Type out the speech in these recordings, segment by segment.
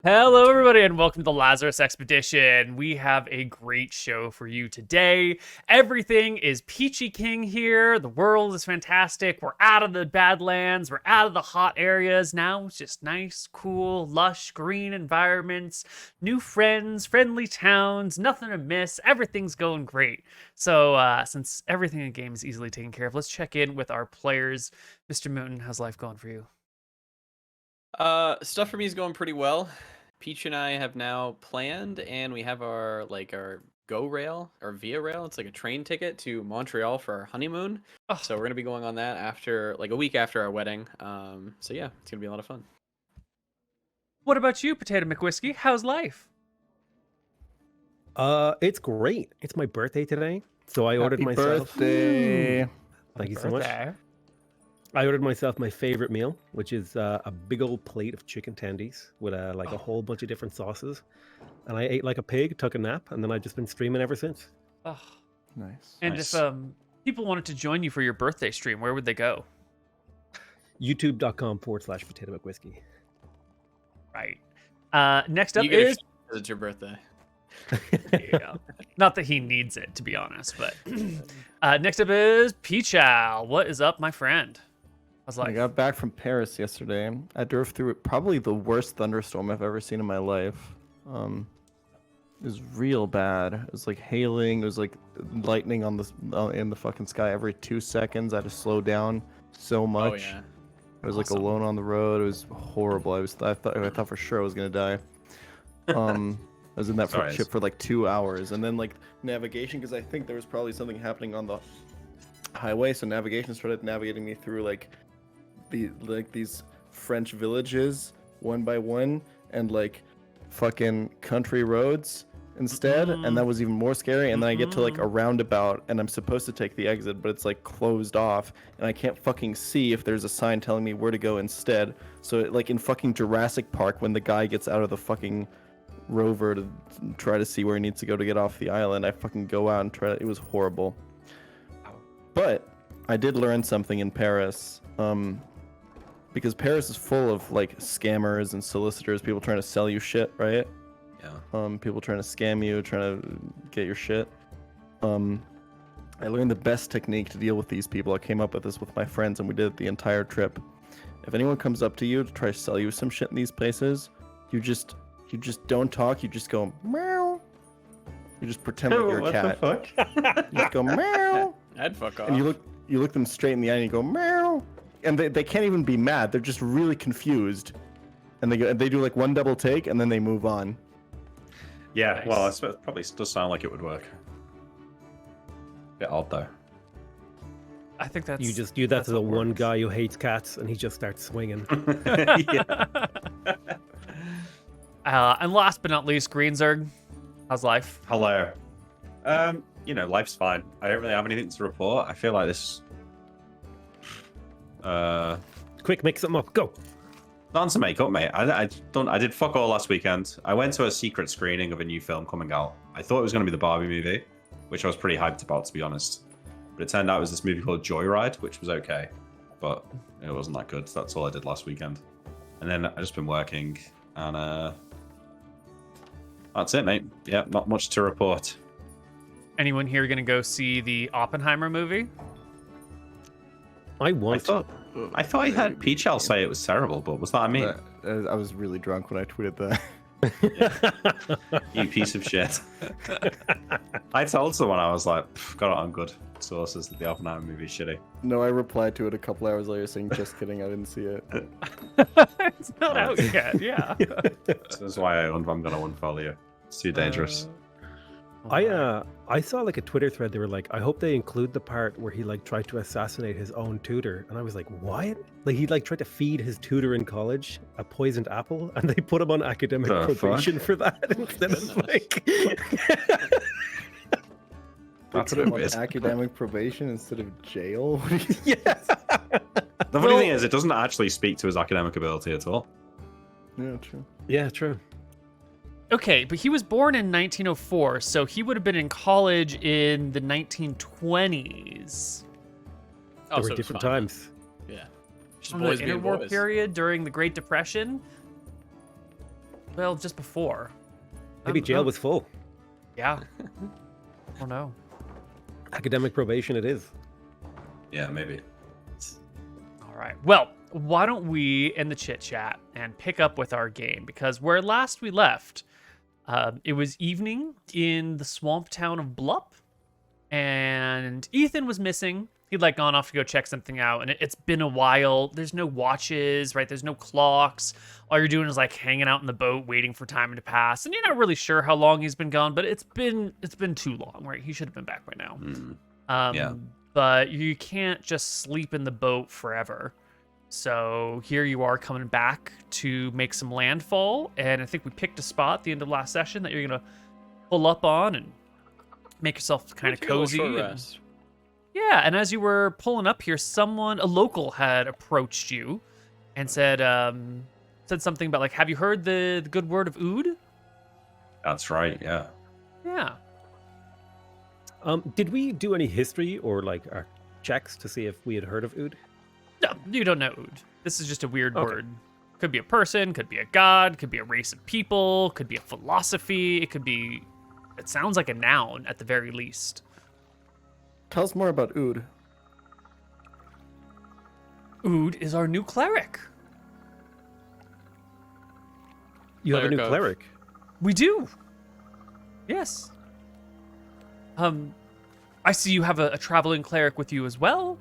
Hello, everybody, and welcome to the Lazarus Expedition. We have a great show for you today. Everything is peachy king here. The world is fantastic. We're out of the Badlands. We're out of the hot areas. Now it's just nice, cool, lush, green environments, new friends, friendly towns, nothing to miss. Everything's going great. So, since everything in the game is easily taken care of, let's check in with our players. MrMouton, how's life going for you? Stuff for me is going pretty well. Peach and I have now planned, and we have our Go Rail or Via Rail. It's like a train ticket to Montreal for our honeymoon. Oh. So we're gonna be going on that after a week after our wedding. So yeah, it's gonna be a lot of fun. What about you, PotatoMcWhiskey? How's life? It's great. It's my birthday today, so I ordered Happy myself. birthday. Thank you so much. I ordered myself my favorite meal, which is a big old plate of chicken tendies with a whole bunch of different sauces, and I ate like a pig, took a nap, and then I've just been streaming ever since. Oh. Nice. And Nice. if people wanted to join you for your birthday stream, where would they go? YouTube.com/PotatoMcWhiskey. Right. Next up You get is because it's your birthday. yeah. Not that he needs it, to be honest, but next up is Peachal. What is up, my friend? How's I life? got back from Paris yesterday. I drove through probably the worst thunderstorm I've ever seen in my life. It was real bad. It was like hailing. It was like lightning on in the fucking sky every 2 seconds. I had to slow down so much. Oh yeah. I was like Awesome. alone on the road. It was horrible. I thought for sure I was gonna die. I was in that ship for like 2 hours, and then like navigation, because I think there was probably something happening on the highway. So navigation started navigating me through these French villages one by one, and like fucking country roads instead, and that was even more scary. And then I get to like a roundabout, and I'm supposed to take the exit, but it's like closed off, and I can't fucking see if there's a sign telling me where to go instead. So like in fucking Jurassic Park, when the guy gets out of the fucking rover to try to see where he needs to go to get off the island, I fucking go out and try. It was horrible. But I did learn something in Paris, because Paris is full of like scammers and solicitors, people trying to sell you shit, right? Yeah. People trying to scam you, trying to get your shit. I learned the best technique to deal with these people. I came up with this with my friends, and we did it the entire trip. If anyone comes up to you to try to sell you some shit in these places, you just don't talk. You just go meow. You just pretend like you're a cat. What the fuck? You just go meow. I'd fuck off. And you look them straight in the eye and you go meow. And they can't even be mad. They're just really confused. And they do like one double take, and then they move on. Yeah, Nice. well, it probably does sound like it would work. Bit odd though. I think that's You just do that that's to the what one works. guy who hates cats, and he just starts swinging. Yeah. And last but not least, Greenzerg. How's life? Hello. Life's fine. I don't really have anything to report. I feel like this. Quick, make something up. Go. Not to make up, mate. I did fuck all last weekend. I went to a secret screening of a new film coming out. I thought it was going to be the Barbie movie, which I was pretty hyped about, to be honest. But it turned out it was this movie called Joyride, which was okay, but it wasn't that good. That's all I did last weekend. And then I've just been working, and that's it, mate. Yeah, not much to report. Anyone here gonna go see the Oppenheimer movie? I want. I thought I heard Peachal say it was terrible, but was that me? I was really drunk when I tweeted that. You piece of shit. I told someone, I was like, got it on good sources that the Oppenheimer movie is shitty. No, I replied to it a couple hours later saying, just kidding, I didn't see it. It's not out yet. Yeah. So that's why I'm going to unfollow you. It's too dangerous. I saw like a Twitter thread. They were like, I hope they include the part where he like tried to assassinate his own tutor, and I was like, what? Like he like tried to feed his tutor in college a poisoned apple, and they put him on academic The probation for that instead of like. That's a Put bit him on weird. academic probation instead of jail. Yeah. The funny thing is, it doesn't actually speak to his academic ability at all. Yeah, true. Yeah, true. Okay, but he was born in 1904, so he would have been in college in the 1920s. There were different times. Yeah. Just From the boys being interwar boys. period during the Great Depression. Well, just before. Maybe jail was full. Yeah. Oh no. Academic probation it is. Yeah, maybe. All right. Well, why don't we end the chit chat and pick up with our game? Because where last we left, it was evening in the swamp town of Blop, and Ethan was missing. He'd like gone off to go check something out, and it's been a while. There's no watches, right? There's no clocks. All you're doing is like hanging out in the boat, waiting for time to pass, and you're not really sure how long he's been gone, but it's been too long, right? He should have been back by now. Yeah. But you can't just sleep in the boat forever. So here you are coming back to make some landfall, and I think we picked a spot at the end of last session that you're gonna pull up on and make yourself kind of cozy. Yeah, and as you were pulling up here, a local had approached you and said something about like, have you heard the good word of Ood? That's right, yeah. Yeah. Did we do any history or like checks to see if we had heard of Ood? No, you don't know Ood. This is just a weird word. Could be a person, could be a god, could be a race of people, could be a philosophy. It sounds like a noun at the very least. Tell us more about Ood. Ood is our new cleric. You have a new cleric? We do. Yes. I see you have a traveling cleric with you as well.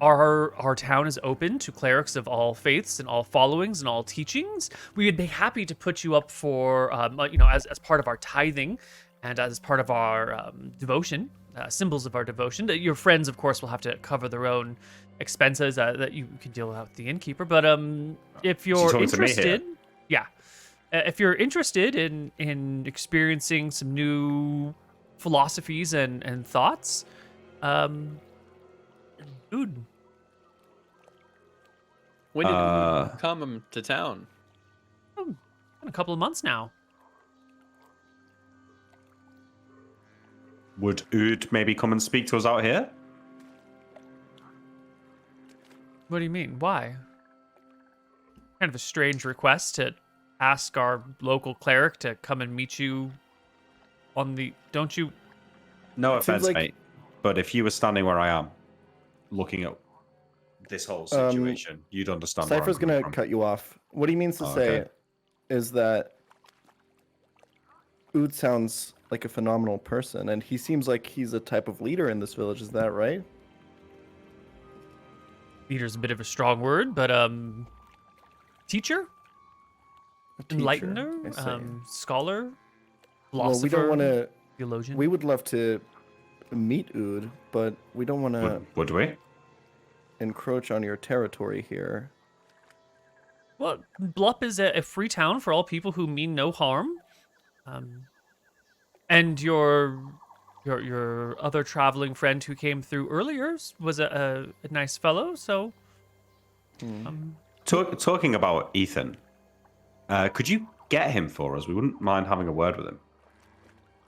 Our town is open to clerics of all faiths and all followings and all teachings. We would be happy to put you up for, as part of our tithing and as part of our devotion, symbols of our devotion. Your friends, of course, will have to cover their own expenses that you can deal with the innkeeper. But if you're interested, if you're interested in experiencing some new philosophies and thoughts, Ood. When did you come to town? Been a couple of months now. Would Ood maybe come and speak to us out here? What do you mean? Why? Kind of a strange request to ask our local cleric to come and meet you on the... Don't you... No offense, mate, but if you were standing where I am, looking at this whole situation, you'd understand. Cypher's going to cut you off. What he means to say is that Ood sounds like a phenomenal person, and he seems like he's a type of leader in this village. Is that right? Leader's a bit of a strong word, but teacher? Enlightener? Scholar? Philosopher? Well, we don't want to... Theologian? We would love to meet Ood, but we don't want to... Would we? Encroach on your territory here. Well, Blop is a free town for all people who mean no harm. And your other traveling friend who came through earlier was a nice fellow, so... Talking about Ethan, could you get him for us? We wouldn't mind having a word with him.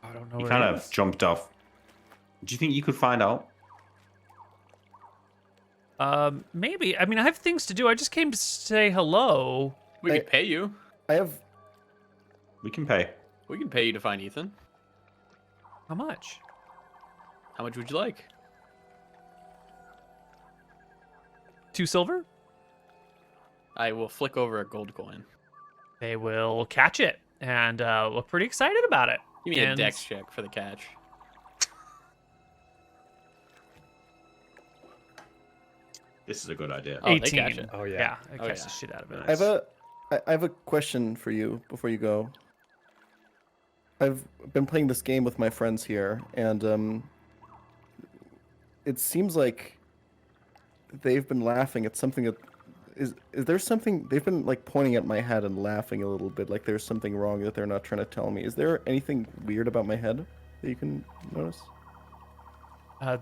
I don't know. He kind of jumped off. Do you think you could find out? Maybe. I mean, I have things to do. I just came to say hello. We could pay you. We can pay. We can pay you to find Ethan. How much? How much would you like? 2 silver? I will flick over a gold coin. They will catch it and look pretty excited about it. Give me a dex check for the catch. This is a good idea. 18. They catch it. Oh yeah. Yeah, it catches the shit out of it. I have a question for you before you go. I've been playing this game with my friends here, and it seems like they've been laughing at something that is there something they've been like pointing at my head and laughing a little bit, like there's something wrong that they're not trying to tell me. Is there anything weird about my head that you can notice?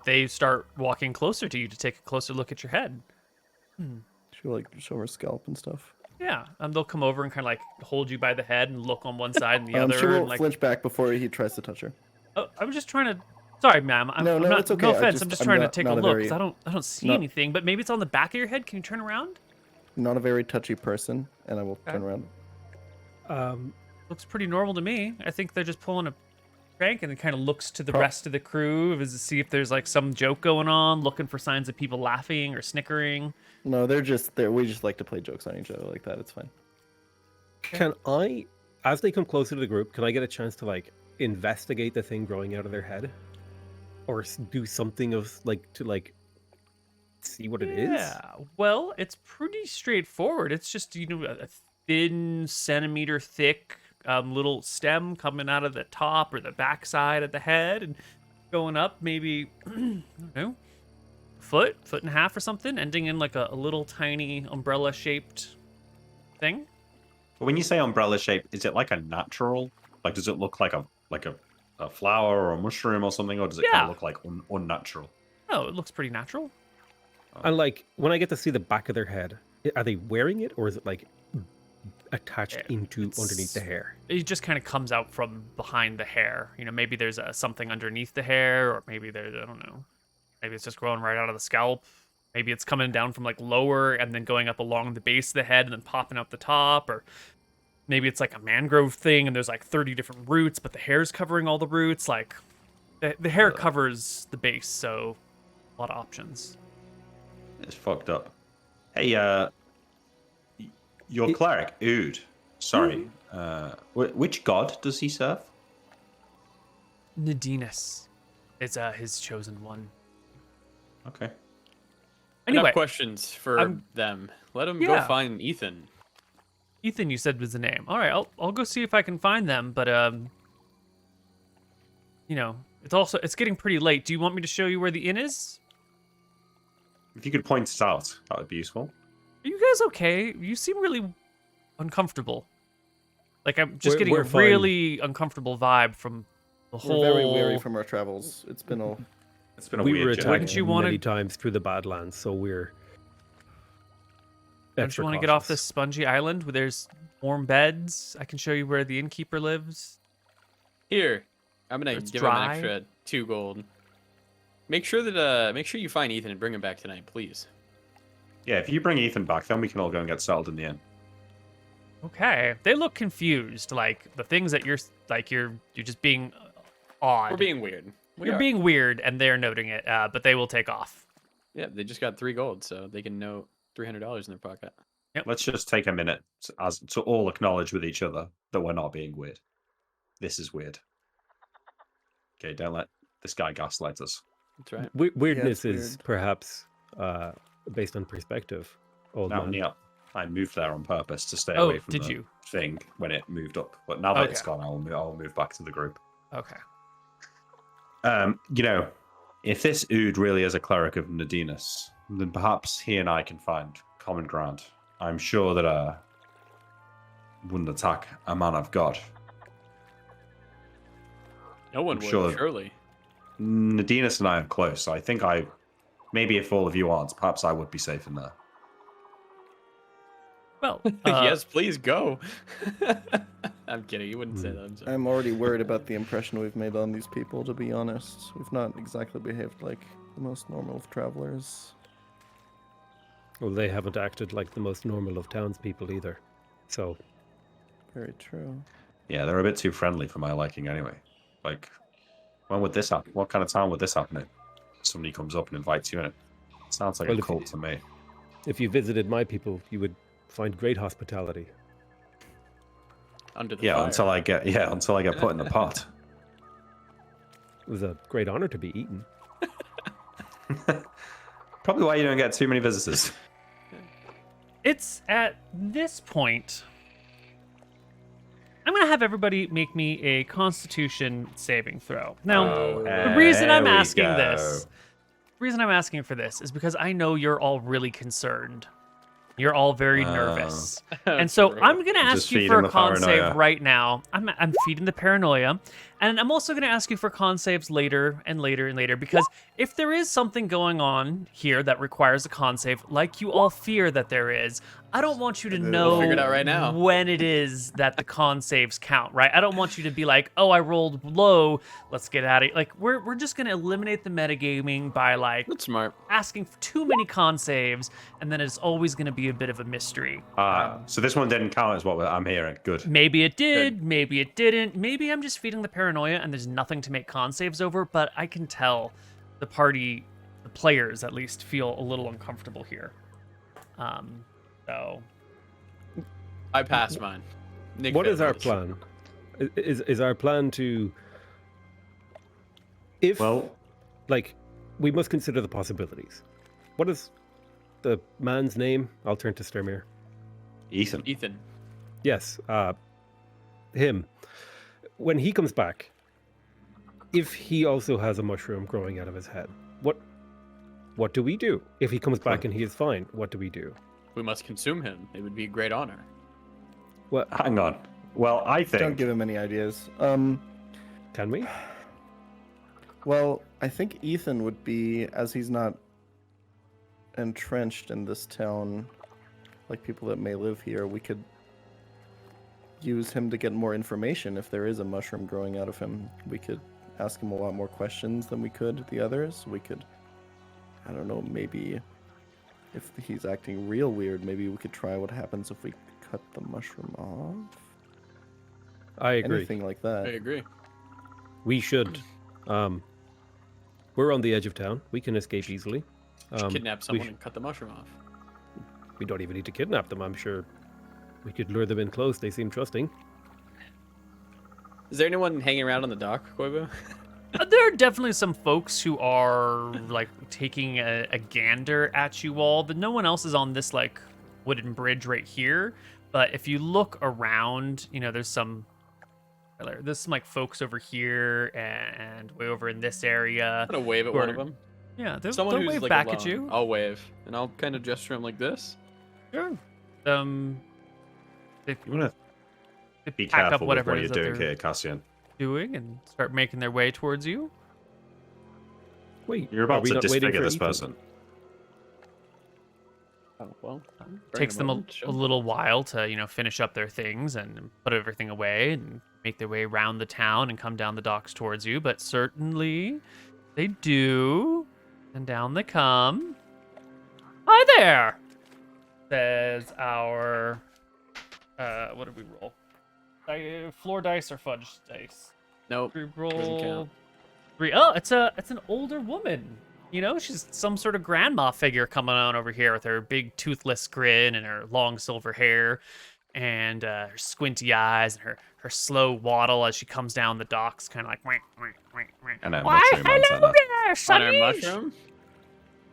They start walking closer to you to take a closer look at your head. She'll like show her scalp and stuff. Yeah, they'll come over and kind of like hold you by the head and look on one side and the other. She will and, like, flinch back before he tries to touch her. Oh, I'm just trying to. Sorry, ma'am. No, it's okay. No offense. I'm just trying to take a look because I don't see not- anything. But maybe it's on the back of your head. Can you turn around? Not a very touchy person, and I will turn around. Looks pretty normal to me. I think they're just pulling a prank, and it kind of looks to the rest of the crew to see if there's like some joke going on, looking for signs of people laughing or snickering. No, they're just there. We just like to play jokes on each other like that. It's fine. Can I, as they come closer to the group, can I get a chance to like investigate the thing growing out of their head, or do something of like to like see what it is? Yeah. Well, it's pretty straightforward. It's just a thin centimeter thick little stem coming out of the top or the backside of the head and going up maybe I don't know, foot and a half or something, ending in like a little tiny umbrella shaped thing. But when you say umbrella shape, is it like a natural? Like, does it look like a flower or a mushroom or something, or does it kind of look like unnatural? Oh, it looks pretty natural. And like when I get to see the back of their head, are they wearing it, or is it like attached into underneath the hair? It just kind of comes out from behind the hair. Maybe there's something underneath the hair, or maybe there's, I don't know. Maybe it's just growing right out of the scalp. Maybe it's coming down from like lower and then going up along the base of the head and then popping out the top, or maybe it's like a mangrove thing and there's like 30 different roots, but the hair's covering all the roots. Like the hair covers the base, so a lot of options. It's fucked up. Hey, your cleric, Ood. Sorry. Which god does he serve? Nadinus is his chosen one. Okay. Anyway, Enough questions for them. Let them go find Ethan. Ethan, you said was the name. All right, I'll go see if I can find them. But it's getting pretty late. Do you want me to show you where the inn is? If you could point it out, that would be useful. Are you guys okay? You seem really uncomfortable. Like I'm just getting we're a fine. really uncomfortable vibe from the whole. We're very weary from our travels. It's been a a We were weird attacked journey. Wouldn't you wanna- many times through the Badlands, so we're Don't extra you want to get off cautious. this spongy island where there's warm beds? I can show you where the innkeeper lives. Here, I'm gonna It's give him dry. an extra 2 gold. Make sure you find Ethan and bring him back tonight, please. Yeah, if you bring Ethan back, then we can all go and get settled in the inn. Okay, they look confused. Like the things that you're just being odd. We're being weird. You're being weird, and they're noting it. But they will take off. Yeah, they just got 3 gold, so they can note $300 in their pocket. Let's just take a minute to all acknowledge with each other that we're not being weird. This is weird. Okay, don't let this guy gaslight us. That's right. Weirdness it's is weird. perhaps based on perspective. Old Now, man. Neil, I moved there on purpose to stay Oh, away from did the you? thing when it moved up. But now that it's Okay. gone, I'll move back to the group. Okay. If this Ood really is a cleric of Nadinus, then perhaps he and I can find common ground. I'm sure that wouldn't attack a man of God. No one I'm would, sure- surely. Nadinus and I are close, so I think maybe if all of you aren't, perhaps I would be safe in there. Well, Yes, please go. I'm kidding. You wouldn't say that. I'm sorry. I'm already worried about the impression we've made on these people, to be honest. We've not exactly behaved like the most normal of travelers. Well, they haven't acted like the most normal of townspeople either. So Very true. Yeah, they're a bit too friendly for my liking anyway. Like, when would this happen? What kind of town would this happen in? Somebody comes up and invites you in. It sounds like Well, a if cult you- to me. if you visited my people, you would find great hospitality. Under the Yeah, fire. until I get put in the pot. It was a great honor to be eaten. Probably why you don't get too many visitors. it's at this point. I'm gonna have everybody make me a Constitution saving throw. Now, the reason I'm There we asking go. this, the reason I'm asking for this is because I know you're all really concerned. You're all very nervous. And so True. I'm going to Just ask you feeding for a the con save paranoia. right now. I'm feeding the paranoia. And I'm also going to ask you for con saves later and later and later, because if there is something going on here that requires a con save, like you all fear that there is, I don't want you to We'll know figure it out right now. when it is that the con saves count, right? I don't want you to be like, oh, I rolled low, let's get out of it. Like, we're just gonna eliminate the metagaming by like That's smart. asking for too many con saves, and then it's always gonna be a bit of a mystery. So this one didn't count as what I'm hearing. Good. Maybe it did, maybe it didn't. Maybe I'm just feeding the paranoia and there's nothing to make con saves over, but I can tell the party, the players at least, feel a little uncomfortable here. So I passed mine. Nick What is our failed plan? Is our plan to, like, we must consider the possibilities. What is the man's name? I'll turn to Sturmir. Ethan. Ethan. Yes, him. When he comes back, if he also has a mushroom growing out of his head, what do we do? If he comes back and he is fine, what do we do? We must consume him. It would be a great honor. What Hang on. Well, I think. Don't give him any ideas. can we? Well, I think Ethan would be, as he's not entrenched in this town, like people that may live here, we could use him to get more information. If there is a mushroom growing out of him, we could ask him a lot more questions than we could the others. We could, I don't know, maybe if he's acting real weird, maybe we could try what happens if we cut the mushroom off. I agree. Anything like that. I agree. We should. We're on the edge of town. We can escape easily. Kidnap someone and cut the mushroom off. We don't even need to kidnap them. I'm sure we could lure them in close. They seem trusting. Is there anyone hanging around on the dock, Koibu? There are definitely some folks who are like taking a gander at you all, but no one else is on this like wooden bridge right here. But if you look around, you know, there's some like folks over here and way over in this area. I'm gonna wave at one of them. Yeah, they'll Someone who's wave like back alone. at you. I'll wave, and I'll kind of gesture him like this. Sure. You want to be pack up careful with whatever what it you're is that doing they're here, Cassian. doing and start making their way towards you. Wait, You're are about we to not waiting disfigure for this Ethan? person. Oh well. Takes them a little while to, you know, finish up their things and put everything away and make their way around the town and come down the docks towards you. But certainly they do. And down they come. Hi there, says our, what did we roll? Floor dice or fudge dice? Nope. We Doesn't roll count. 3. Oh, it's an older woman. You know, she's some sort of grandma figure coming on over here with her big toothless grin and her long silver hair and her squinty eyes and her slow waddle as she comes down the docks, kind of like, wah, wah, wah, wah. And a Why, mushroom hello antenna. there, On sonny. our mushroom?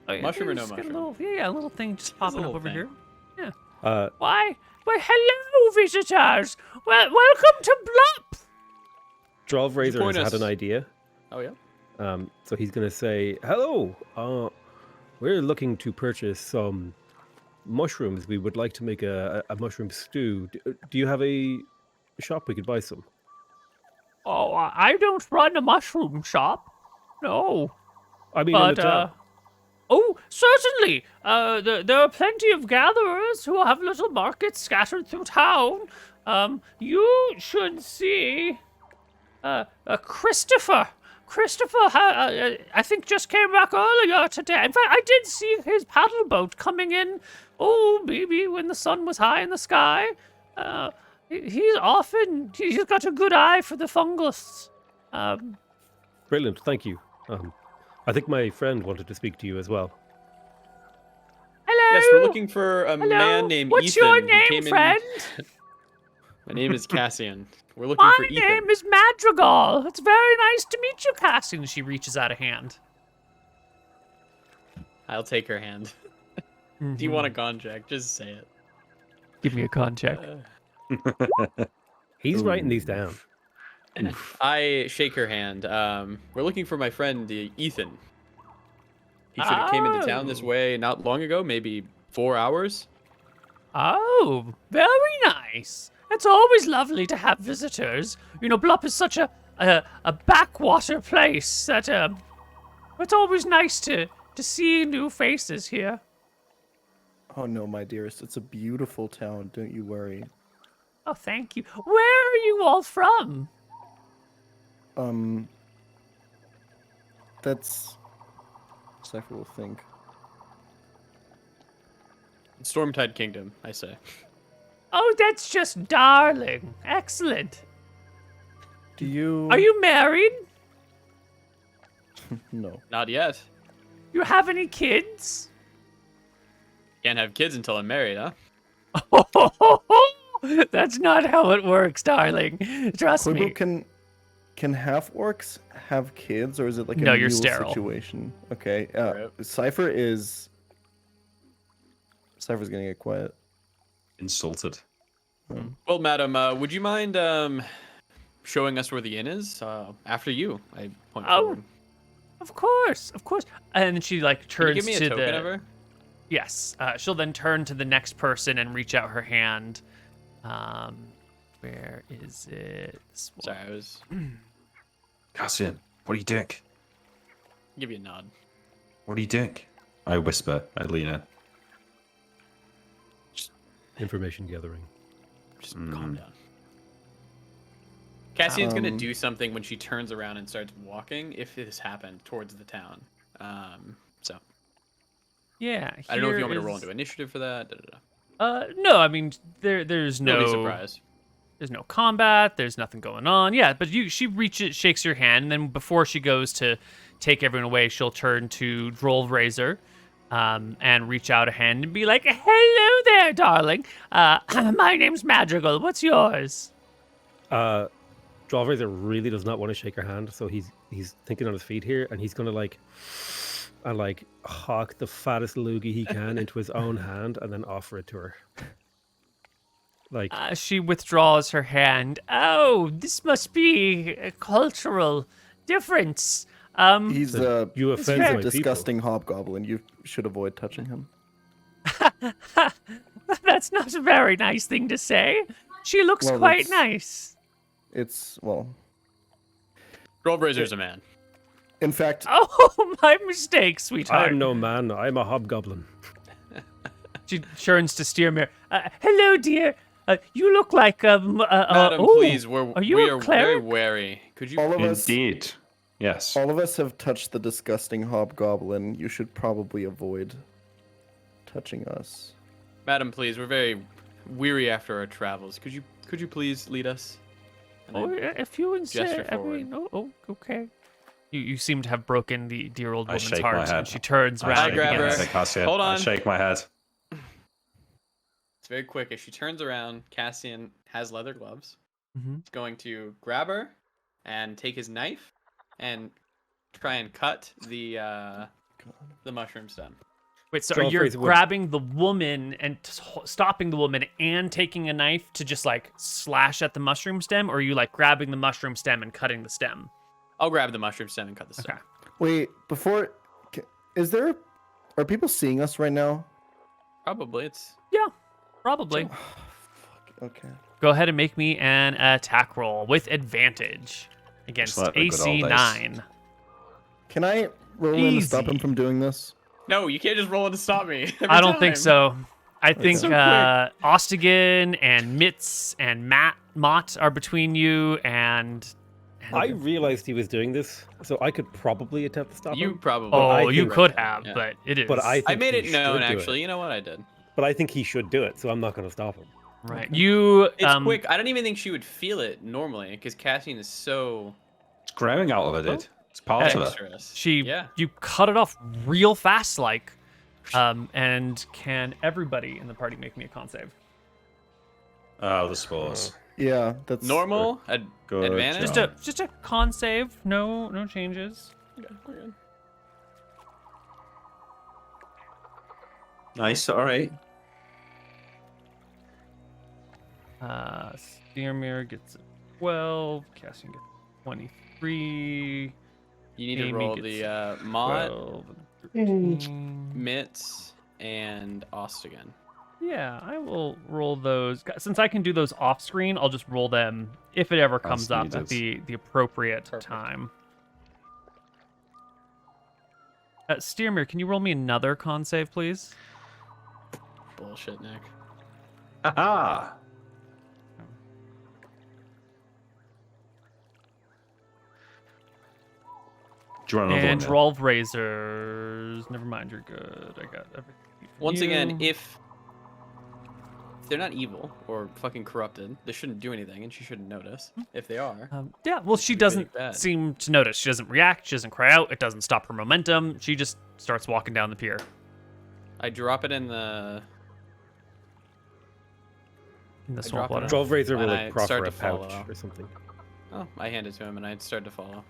Oh, yeah, Mushroom or no just got mushroom? A little, yeah, a little thing just a popping up little over thing. here. Uh, Why, hello, visitors. Well, welcome to Blop. Drolv Razor point has had us. an idea. Oh yeah. So he's going to say, hello, we're looking to purchase some mushrooms. We would like to make a mushroom stew. Do you have a shop we could buy some? Oh, I don't run a mushroom shop. No. I mean, in the But, town. oh, certainly. There are plenty of gatherers who have little markets scattered through town. You should see Christopher. Christopher, I think, just came back earlier today. In fact, I did see his paddle boat coming in, maybe when the sun was high in the sky. He's got a good eye for the fungus. Brilliant, thank you. I think my friend wanted to speak to you as well. Hello. Yes, we're looking for a Hello. man named What's Ethan. your He name, came in- friend? My name is Cassian. We're looking My for Ethan. name is Madrigal. It's very nice to meet you, Cassie. And she reaches out a hand. I'll take her hand. Do you want a con check? Just say it. Give me a con check. He's writing these down. I shake her hand. We're looking for my friend Ethan. He should have came into town this Oh. way not long ago, maybe 4 hours. Oh, very nice. It's always lovely to have visitors. You know, Blop is such a backwater place that it's always nice to see new faces here. Oh no, my dearest, it's a beautiful town. Don't you worry. Oh, thank you. Where are you all from? That's Cypher will think. Stormtide Kingdom, I say. Oh, that's just darling. Excellent. Do you? Are you married? No. Not yet. You have any kids? Can't have kids until I'm married, huh? That's not how it works, darling. Trust me. Koibu, can half orcs have kids, or is it like a No, you're mule sterile. situation? Okay. Right. Cypher's gonna get quiet. Insulted. Well, madam, would you mind showing us where the inn is? After you, I point forward. Of course. And she like Can you turns give me a to token the. of her? Yes. She'll then turn to the next person and reach out her hand. Where is it? This one. Sorry, I was Cassian, what do you think? give you a nod. What do you think? I whisper. I lean in. Information gathering. Just calm down. Cassian's gonna do something when she turns around and starts walking, if this happened, towards the town. So Yeah. I don't know if you here want me to roll is- into initiative for that. No, I mean there's No no surprise. There's no combat. There's nothing going on. Yeah, but she shakes your hand, and then before she goes to take everyone away, she'll turn to Droll Razor, and reach out a hand and be like, "Hello there, darling. My name's Madrigal. What's yours?" Drawrazer really does not want to shake her hand, so he's thinking on his feet here, and he's gonna hawk the fattest loogie he can into his own hand and then offer it to her. Like She withdraws her hand. Oh, this must be a cultural difference. He's you he's offend a my people. disgusting hobgoblin. You should avoid touching him. That's not a very nice thing to say. She looks Well, quite that's- nice. It's well, Rollbrazer's a man. in fact, Oh, my mistake, sweetheart. I'm no man, I'm a hobgoblin. She turns to Steermere. Hello, dear. You look like Madam, oh, please, are we you a are very cleric? wary. Could you? all of us, Indeed. Yes. all of us have touched the disgusting hobgoblin. You should probably avoid touching us. Madam, please, we're very weary after our travels. Could you please lead us? And Oh, I if you gesture insist. I forward. mean, okay. You seem to have broken the dear old I woman's shake my heart, head. and she turns I around shake grab my her. again. head, Cassian. Hold I on. shake my head. It's very quick. As she turns around, Cassian has leather gloves. Mhm. He's going to grab her and take his knife and try and cut the mushroom stem. Wait, so Draw you're phrase would- grabbing the woman and stopping the woman and taking a knife to just like slash at the mushroom stem, or are you like grabbing the mushroom stem and cutting the stem? I'll grab the mushroom stem and cut the stem. Okay. Wait, are people seeing us right now? Probably it's Yeah, probably. Okay. Go ahead and make me an attack roll with advantage against Just like the good AC old days. 9. Can I roll in to stop him Easy. from doing this? no. You can't just roll in to stop me. every I don't think time. so. I think So quick. Ostigan and Mitz and Mott are between you, and I realized he was doing this, so I could probably attempt to stop You him. probably. I oh, you think- could have, Yeah. but it is. But I I made think it he known should do it. actually. You know what I did? But I think he should do it, so I'm not going to stop him. right. You It's quick. I don't even think she would feel it normally because Cassian is so It's growing out of her, dude. It's part of her. dexterous. you cut it off real fast, like. And can everybody in the party make me a con save? Oh, the spores. Yeah, that's Normal Good advantage. job. Just a con save. No changes. Okay, we're good. Nice. All right. Steermere gets a 12. Cassian gets 23. You need to Amy roll gets the mod, 12 and 13. Mitts, and Ostigan. Yeah, I will roll those. Since I can do those off screen, I'll just roll them if it ever comes up at needed. the appropriate Perfect. time. Steermere, can you roll me another con save, please? bullshit, Nick. Haha! Do you want another And one? 12 razors. Never mind, you're good. I got everything. Once You- again, if they're not evil or fucking corrupted, they shouldn't do anything, and she shouldn't notice. If they are, Yeah, well, she be really doesn't bad. seem to notice. She doesn't react. She doesn't cry out. It doesn't stop her momentum. She just starts walking down the pier. I drop it in the. In the I swamp drop it water. in. 12 razor will And like I proffer start a to follow. pouch or something. Oh, I hand it to him, and I start to follow.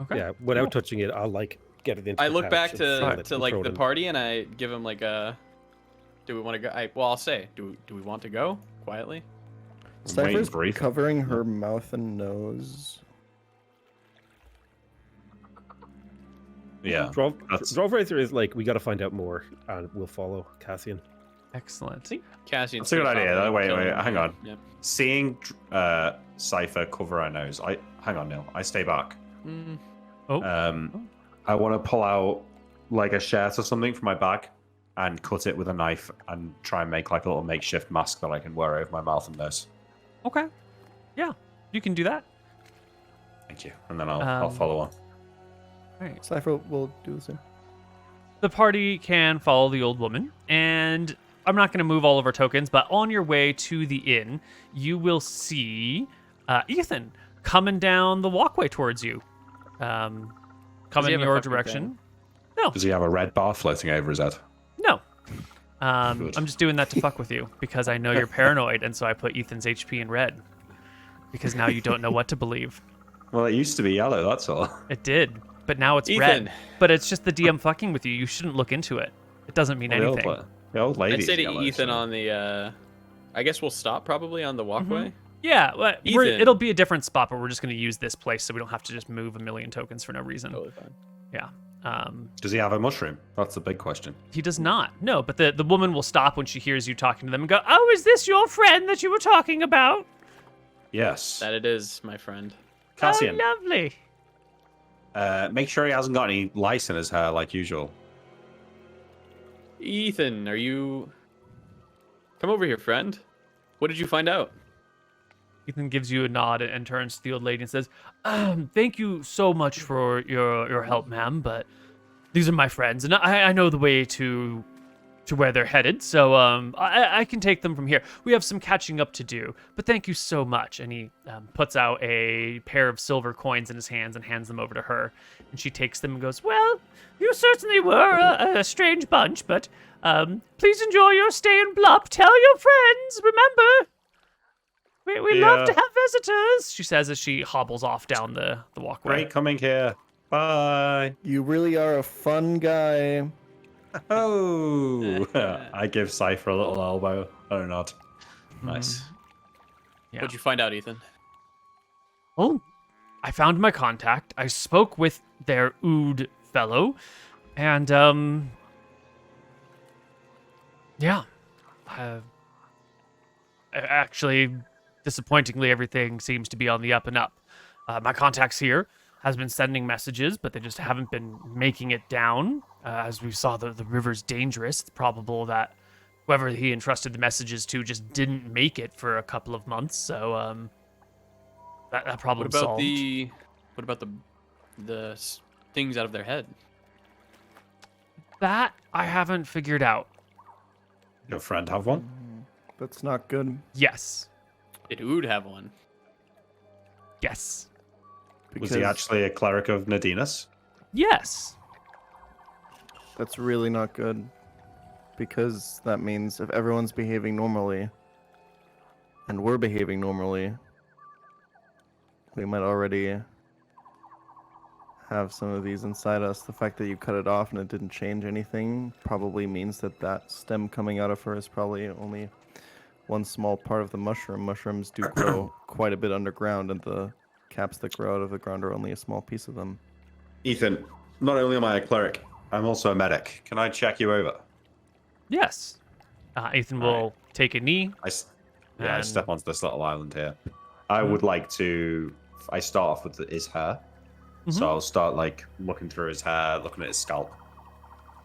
Okay. Yeah, without touching it, I'll like get it into I the look pouch back and seal it to and like throw it the in. party, and I give him like a. Do we want to go? Well, I'll say. Do we want to go quietly? I'm waiting Cypher's for Ethan. covering her mouth and nose. Yeah. 12 That's- razor is like, we got to find out more, and we'll follow Cassian. Excellent. Cassian. That's a good idea. Wait, hang on. Yep. Seeing Cypher cover her nose, hang on, Neil. I stay back. Mm, I want to pull out like a shirt or something from my bag and cut it with a knife and try and make like a little makeshift mask that I can wear over my mouth and nose. Okay. Yeah, you can do that. Thank you. And then I'll follow on. All right. Cypher will do the same. The party can follow the old woman, and I'm not going to move all of our tokens, but on your way to the inn, you will see Ethan coming down the walkway towards you. Coming he in have a your fucking direction. Does he have a red bar floating over his head? No. Good. I'm just doing that to fuck with you because I know you're paranoid, and so I put Ethan's HP in red. Because now you don't know what to believe. Well, it used to be yellow, that's all. It did, but now it's Ethan. red. But it's just the DM fucking with you. You shouldn't look into it. It doesn't mean anything. The old lady. I'd say to Ethan on the. I guess we'll stop probably on the walkway. Yeah, well, Ethan. it'll be a different spot, but we're just going to use this place so we don't have to just move a million tokens for no reason. Totally fine. Yeah. Does he have a mushroom? That's the big question. He does not. No, but the woman will stop when she hears you talking to them and go, "Oh, is this your friend that you were talking about?" Yes. That it is, my friend. Cassian, Oh, lovely. make sure he hasn't got any lice in his hair like usual. Ethan, are you? Come over here, friend. What did you find out? Ethan gives you a nod and turns to the old lady and says, "Thank you so much for your help, ma'am, but these are my friends, and I know the way to where they're headed, so I can take them from here. We have some catching up to do, but thank you so much." And he puts out a pair of silver coins in his hands and hands them over to her, and she takes them and goes, "Well, you certainly were a strange bunch, but please enjoy your stay in Blop. Tell your friends, remember, we love to have visitors," she says as she hobbles off down the walkway. Great coming here. Bye. You really are a fun guy. Oh. I give Cypher a little elbow. Oh, not. Nice. Yeah. What'd you find out, Ethan? Well, I found my contact. I spoke with their Ood fellow, and yeah, actually, disappointingly, everything seems to be on the up and up. My contacts here has been sending messages, but they just haven't been making it down. As we saw, the river's dangerous. It's probable that whoever he entrusted the messages to just didn't make it for a couple of months. So that problem What about solved. What about the things out of their head? That I haven't figured out. Your friend have one? That's not good. Yes. Did Ood have one? Yes. Was he actually a cleric of Nadinus? Yes. That's really not good. Because that means if everyone's behaving normally, and we're behaving normally, we might already have some of these inside us. The fact that you cut it off and it didn't change anything probably means that that stem coming out of her is probably only one small part of the mushroom. Mushrooms do grow quite a bit underground, and the caps that grow out of the ground are only a small piece of them. Ethan, not only am I a cleric, I'm also a medic. Can I check you over? Yes. Ethan will take a knee. I And- step onto this little island here. I would like to. I start off with his hair, so I'll start like looking through his hair, looking at his scalp,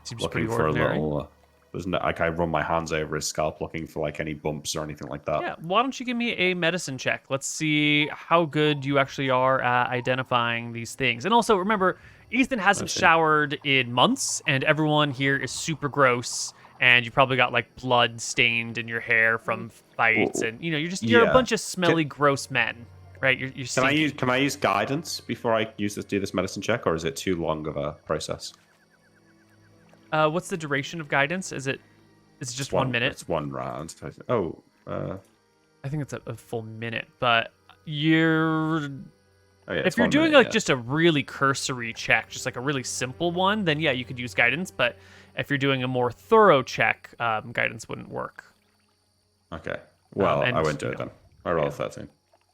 Seems looking pretty for ordinary. a little. There's no, like, I run my hands over his scalp looking for like any bumps or anything like that. Yeah, why don't you give me a medicine check? Let's see how good you actually are at identifying these things. And also, remember, Ethan hasn't showered in months, and everyone here is super gross, and you probably got like blood stained in your hair from fights, and you're a bunch of smelly, gross men, right? You're Can I use guidance before I do this medicine check, or is it too long of a process? What's the duration of guidance? Is it just 1 minute? It's 1 round. Oh, I think it's a full minute, but if you're doing just a really cursory check, just like a really simple one, then yeah, you could use guidance. But if you're doing a more thorough check, guidance wouldn't work. Okay. Well, I won't do it then. I roll 13.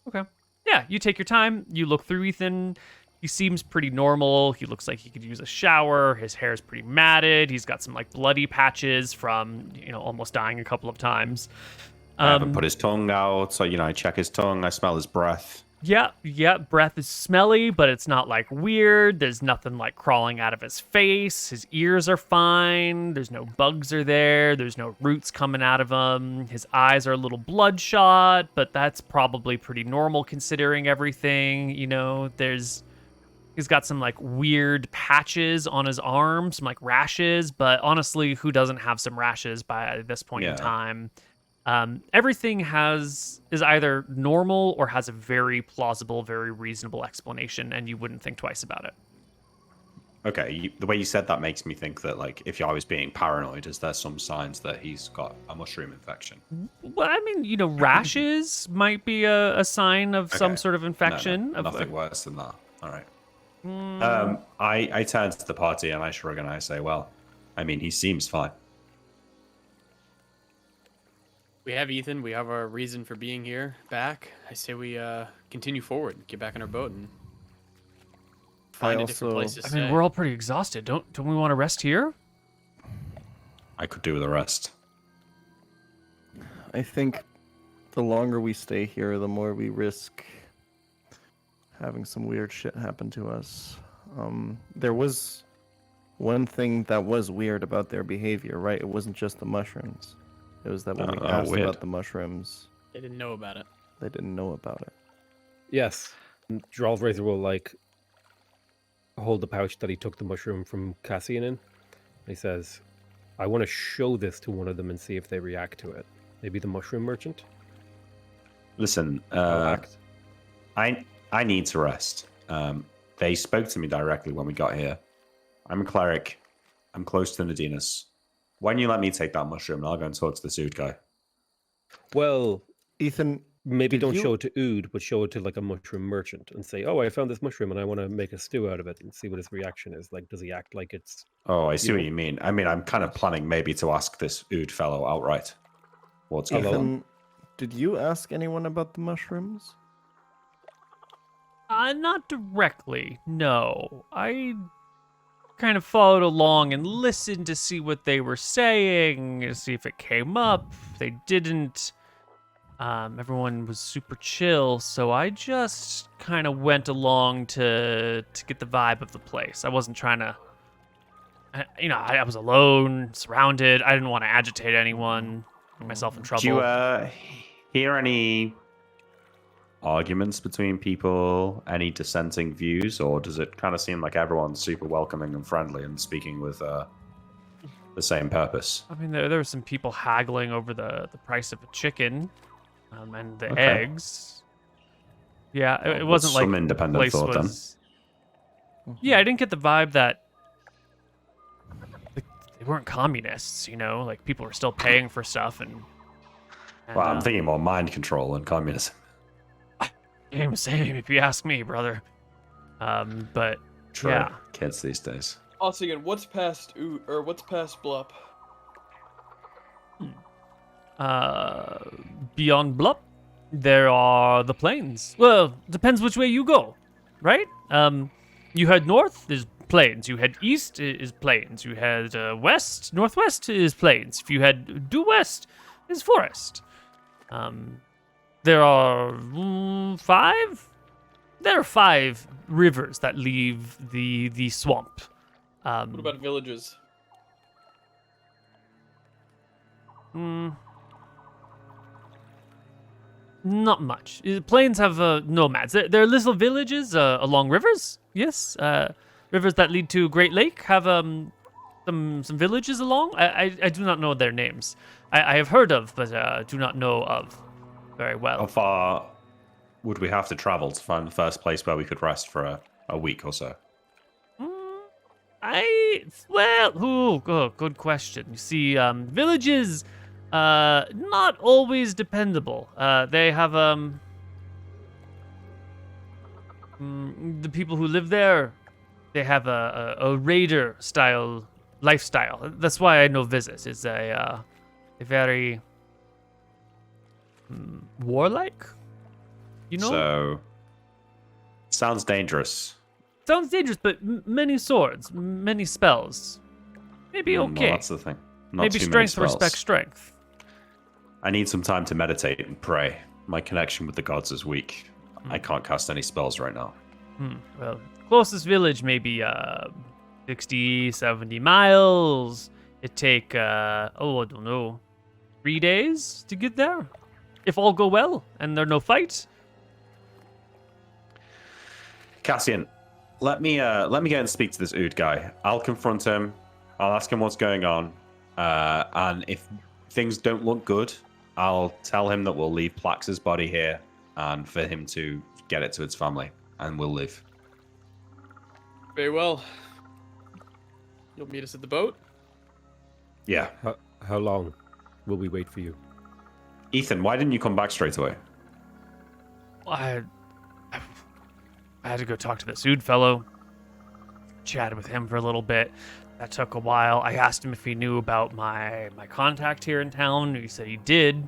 Okay. Yeah, you take your time. You look through Ethan. He seems pretty normal. He looks like he could use a shower. His hair is pretty matted. He's got some like bloody patches from almost dying a couple of times. I haven't put his tongue out, so I check his tongue. I smell his breath. Yeah. Breath is smelly, but it's not like weird. There's nothing like crawling out of his face. His ears are fine. There's no bugs are there. There's no roots coming out of him. His eyes are a little bloodshot, but that's probably pretty normal considering everything. He's got some like weird patches on his arms, some like rashes, but honestly, who doesn't have some rashes by this point in time? Everything is either normal or has a very plausible, very reasonable explanation, and you wouldn't think twice about it. Okay, the way you said that makes me think that, like, if I was being paranoid, is there some signs that he's got a mushroom infection? Well, I mean, rashes might be a sign of some sort of infection. No, nothing worse than that. All right. I turn to the party and I shrug and I say, well, I mean, he seems fine. We have Ethan. We have our reason for being here back. I say we continue forward, get back on our boat, and find a different place to stay. I mean, we're all pretty exhausted. Don't we want to rest here? I could do with a rest. I think the longer we stay here, the more we risk having some weird shit happen to us. There was one thing that was weird about their behavior, right? It wasn't just the mushrooms. It was that when we asked about the mushrooms, they didn't know about it. They didn't know about it. Yes. Jarl's Razor will hold the pouch that he took the mushroom from Cassian in. He says, I want to show this to one of them and see if they react to it. Maybe the mushroom merchant? Listen, I need to rest. They spoke to me directly when we got here. I'm a cleric. I'm close to Nadinus. Why don't you let me take that mushroom and I'll go and talk to the Ood guy? Well, Ethan, maybe don't show it to Ood, but show it to like a mushroom merchant and say, I found this mushroom and I want to make a stew out of it and see what his reaction is. Like, does he act like it's... Oh, I see what you mean. I mean, I'm kind of planning maybe to ask this Ood fellow outright. What's going on? Did you ask anyone about the mushrooms? Not directly, no. I kind of followed along and listened to see what they were saying, to see if it came up. They didn't. Everyone was super chill, so I just kind of went along to get the vibe of the place. I wasn't trying to... I was alone, surrounded. I didn't want to agitate anyone, get myself in trouble. Do you hear any arguments between people, any dissenting views, or does it kind of seem like everyone's super welcoming and friendly and speaking with the same purpose? I mean, there were some people haggling over the price of a chicken and the eggs. Yeah, it wasn't like some independent thought then. Yeah, I didn't get the vibe that they weren't communists, like people were still paying for stuff and well, I'm thinking more mind control and communism. Same, if you ask me, brother. But True. Yeah, Kids these days. Also, again, what's past Blop? Beyond Blop, there are the plains. Well, depends which way you go, right? You head north is plains. You head east is plains. You head northwest is plains. If you head due west is forest. There are 5. There are 5 rivers that leave the swamp. What about villages? Not much. Plains have nomads. They're little villages along rivers. Yes, rivers that lead to Great Lake have some villages along. I do not know their names. I have heard of, but do not know of very well. How far would we have to travel to find the first place where we could rest for a week or so? Good question. You see, villages, not always dependable. They have the people who live there, they have a raider style lifestyle. That's why I know Visit is a very warlike. You know. So sounds dangerous. Sounds dangerous, but many swords, many spells. Maybe okay. Well, that's the thing. Not Maybe too strength many spells. respects strength. I need some time to meditate and pray. My connection with the gods is weak. I can't cast any spells right now. Well, closest village may be 60, 70 miles. It take, I don't know, 3 days to get there. If all go well and there are no fights. Cassian, let me get and speak to this Ood guy. I'll confront him. I'll ask him what's going on. And if things don't look good, I'll tell him that we'll leave Plax's body here and for him to get it to its family, and we'll leave. Very well. You'll meet us at the boat? Yeah. How long will we wait for you? Ethan, why didn't you come back straight away? I had to go talk to this Ood fellow. Chatted with him for a little bit. That took a while. I asked him if he knew about my contact here in town. He said he did.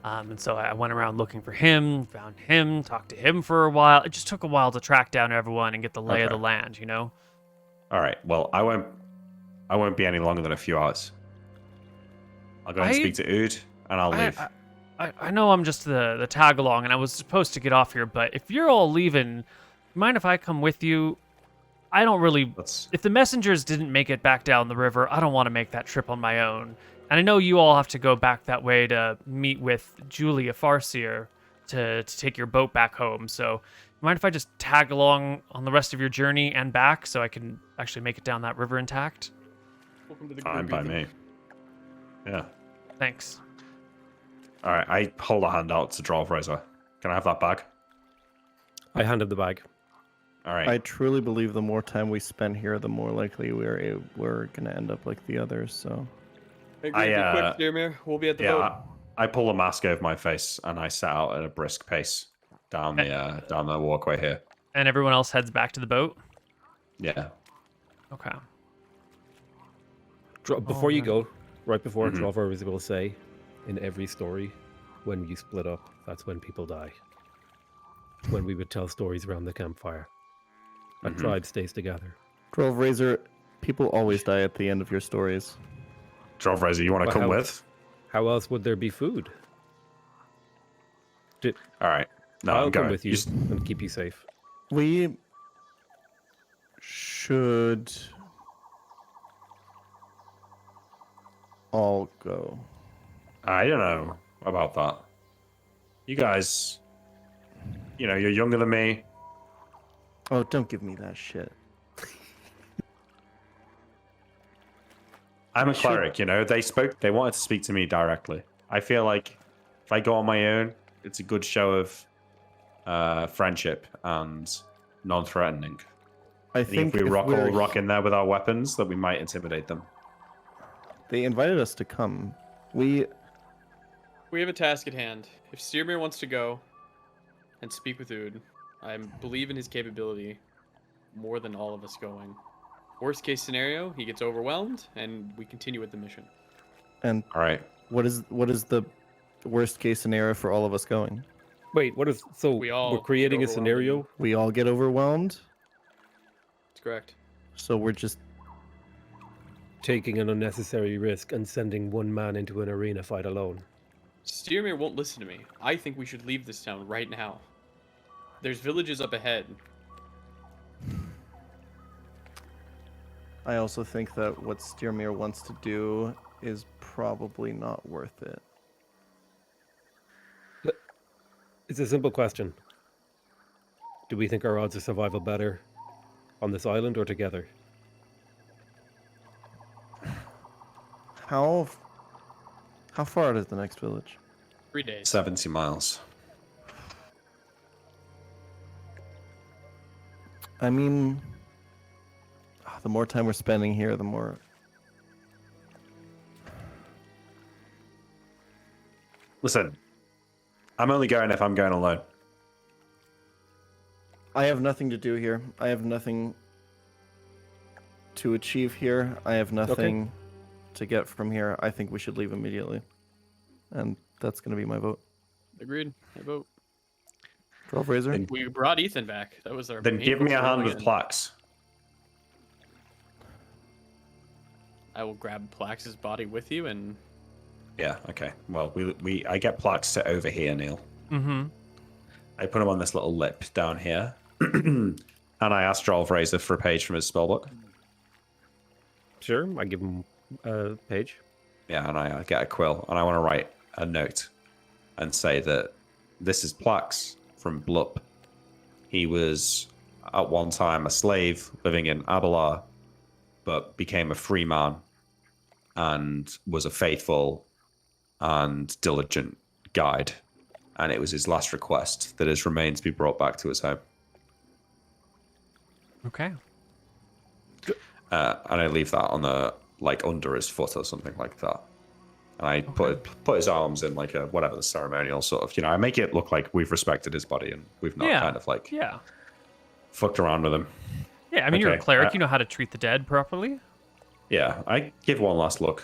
And so I went around looking for him, found him, talked to him for a while. It just took a while to track down everyone and get the lay of the land, you know? All right. Well, I won't be any longer than a few hours. I'll go and speak to Ood, and I'll leave. I know I'm just the tag along, and I was supposed to get off here, but if you're all leaving, mind if I come with you? I don't really... If the messengers didn't make it back down the river, I don't want to make that trip on my own. And I know you all have to go back that way to meet with Julia Farseer to take your boat back home. So, mind if I just tag along on the rest of your journey and back so I can actually make it down that river intact? Welcome to the Fine by me. Yeah. Thanks. All right. I hold a hand out to Draw Razor. Can I have that bag? I hand him the bag. All right. I truly believe the more time we spend here, the more likely we're gonna end up like the others. So. Hey, be quick, Dearmere. We'll be at the boat. I pull a mask over my face and I set out at a brisk pace down the walkway here. And everyone else heads back to the boat? Yeah. Okay. Before you go, right before Drover will say, in every story, when you split up, that's when people die. When we would tell stories around the campfire. A tribe stays together. Drove Razor, people always die at the end of your stories. Draw Razor, you want to come with? How else would there be food? All right. No, I'll I'm come going with you and keep you safe. We should all go. I don't know about that. You guys, you're younger than me. Oh, don't give me that shit. I'm a cleric, They wanted to speak to me directly. I feel like if I go on my own, it's a good show of friendship and non-threatening. I think if we rock in there with our weapons, that we might intimidate them. They invited us to come. We have a task at hand. If Steermere wants to go and speak with Ood, I believe in his capability more than all of us going. Worst case scenario, he gets overwhelmed, and we continue with the mission. And all right, what is the worst case scenario for all of us going? Wait, what is we're creating a scenario? We all get overwhelmed? That's correct. So we're just taking an unnecessary risk and sending one man into an arena fight alone. Steermere won't listen to me. I think we should leave this town right now. There's villages up ahead. I also think that what Steermere wants to do is probably not worth it. It's a simple question. Do we think our odds of survival better on this island or together? How far out is the next village? 3 days. 70 miles. I mean, the more time we're spending here, the more... Listen, I'm only going if I'm going alone. I have nothing to do here. I have nothing to achieve here. I have nothing to get from here. I think we should leave immediately. And that's going to be my vote. Agreed. I vote. 12 Razor? Then- We brought Ethan back. That was our. Then main give me a goal hand going with in. Plax. I will grab Plax's body with you, and Yeah, okay. Well, I get Plax set over here, Neil. Mm-hmm. I put him on this little lip down here. And I asked Drolv Razor for a page from his spellbook. Sure, I give him a page. Yeah, and I get a quill, and I want to write a note and say that this is Plax from Blop. He was at one time a slave living in Abelar, but became a free man and was a faithful and diligent guide. And it was his last request that his remains be brought back to his home. Okay. And I leave that on the under his foot or something like that. And I put his arms in like a whatever the ceremonial sort of, I make it look like we've respected his body and we've not kind of Yeah. fucked around with him. Yeah, I mean, you're a Okay, cleric. You know how to treat the dead properly. Yeah, I give one last look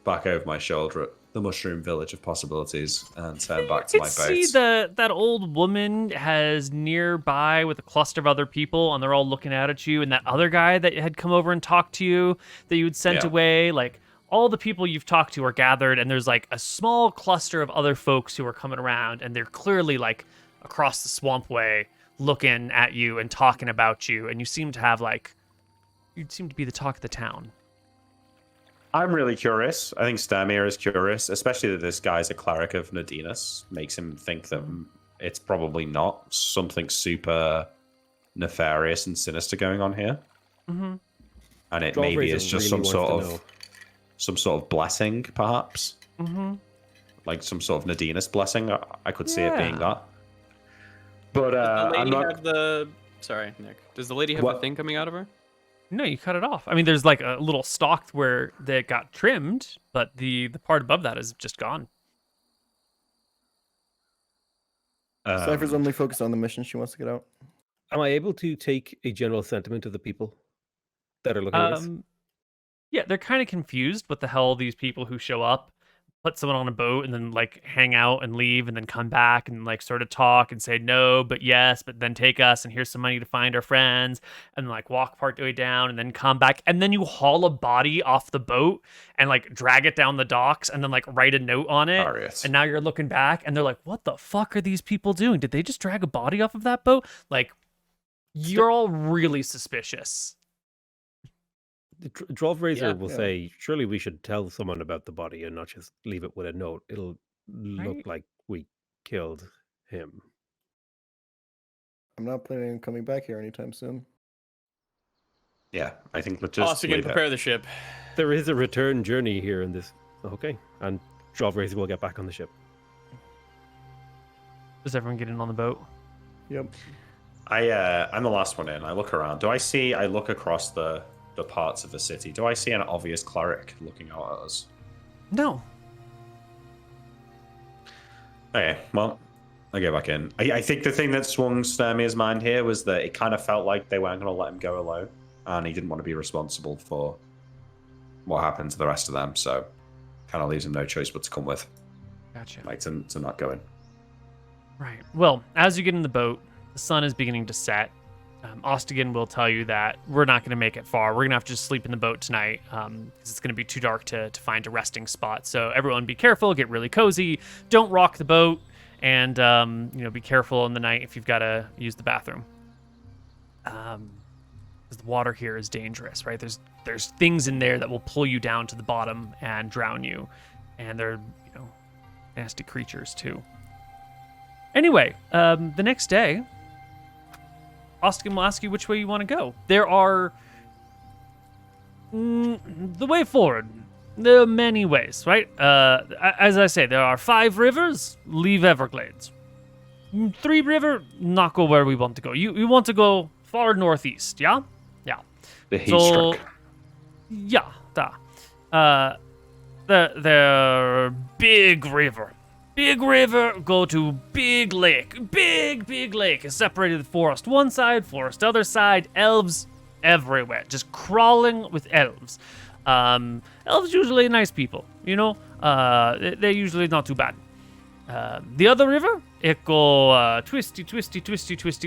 back over my shoulder at the mushroom village of possibilities and turn back to You my can see boat. that old woman has nearby with a cluster of other people, and they're all looking out at you. And that other guy that had come over and talked to you, that you had sent Yeah. away, like all the people you've talked to are gathered, and there's like a small cluster of other folks who are coming around, and they're clearly like across the swamp way, looking at you and talking about you. And you seem to have you seem to be the talk of the town. I'm really curious. I think Stamir is curious, especially that this guy's a cleric of Nadinus. Makes him think that it's probably not something super nefarious and sinister going on here. Mm-hmm. And it Drolv maybe Razor is just really some wants sort to know. of blessing, perhaps. Mm-hmm. Like some sort of Nadinus blessing. I could see it being Yeah. that. But does the I'm lady not. have the? Sorry, Nick. Does the lady have the What? thing coming out of her? No, you cut it off. I mean, there's like a little stalk where that got trimmed, but the part above that is just gone. Cypher's only focused on the mission she wants to get out. Am I able to take a general sentiment of the people that are looking at us? Yeah, they're kind of confused. What the hell these people who show up, put someone on a boat, and then like hang out and leave, and then come back and like sort of talk and say no, but yes, but then take us, and here's some money to find our friends, and like walk part way down, and then come back, and then you haul a body off the boat and like drag it down the docks, and then like write a note on it. Hilarious. And now you're looking back, and they're like, "What the fuck are these people doing? Did they just drag a body off of that boat?" Like, you're all really suspicious. Drolv Razor Yeah. will Yeah. say, surely we should tell someone about the body and not just leave it with a note. It'll look Right. like we killed him. I'm not planning on coming back here anytime soon. Yeah, I think let's just Ossigan, leave it. prepare the ship. There is a return journey here in this. Okay. And Drolv Razor will get back on the ship. Does everyone get in on the boat? Yep. I'm the last one in. I look around. I look across the parts of the city. Do I see an obvious cleric looking out at us? No. Okay, well, I go back in. I think the thing that swung Sturmir's mind here was that it kind of felt like they weren't going to let him go alone, and he didn't want to be responsible for what happened to the rest of them, so kind of leaves him no choice but to come with, Gotcha. like to not go in. Right. Well, as you get in the boat, the sun is beginning to set. Ostigan will tell you that we're not going to make it far. We're going to have to just sleep in the boat tonight because it's going to be too dark to find a resting spot. So everyone be careful, get really cozy, don't rock the boat, and be careful in the night if you've got to use the bathroom. Because the water here is dangerous, right? There's there's things in there that will pull you down to the bottom and drown you, and they're nasty creatures too. Anyway, the next day, Austin will ask you which way you want to go. There are the way forward. There are many ways, right? As I say, there are 5 rivers. Leave Everglades. 3 river, not go where we want to go. You want to go far northeast, yeah? Yeah. The heat stroke. Yeah, da. The big river. Big river, go to big lake. Big lake is separated with forest one side, forest other side, elves everywhere. Just crawling with elves. Elves usually nice people, they're usually not too bad. The other river, it go twisty,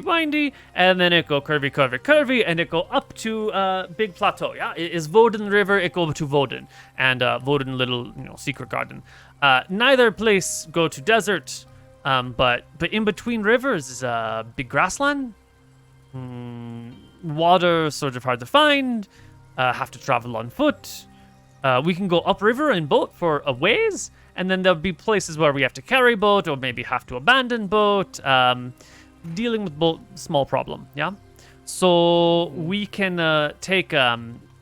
windy, and then it go curvy, and it go up to big plateau. Yeah, it is Voden River. It go to Voden, and Voden little secret garden. Neither place go to desert, but in between rivers is a big grassland. Water sort of hard to find. Have to travel on foot. We can go upriver in boat for a ways. And then there'll be places where we have to carry boat or maybe have to abandon boat. Dealing with boat, small problem, yeah? So we can take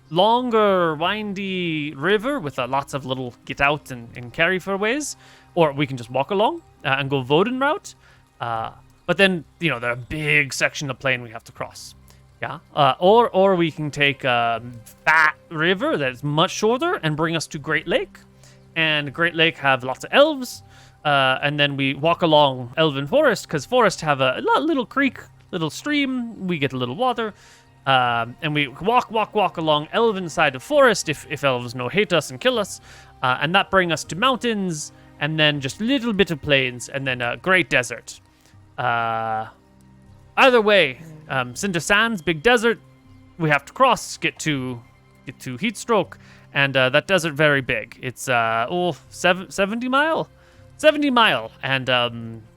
longer, windy river with lots of little get out and carry for ways. Or we can just walk along and go Voden route. But then, there's a big section of plain we have to cross. Yeah. Or we can take a fat river that's much shorter and bring us to Great Lake. And Great Lake have lots of elves, and then we walk along Elven Forest, because Forest have a little creek, little stream, we get a little water, and we walk along Elven side of Forest if elves no hate us and kill us, and that bring us to mountains, and then just little bit of plains, and then a great desert. Either way, Cinder Sands, big desert, we have to cross, get to Heatstroke. And that desert very big. It's 70 mile, and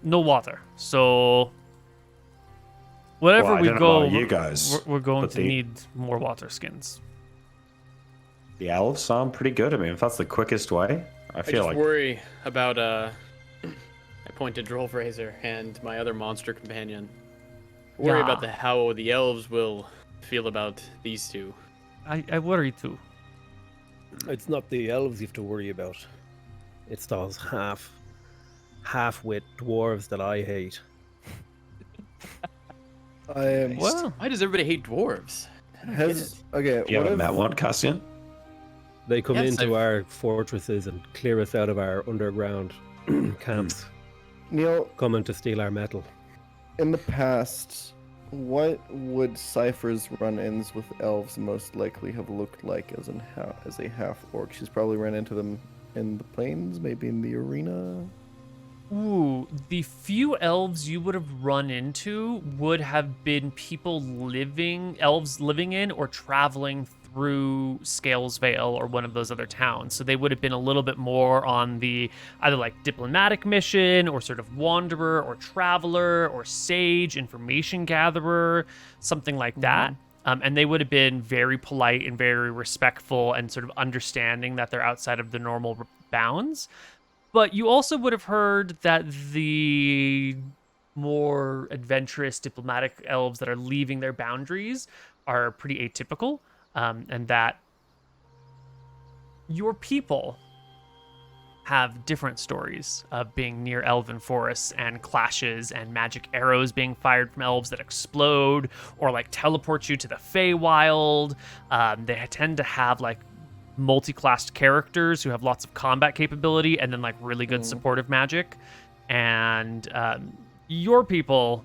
no water. So wherever we go, you guys, we're going to need more water skins. The elves sound pretty good. I mean, if that's the quickest way, I feel like. I worry about I point to Drollraiser and my other monster companion. Worry about how the elves will feel about these two. I worry too. It's not the elves you have to worry about. It's those half-wit dwarves that I hate. Why does everybody hate dwarves? You haven't met one, Cassian? They come into our fortresses and clear us out of our underground camps. Neil, coming to steal our metal. In the past, what would Cypher's run-ins with elves most likely have looked like as a half-orc? She's probably run into them in the plains, maybe in the arena? Ooh, the few elves you would have run into would have been elves living in or traveling through Scalesvale or one of those other towns. So they would have been a little bit more on the either like diplomatic mission or sort of wanderer or traveler or sage, information gatherer, something like that. And they would have been very polite and very respectful and sort of understanding that they're outside of the normal bounds. But you also would have heard that the more adventurous diplomatic elves that are leaving their boundaries are pretty atypical. And that your people have different stories of being near elven forests and clashes and magic arrows being fired from elves that explode or like teleport you to the Feywild. They tend to have like multi-classed characters who have lots of combat capability and then like really good supportive magic. And your people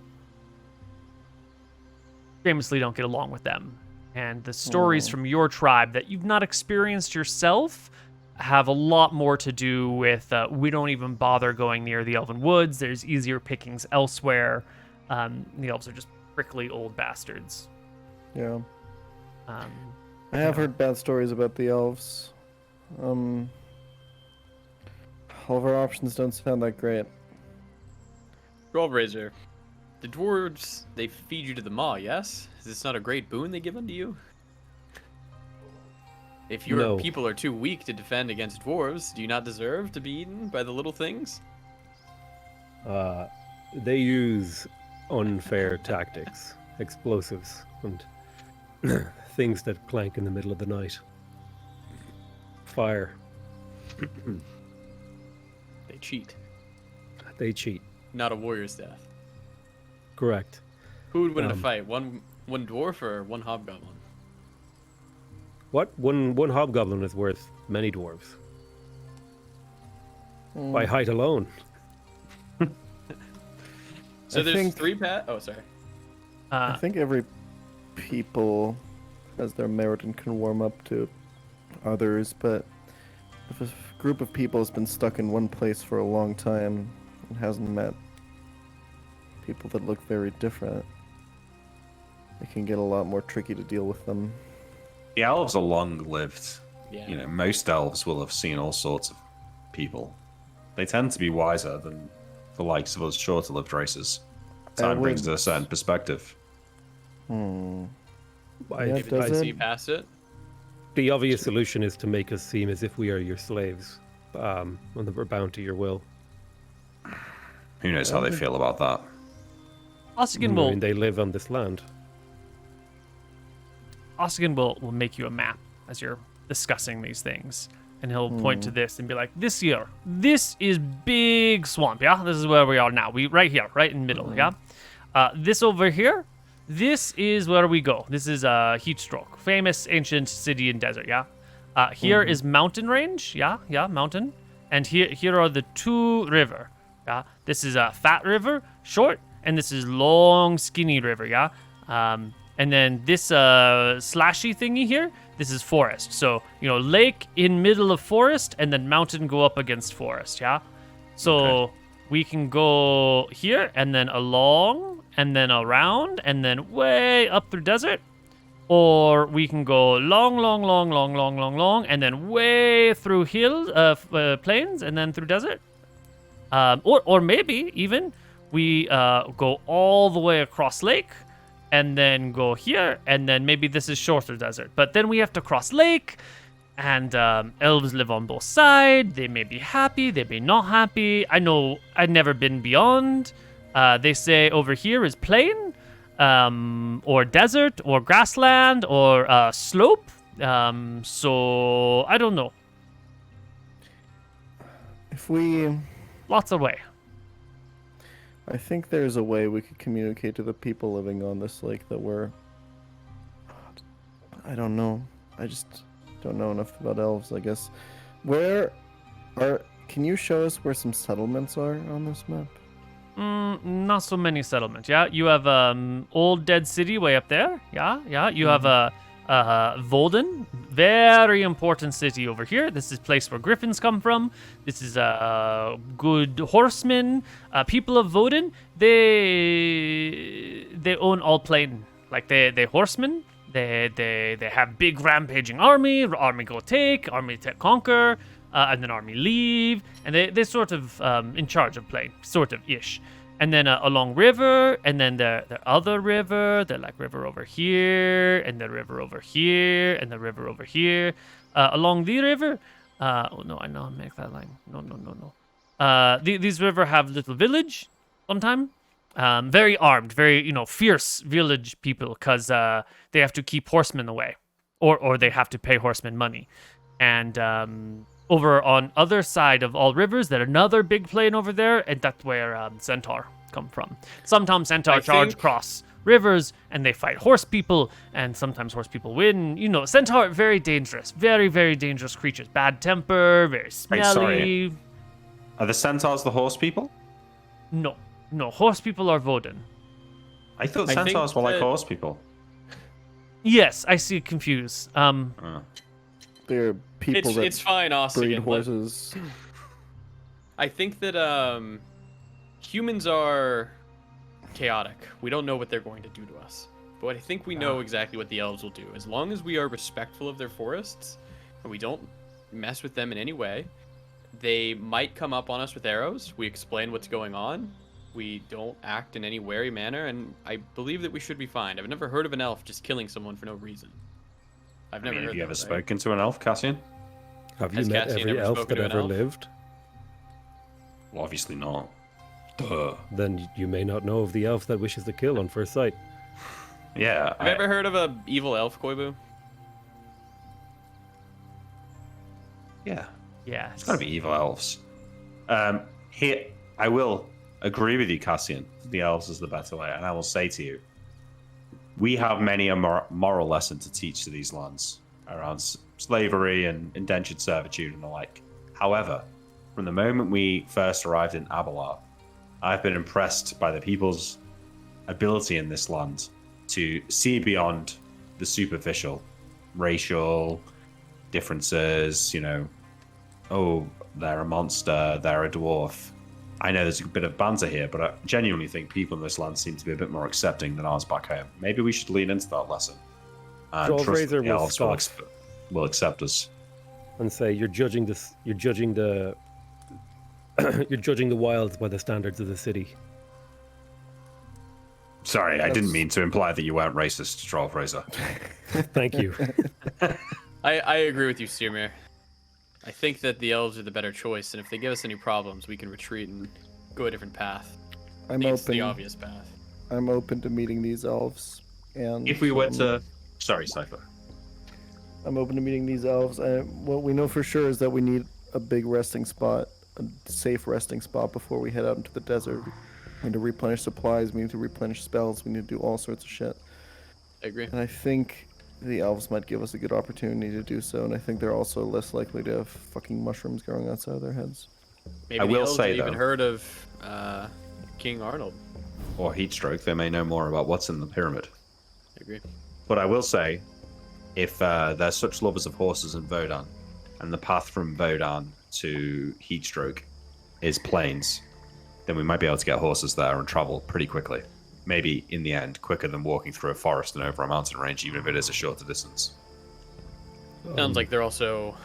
famously don't get along with them. And the stories from your tribe that you've not experienced yourself have a lot more to do with we don't even bother going near the Elven Woods. There's easier pickings elsewhere. The elves are just prickly old bastards. Yeah. I have heard bad stories about the elves. All of our options don't sound that great. Drollraiser, the dwarves, they feed you to the maw, yes? Is this not a great boon they give unto you? If your No. people are too weak to defend against dwarves, do you not deserve to be eaten by the little things? They use unfair tactics, explosives, and things that clank in the middle of the night. Fire. They cheat. They cheat. Not a warrior's death. Correct. Who would win in a fight? One dwarf or one hobgoblin? What? One hobgoblin is worth many dwarves. By height alone. So I there's think- 3 Oh, sorry. I think every people has their merit and can warm up to others, but if a group of people has been stuck in one place for a long time and hasn't met people that look very different, it can get a lot more tricky to deal with them. The elves are long-lived. Yeah. You know, most elves will have seen all sorts of people. They tend to be wiser than the likes of us shorter-lived races. Time brings a certain perspective. I- Yeah, Maybe does they it? see past it. The obvious solution is to make us seem as if we are your slaves, and that we're bound to your will. Who knows how they feel about that? Ossigan I will mean, they live on this land. will make you a map as you're discussing these things. And he'll point to this and be like, this here, this is big swamp, yeah? This is where we are now. We right here, right in the middle, yeah? This over here, this is where we go. This is Heat Stroke, famous ancient city and desert, yeah? Here is mountain range, yeah, mountain. And here are the 2 river, yeah? This is a fat river, short, and this is long, skinny river, yeah? And then this slashy thingy here, this is forest. So, lake in middle of forest, and then mountain go up against forest, yeah? So we can go here, and then along, and then around, and then way up through desert. Or we can go long, and then way through plains, and then through desert. Or maybe even we go all the way across lake, and then go here, and then maybe this is shorter desert. But then we have to cross lake, and elves live on both sides. They may be happy, they may not happy. I know I've never been beyond. They say over here is plain, or desert, or grassland, or slope. So I don't know. If we... Lots of way. I think there's a way we could communicate to the people living on this lake that we're... I don't know. I just don't know enough about elves, I guess. Can you show us where some settlements are on this map? Not so many settlements, yeah? You have Old Dead City way up there, yeah? You have Volden, very important city over here. This is place where griffins come from. This is good horsemen. People of Voden, they own all plain. Like they horsemen. They have big rampaging army go take, army conquer, and then army leave, and they sort of in charge of plain, sort of ish. And then along river, and then the other river, the like river over here, and the river over here, and the river over here. Along the river, oh no, I know how to make that line. No. These river have little village, sometime. Very armed, very fierce village people, cause they have to keep horsemen away, or they have to pay horsemen money, and over on other side of all rivers, there's another big plain over there, and that's where centaur come from. Sometimes centaur charge cross rivers, and they fight horse people, and sometimes horse people win. Centaur very dangerous, very very dangerous creatures. Bad temper, very smelly. Wait, sorry. Are the centaurs the horse people? No, horse people are Voden. I thought I think centaurs were like that- horse people. Yes, I see confused. They're people that It's fine, Austin. breed horses. I think that humans are chaotic. We don't know what they're going to do to us. But I think we know exactly what the elves will do. As long as we are respectful of their forests and we don't mess with them in any way, they might come up on us with arrows. We explain what's going on. We don't act in any wary manner, and I believe that we should be fine. I've never heard of an elf just killing someone for no reason. I've I never mean, heard have you that, ever right? spoken to an elf, Cassian? Have you Has met Cassian every ever elf spoken that to an ever elf? lived? Well, obviously not. Duh. Then you may not know of the elf that wishes to kill on first sight. Yeah. Have you ever heard of a evil elf, Koibu? Yeah. Yeah. It's gotta be evil elves. Here, I will agree with you, Cassian. The elves is the better way, and I will say to you, we have many a moral lesson to teach to these lands around slavery and indentured servitude and the like. However, from the moment we first arrived in Abelar, I've been impressed by the people's ability in this land to see beyond the superficial, racial differences, oh, they're a monster, they're a dwarf. I know there's a bit of banter here, but I genuinely think people in this land seem to be a bit more accepting than ours back home. Maybe we should lean into that lesson. And Joel trust Fraser that the will elves will accept us. And say you're judging the you're judging the wilds by the standards of the city. Sorry, I didn't mean to imply that you weren't racist, Joel Fraser. Thank you. I agree with you, Steermere. I think that the elves are the better choice, and if they give us any problems, we can retreat and go a different path. I'm It's the open. obvious path. I'm open to meeting these elves, and If we were to... Sorry, Cypher. I'm open to meeting these elves. What we know for sure is that we need a big resting spot, a safe resting spot before we head out into the desert. We need to replenish supplies. We need to replenish spells. We need to do all sorts of shit. I agree. And I think the elves might give us a good opportunity to do so. And I think they're also less likely to have fucking mushrooms growing outside of their heads. Maybe I the will elves say, have even though- heard of King Arnold. Or Heatstroke, they may know more about what's in the pyramid. I agree. But I will say, if they're such lovers of horses in Vodan, and the path from Vodan to Heatstroke is plains, then we might be able to get horses there and travel pretty quickly. Maybe, in the end, quicker than walking through a forest and over a mountain range, even if it is a shorter distance. Sounds like there are also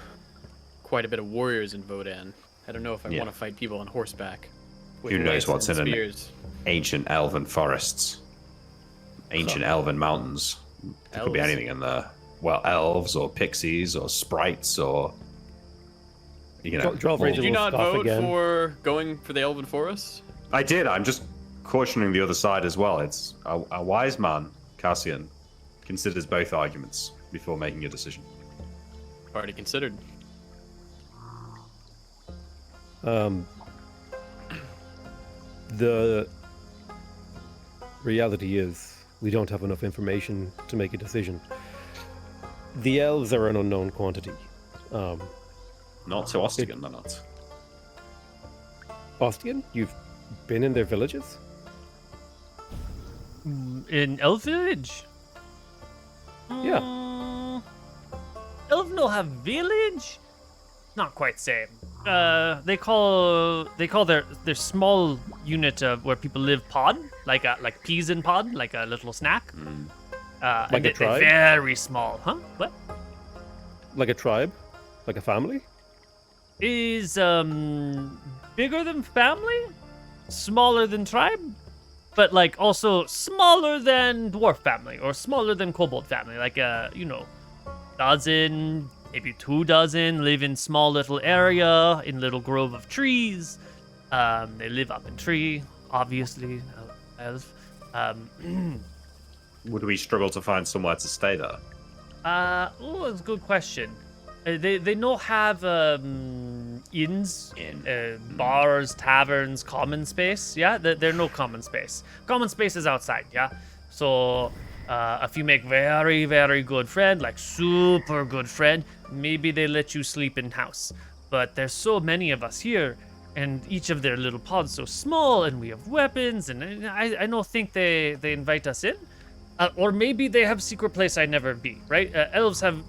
quite a bit of warriors in Vodan. I don't know if I Yeah. want to fight people on horseback. with Who knows lances what's and in it? spears. Ancient elven forests. Ancient elven mountains. There could be Elves. anything in there. Well, elves or pixies or sprites or... Joel Fraser Did you will not scoff vote again. for going for the Elven Forest? I did. I'm just cautioning the other side as well. It's a wise man, Cassian, considers both arguments before making a decision. Already considered. The reality is we don't have enough information to make a decision. The elves are an unknown quantity. Not to Ostigan, they're not. Ostian, you've been in their villages? In Elf Village? Yeah. Elf no have village? Not quite same. They call their small unit of where people live pod, like peas in pod, like a little snack. Like and a they're tribe? very small, huh? What Like a tribe? Like a family? is bigger than family, smaller than tribe, but like also smaller than dwarf family or smaller than kobold family, like dozen, maybe 2 dozen live in small little area in little grove of trees. They live up in tree, obviously. Elf. Would we struggle to find somewhere to stay there? That's a good question. They no have inns, bars, taverns, common space. Yeah, they're no common space. Common space is outside. Yeah, so if you make very, very good friend, like super good friend, maybe they let you sleep in house. But there's so many of us here, and each of their little pods so small, and we have weapons, and I don't think they invite us in. Or maybe they have secret place I never be. Right? Elves have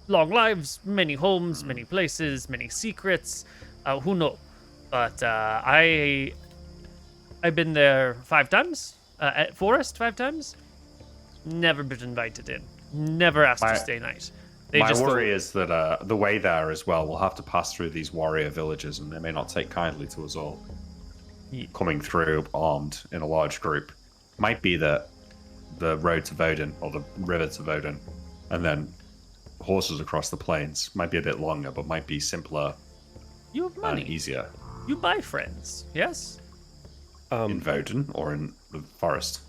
long lives, many homes, many places, many secrets. Who knows? But I've been there 5 times. At Forest 5 times. Never been invited in. Never asked to stay night. My worry is that the way there as well, we'll have to pass through these warrior villages, and they may not take kindly to us all. Coming through armed in a large group. Might be that the road to Voden, or the river to Voden, and then horses across the plains. Might be a bit longer, but might be simpler You have and money. easier. You buy friends, yes? In Voden or in the forest?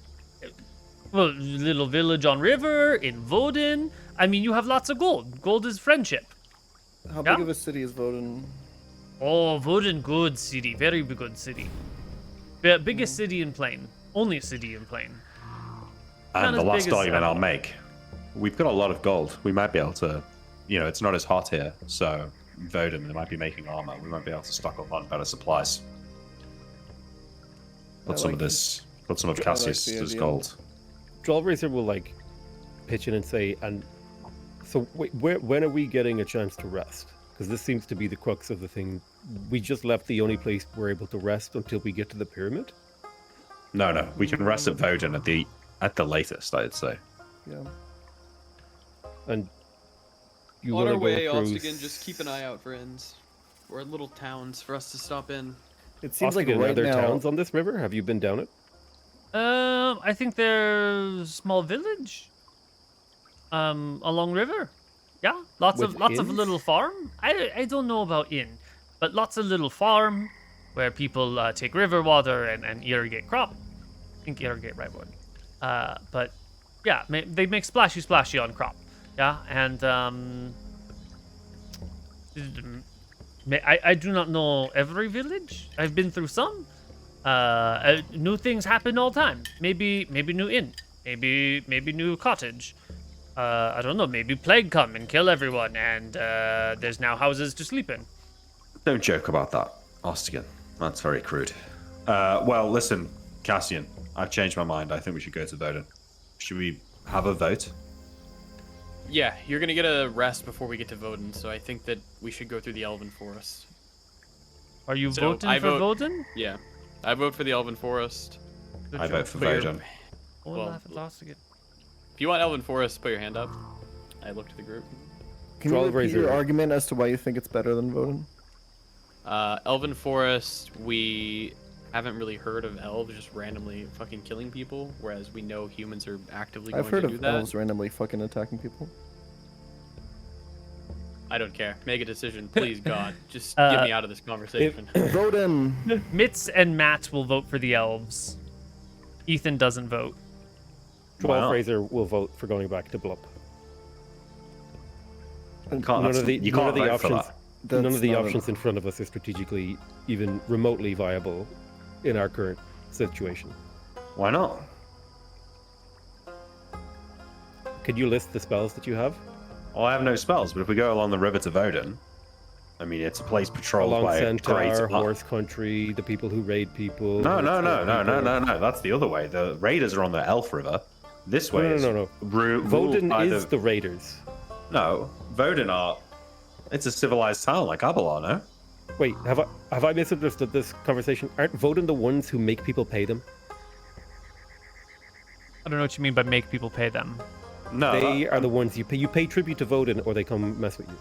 Well, little village on river, in Voden. I mean, you have lots of gold. Gold is friendship. How Yeah. big of a city is Voden? Oh, Voden, good city. Very good city. Biggest city in Plain. Only city in Plain. Not And the as last big as, argument I'll make, we've got a lot of gold. We might be able to, it's not as hot here, so Voden, they might be making armor. We might be able to stock up on better supplies. Put some of Cassius's idea. gold. Drollraiser will like pitch in and say, and so wait, when are we getting a chance to rest? Because this seems to be the crux of the thing. We just left the only place we're able to rest until we get to the pyramid. No, we can rest at Voden at the latest, I'd say. Yeah. And you On want our to way, go through Ostigan, just keep an eye out for inns or little towns for us to stop in. It seems like Ostigan, right are there now. towns on this river? Have you been down it? I think there's a small village. Along river. Yeah, lots With of inns? little farm. I don't know about inn, but lots of little farm where people take river water and irrigate crop. I think irrigate right word. But yeah, they make splashy on crop. Yeah, and I do not know every village. I've been through some. New things happen all the time. Maybe new inn. Maybe new cottage. I don't know. Maybe plague come and kill everyone, and there's now houses to sleep in. Don't joke about that, Ostigan. That's very crude. Well, listen, Cassian, I've changed my mind. I think we should go to Voden. Should we have a vote? Yeah, you're gonna get a rest before we get to Voden, so I think that we should go through the Elven Forest. Are you So, voting I for vote- Voden? Yeah, I vote for the Elven Forest. Good I job. vote for But you're- Voden. Oh, well, laugh at Ostigan. If you want Elven Forest, put your hand up. I look to the group. Can you repeat your Drollraiser. argument as to why you think it's better than Voden? Elven Forest, we haven't really heard of elves just randomly fucking killing people, whereas we know humans are actively going I've heard to do of that. elves randomly fucking attacking people. I don't care. Make a decision, please, God. Just get me out of this conversation. Voden! Mitz and Matt will vote for the elves. Ethan doesn't vote. Wow. Drollraiser will vote for going back to Blop. You can't, None that's- of the, you none can't of the vote for options. that. None That's of the not options in front of us are strategically even remotely viable in our current situation. Why not? Could you list the spells that you have? Well, I have no spells, but if we go along the river to Voden, I mean, it's a place patrolled Along by Centaur, great... Horse Country, the people who raid people. No. people. That's the other way. The raiders are on the Elf River. This way is... No. ruled Voden by is the raiders. No, Voden are... It's a civilized town like Abelar, no? Wait, have I misunderstood this conversation? Aren't Voden the ones who make people pay them? I don't know what you mean by make people pay them. No. They are the ones you pay. You pay tribute to Voden, or they come mess with you.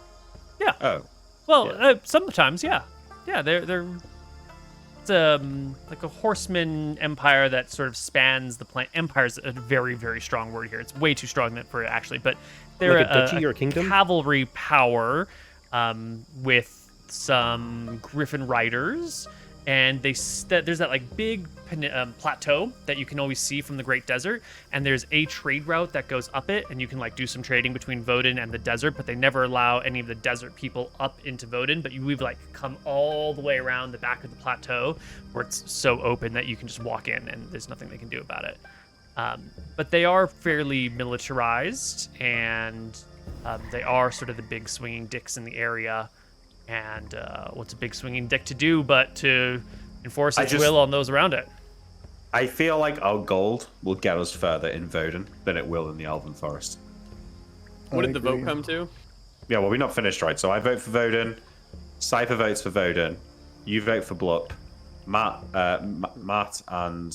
Yeah. Oh. Well, Yeah. sometimes, yeah. Yeah, they're it's like a horseman empire that sort of spans the planet. Empire is a very, very strong word here. It's way too strong for it, actually. But they're Like a duchy or a kingdom? cavalry power with some griffin riders. And there's that like big plateau that you can always see from the Great Desert, and there's a trade route that goes up it, and you can like do some trading between Voden and the desert, but they never allow any of the desert people up into Voden. But we've like come all the way around the back of the plateau where it's so open that you can just walk in and there's nothing they can do about it. But they are fairly militarized, and they are sort of the big swinging dicks in the area. And what's a big swinging dick to do but to enforce its will on those around it? I feel like our gold will get us further in Voden than it will in the Elven Forest. What I did the vote agree. come to? Yeah, well, we're not finished, right? So I vote for Voden. Cypher votes for Voden. You vote for Blop. Matt and...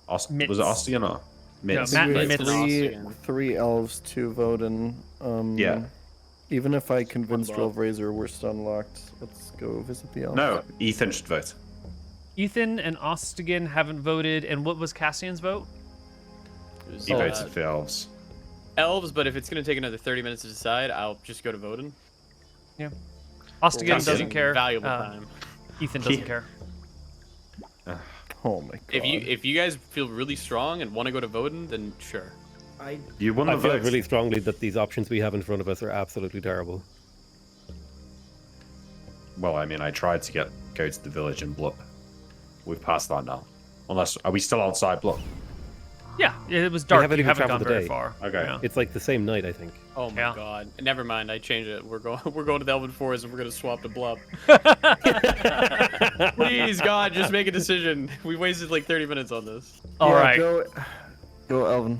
Mitz. Was it Ostian or? Mitz. Matt We and had Mitz. three elves, 2 Voden. Yeah. Even if I convince Blop. Drollraiser we're stun locked, let's go visit the elves. No, Ethan should vote. Ethan and Ostigan haven't voted, and what was Cassian's vote? It was, He voted for the elves. elves, but if it's gonna take another 30 minutes to decide, I'll just go to Voden. Yeah. We're Ostigan wasting doesn't care. Valuable time. Ethan doesn't care. Oh my god. If you guys feel really strong and want to go to Voden, then sure. You won the I feel vote. really strongly that these options we have in front of us are absolutely terrible. Well, I mean, I tried to go to the village in Blop. We've passed that now. Unless, are we still outside Blop? Yeah, it was dark. haven't You even haven't gone traveled the very day. far. Okay. Yeah. It's like the same night, I think. Oh my Yeah. god. Never mind. I changed it. We're going to the Elven Forest and we're gonna swap to Blop. Please, God, just make a decision. We wasted like 30 minutes on this. All right. Go Elvin.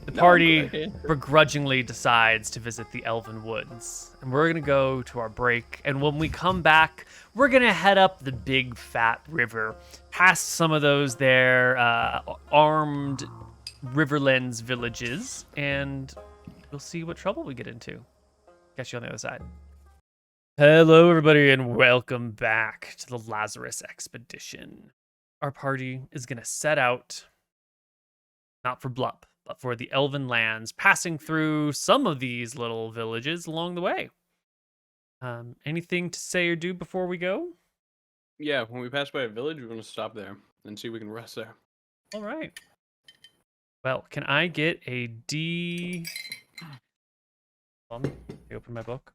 The No, party I'm good. begrudgingly decides to visit the Elven Woods. And we're going to go to our break. And when we come back, we're going to head up the big fat river, past some of those there armed Riverlands villages, and we'll see what trouble we get into. Catch you on the other side. Hello, everybody, and welcome back to the Lazarus Expedition. Our party is going to set out, not for Blop, but for the Elven lands, passing through some of these little villages along the way. Anything to say or do before we go? Yeah, when we pass by a village, we're gonna stop there and see if we can rest there. All right. Well, can I get a D? Hold on, let me open my book.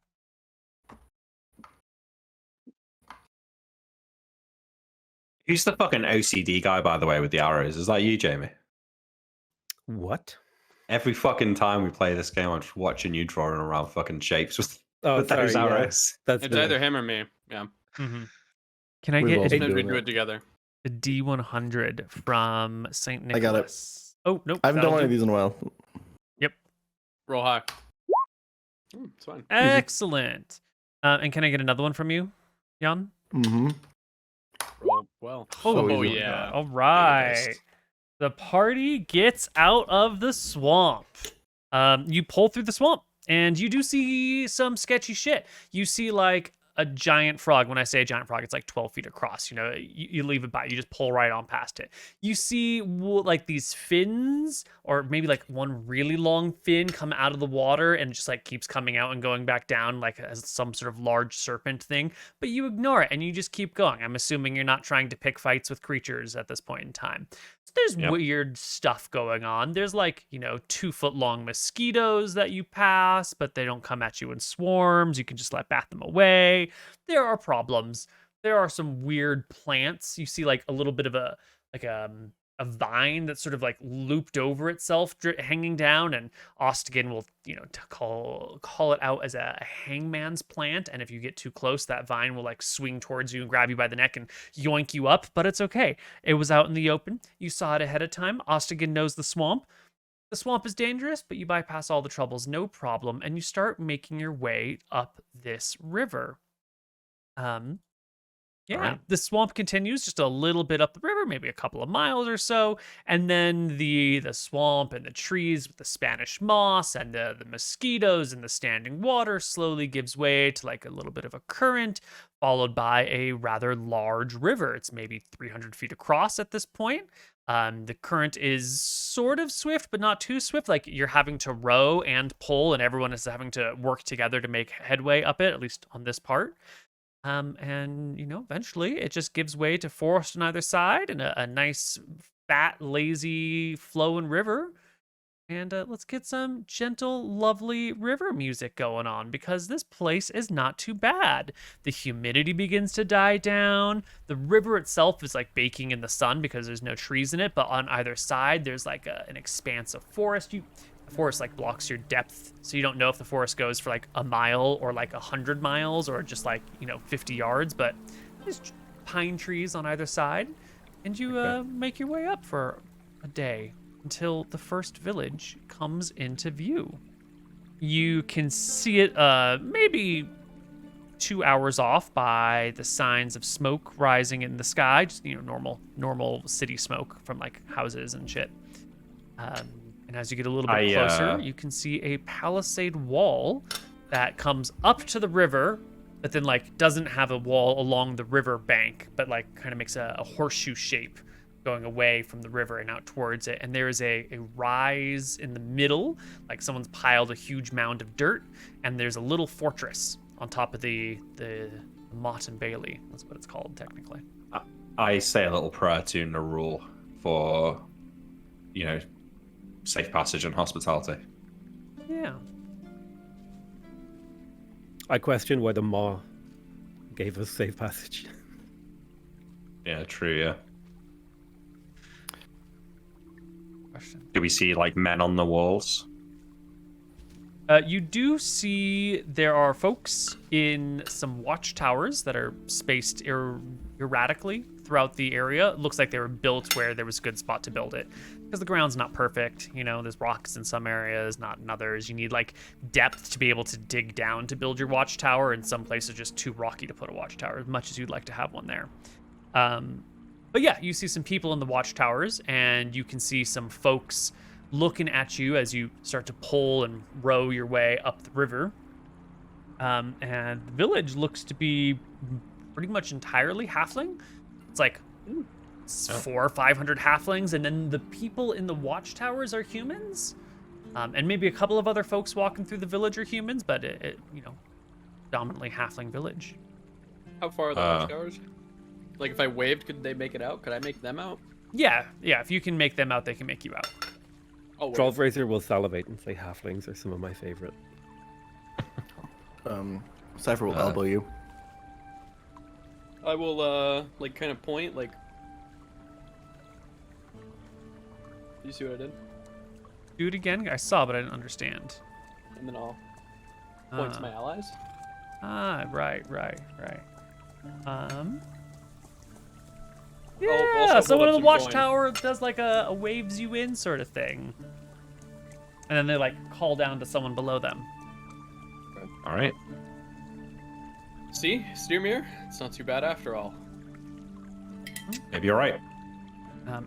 Who's the fucking OCD guy, by the way, with the arrows? Is that you, Jamie? What? Every fucking time we play this game, I'm just watching you drawing around fucking shapes with, Oh, with those sorry, yeah. arrows. That's It's the- either him or me. Yeah. Mm-hmm. Can I We've get all a, been Sometimes we doing do that. it together. a D100 from St. I got it. Nicholas? Oh, nope. I haven't done that'll one of do. these in a while. Roll high. It's fine. Excellent. And can I get another one from you, Jan? Mm-hmm. Roll well. Oh, Oh yeah. All right. The party gets out of the swamp. You pull through the swamp, and you do see some sketchy shit. You see, like, a giant frog. When I say a giant frog, it's like 12 feet across. You know, you leave it by. You just pull right on past it. You see, like, these fins, or maybe, like, one really long fin come out of the water and just, like, keeps coming out and going back down, like, as some sort of large serpent thing. But you ignore it, and you just keep going. I'm assuming you're not trying to pick fights with creatures at this point in time. There's Yep. weird stuff going on. There's, like, 2-foot long mosquitoes that you pass, but they don't come at you in swarms. You can just bat them away. There are problems. There are some weird plants. You see, like, a little bit of a vine that's sort of like looped over itself, hanging down, and Ostigan will, call it out as a hangman's plant. And if you get too close, that vine will like swing towards you and grab you by the neck and yoink you up. But it's okay. It was out in the open. You saw it ahead of time. Ostigan knows the swamp. The swamp is dangerous, but you bypass all the troubles, no problem, and you start making your way up this river. Yeah, Alright. the swamp continues just a little bit up the river, maybe a couple of miles or so, and then the swamp and the trees with the Spanish moss and the mosquitoes and the standing water slowly gives way to like a little bit of a current, followed by a rather large river. It's maybe 300 feet across at this point. The current is sort of swift, but not too swift. Like you're having to row and pull, and everyone is having to work together to make headway up it, at least on this part. And eventually it just gives way to forest on either side and a nice, fat, lazy flowing river. And let's get some gentle, lovely river music going on, because this place is not too bad. The humidity begins to die down. The river itself is like baking in the sun because there's no trees in it, but on either side there's like an expanse of forest. The forest like blocks your depth, so you don't know if the forest goes for like a mile or like 100 miles or just like 50 yards. But there's pine trees on either side, and you make your way up for a day until the first village comes into view. You can see it maybe 2 hours off by the signs of smoke rising in the sky, just normal city smoke from like houses and shit. And as you get a little bit closer, you can see a palisade wall that comes up to the river, but then like doesn't have a wall along the river bank, but like kind of makes a horseshoe shape going away from the river and out towards it. And there is a rise in the middle, like someone's piled a huge mound of dirt, and there's a little fortress on top of the Motte and Bailey. That's what it's called technically. I say a little prayer to Narul for, safe passage and hospitality. Yeah. I question why the Maw gave us safe passage. Yeah, true, yeah. Question. Do we see, men on the walls? You do see there are folks in some watchtowers that are spaced erratically throughout the area. It looks like they were built where there was a good spot to build it. Because the ground's not perfect. There's rocks in some areas, not in others. You need, depth to be able to dig down to build your watchtower, and some places are just too rocky to put a watchtower, as much as you'd like to have one there. But yeah, you see some people in the watchtowers, and you can see some folks looking at you as you start to pull and row your way up the river. And the village looks to be pretty much entirely halfling. It's like 400 or 500 halflings, and then the people in the watchtowers are humans. And maybe a couple of other folks walking through the village are humans, but it dominantly halfling village. How far are the watchtowers? If I waved, could they make it out? Could I make them out? Yeah. If you can make them out, they can make you out. Oh, Trollraiser will salivate and say halflings are some of my favorite. Cypher will elbow you. I will, kind of point, You see what I did? Do it again? I saw, but I didn't understand. And then I'll point to my allies. Right. I'll Yeah, also someone in hold the up some watchtower does a waves you in sort of thing. And then they call down to someone below them. All right. See, Steermere? It's not too bad after all. Maybe you're right.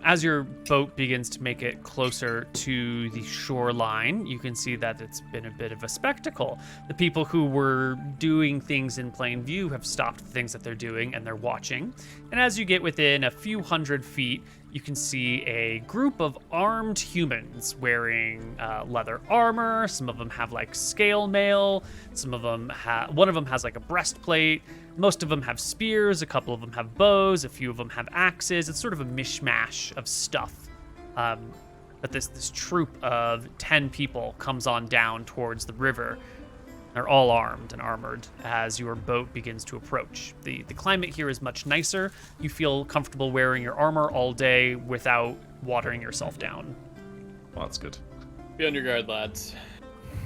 As your boat begins to make it closer to the shoreline, you can see that it's been a bit of a spectacle. The people who were doing things in plain view have stopped the things that they're doing, and they're watching. And as you get within a few hundred feet, you can see a group of armed humans wearing leather armor. Some of them have scale mail. Some of them one of them has a breastplate. Most of them have spears. A couple of them have bows. A few of them have axes. It's sort of a mishmash of stuff. But this troop of 10 people comes on down towards the river. They're all armed and armored as your boat begins to approach. The climate here is much nicer. You feel comfortable wearing your armor all day without watering yourself down. Well, that's good. Be on your guard, lads.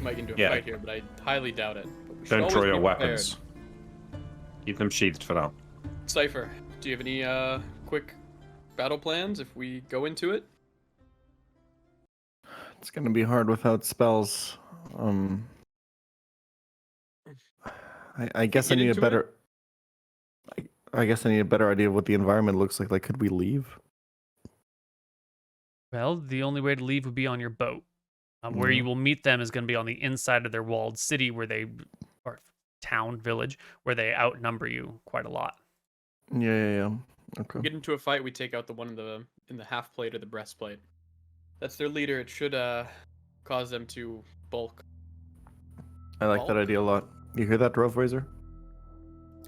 Might get into a fight here, but I highly doubt it. But we should Don't draw always your be weapons. Keep them sheathed for now. prepared. Cypher, do you have any quick battle plans if we go into it? It's gonna be hard without spells. I guess I need a better. I guess I need a better idea of what the environment looks like. Could we leave? Well, the only way to leave would be on your boat. Where you will meet them is going to be on the inside of their walled city, or town, village, where they outnumber you quite a lot. Yeah. Okay. We get into a fight, we take out the one in the half plate or the breastplate. That's their leader. It should cause them to bulk. I like that idea a lot. You hear that, Drove Razor?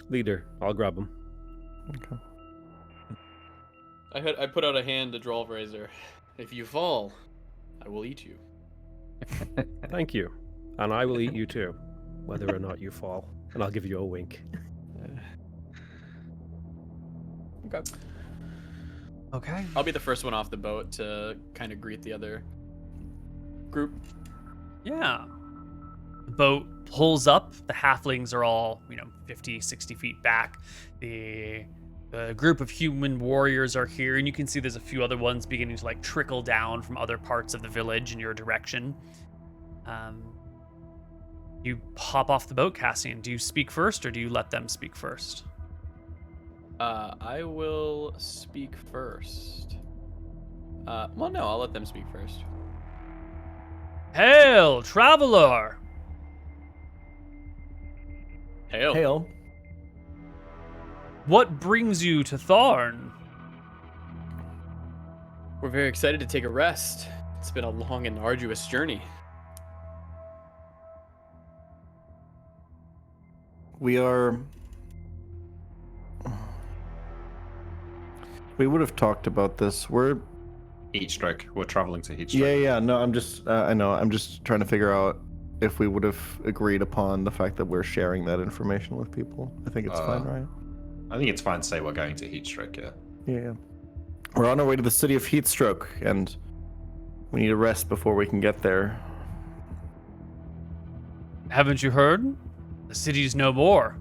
Leader, I'll grab him. Okay. I put out a hand to Drove Razor. If you fall, I will eat you. Thank you. And I will eat you too, whether or not you fall. And I'll give you a wink. Okay. I'll be the first one off the boat to kind of greet the other group. Yeah. The boat pulls up. The halflings are all, 50, 60 feet back. The group of human warriors are here, and you can see there's a few other ones beginning to trickle down from other parts of the village in your direction. You hop off the boat, Cassian. Do you speak first, or do you let them speak first? I will speak first. Well, no, I'll let them speak first. Hail, traveler! Hail. What brings you to Thorn? We're very excited to take a rest. It's been a long and arduous journey. We would have talked about this. We're Heatstroke. We're traveling to Heatstroke. yeah. No, I'm just I know. I'm just trying to figure out if we would have agreed upon the fact that we're sharing that information with people. I think it's fine, right? I think it's fine to say we're going to Heatstroke, yeah. Yeah. We're on our way to the city of Heatstroke, and we need a rest before we can get there. Haven't you heard? The city's no more.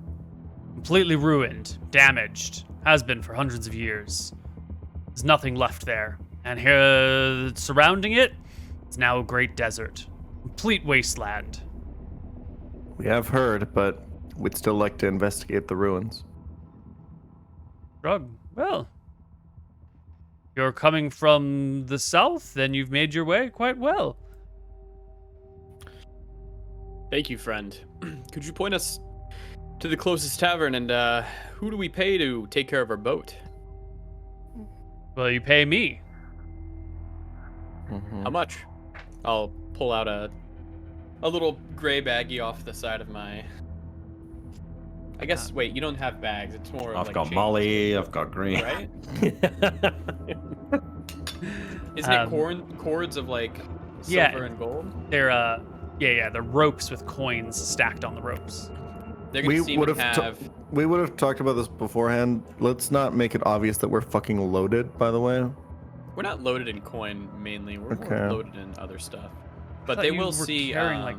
Completely ruined, damaged, has been for hundreds of years. There's nothing left there. And here, surrounding it, is now a great desert. Complete wasteland. We have heard, but we'd still like to investigate the ruins. Shrug. Well, you're coming from the south, then you've made your way quite well. Thank you, friend. Could you point us to the closest tavern, and who do we pay to take care of our boat? Well, you pay me. How much? I'll pull out a little gray baggie off the side of my... I guess, wait, you don't have bags. It's more of I've like got chains, Molly, I've got Green. right? Isn't it cords of like Yeah. silver and gold? They're they're ropes with coins stacked on the ropes. They're gonna seem to have... We would have talked about this beforehand. Let's not make it obvious that we're fucking loaded, by the way. We're not loaded in coin mainly. We're more Okay. loaded in other stuff. I But thought they you will were see. carrying like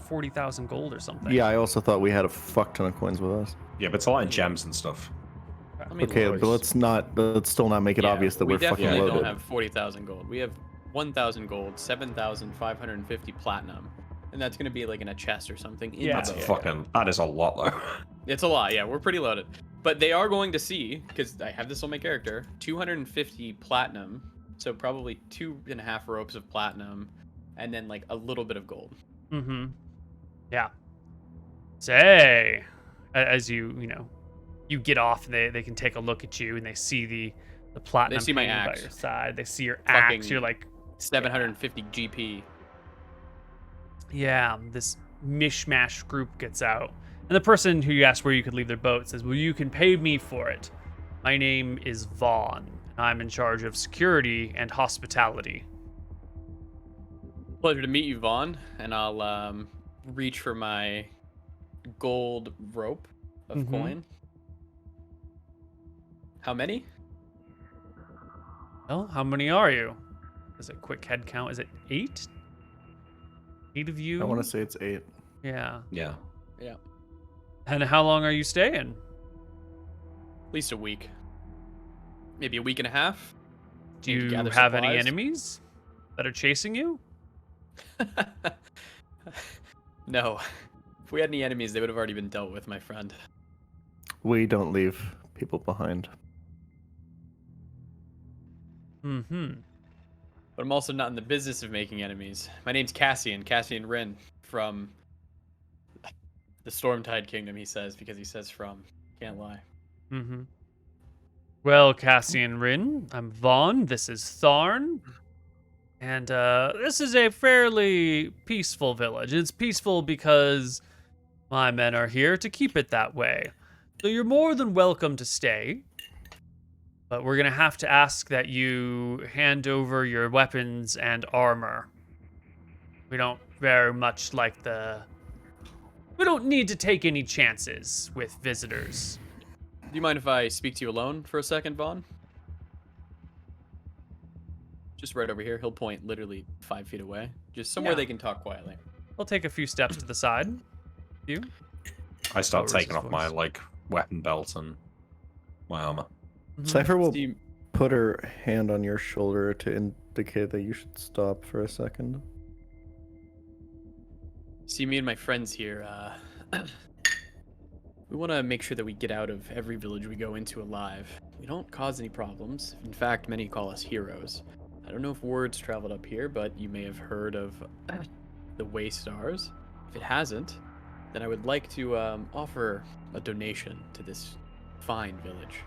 40,000 gold or something. Yeah, I also thought we had a fuck ton of coins with us. Yeah, but it's a lot of gems and stuff. I mean, Okay, Lord. but let's still not make it Yeah, obvious that we're we fucking definitely loaded. don't have 40,000 gold. We have 1,000 gold, 7,550 platinum, and that's gonna be like in a chest or something. In Yeah. the That's boat. that is a lot though. It's a lot. Yeah, we're pretty loaded. But they are going to see, because I have this on my character, 250 platinum, so probably 2.5 ropes of platinum, and then like a little bit of gold. Mm-hmm. Yeah. Say, as you get off, they can take a look at you and they see the platinum. They see my hanging axe. by your side. They see your Fucking axe. You're like, 750 GP. yeah. This mishmash group gets out, and the person who you asked where you could leave their boat says, "Well, you can pay me for it. My name is Vaughn, and I'm in charge of security and hospitality." Pleasure to meet you, Vaughn. And I'll reach for my gold rope of Mhm. coin. How many? Well, how many are you? Is it quick head count? Is it 8? 8 of you? I want to say it's 8. Yeah. Yeah. Yeah, And how long are you staying? at least a week. Maybe a week and a half. Do Need to you gather have any supplies. enemies that are chasing you? No. If we had any enemies, they would have already been dealt with, my friend. We don't leave people behind. Mm-hmm. But I'm also not in the business of making enemies. My name's Cassian Rin, from the Stormtide Kingdom, he says, because he says from. Can't lie. Mm-hmm. Well, Cassian Rin, I'm Vaughn. This is Thorn. And this is a fairly peaceful village. It's peaceful because my men are here to keep it that way. So you're more than welcome to stay. But we're going to have to ask that you hand over your weapons and armor. We don't very much like we don't need to take any chances with visitors. Do you mind if I speak to you alone for a second, Vaughn? Just right over here. He'll point literally 5 feet away. Just somewhere Yeah. they can talk quietly. We'll take a few steps to the side. You? I start Lowers taking his off my voice. weapon belt and my armor. Mhm. Cypher will See, put her hand on your shoulder to indicate that you should stop for a second. me and my friends here, we want to make sure that we get out of every village we go into alive. We don't cause any problems. In fact, many call us heroes. I don't know if word's traveled up here, but you may have heard of the Waystars. If it hasn't, then I would like to offer a donation to this fine village.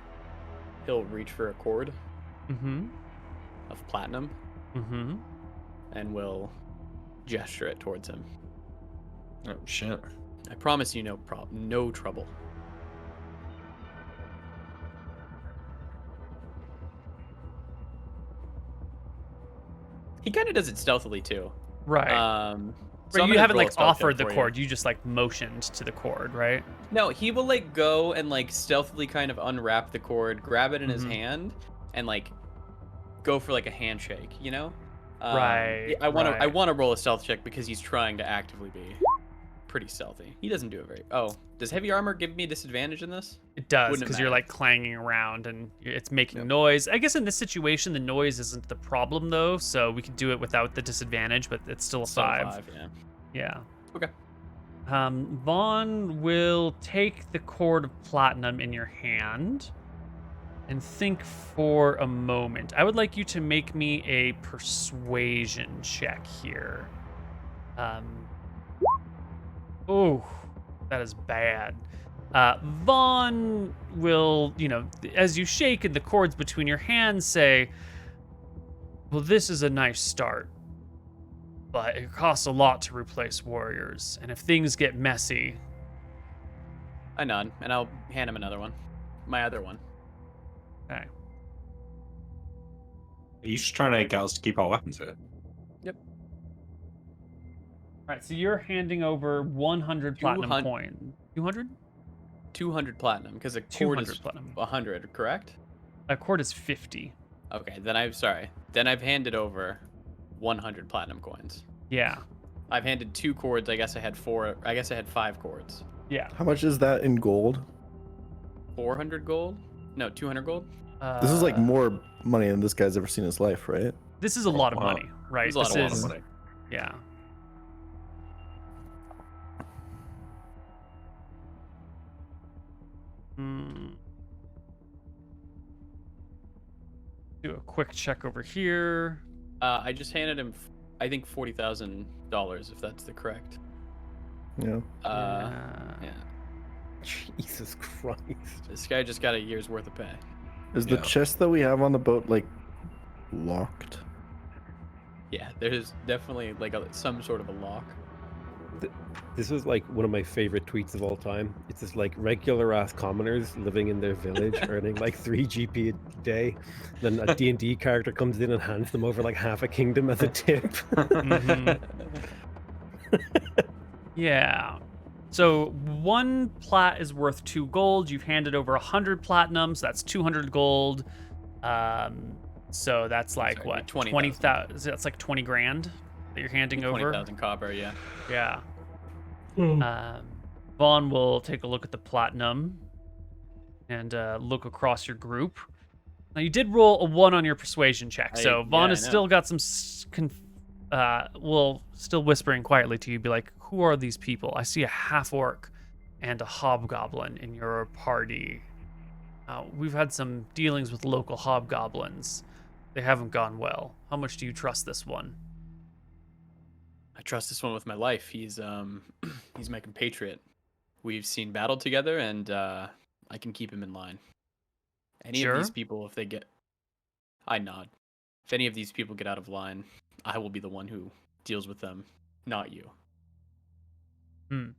He'll reach for a cord. Mm-hmm. of platinum, and will gesture it towards him. Oh shit. I promise you no trouble. He kind of does it stealthily too. Right. So you I'm haven't gonna roll a like stealth offered check the for cord. You just like motioned to the cord, right? No, he will like go and like stealthily kind of unwrap the cord, grab it in his hand, and like go for like a handshake. You know? Right. I want to roll a stealth check because he's trying to actively be pretty stealthy. He doesn't do it very. Oh, does heavy armor give me disadvantage in this? It does, Wouldn't it because you're matter? like clanging around and it's making noise. I guess in this situation, the noise isn't the problem though, so we could do it without the disadvantage, but it's still a Still 5. Yeah. Yeah. Okay. Vaughn will take the cord of platinum in your hand and think for a moment. I would like you to make me a persuasion check here. Oh, that is bad. Vaughn will, as you shake and the cords between your hands say, well, this is a nice start, but it costs a lot to replace warriors. And if things get messy... I nod, and I'll hand him another one. My other one. Okay. Are you just trying to get us to keep our weapons here? Yep. All right, so you're handing over 100 platinum 200 coin. 200? 200 platinum, because a cord is 200 platinum. 100, correct? A cord is 50. Okay, then I've handed over 100 platinum coins. Yeah. I've handed 2 cords. I guess I had 5 cords. Yeah. How much is that in gold? 400 gold? No, 200 gold? This is like more money than this guy's ever seen in his life, right? This is a lot of wow. money, right? This is a lot of money. Yeah. Do a quick check over here. I just handed him, I think, $40,000, if that's the correct. Yeah. Yeah. Jesus Christ. This guy just got a year's worth of pay. Is the Yeah. chest that we have on the boat like locked? Yeah, there's definitely like some sort of a lock. This was like one of my favorite tweets of all time. It's just like regular ass commoners living in their village earning like 3 GP a day. Then a D&D character comes in and hands them over like half a kingdom as a tip. Mhm. Yeah. So 1 plat is worth 2 gold. You've handed over 100 platinum, so that's 200 gold. So that's like Sorry, what? 20,000. That's like 20 grand that you're handing over. 20,000 copper, yeah. Yeah. Vaughn will take a look at the platinum and look across your group. Now you did roll a 1 on your persuasion check, so Vaughn has still got some still whispering quietly to you, be like, who are these people? I see a half-orc and a hobgoblin in your party. We've had some dealings with local hobgoblins. They haven't gone well. How much do you trust this one? I trust this one with my life. He's my compatriot. We've seen battle together, and I can keep him in line. Any of these people, if they get... I nod. If any of these people get out of line, I will be the one who deals with them, not you. And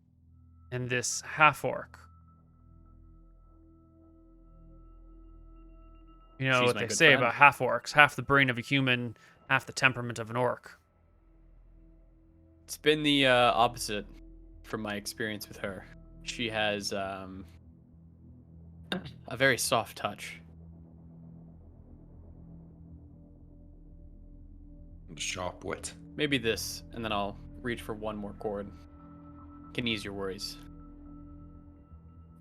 this half-orc. You know She's what my they good say friend. about half-orcs. Half the brain of a human, half the temperament of an orc. It's been the opposite from my experience with her. She has a very soft touch. Sharp wit. Maybe this, and then I'll reach for one more cord. Can ease your worries.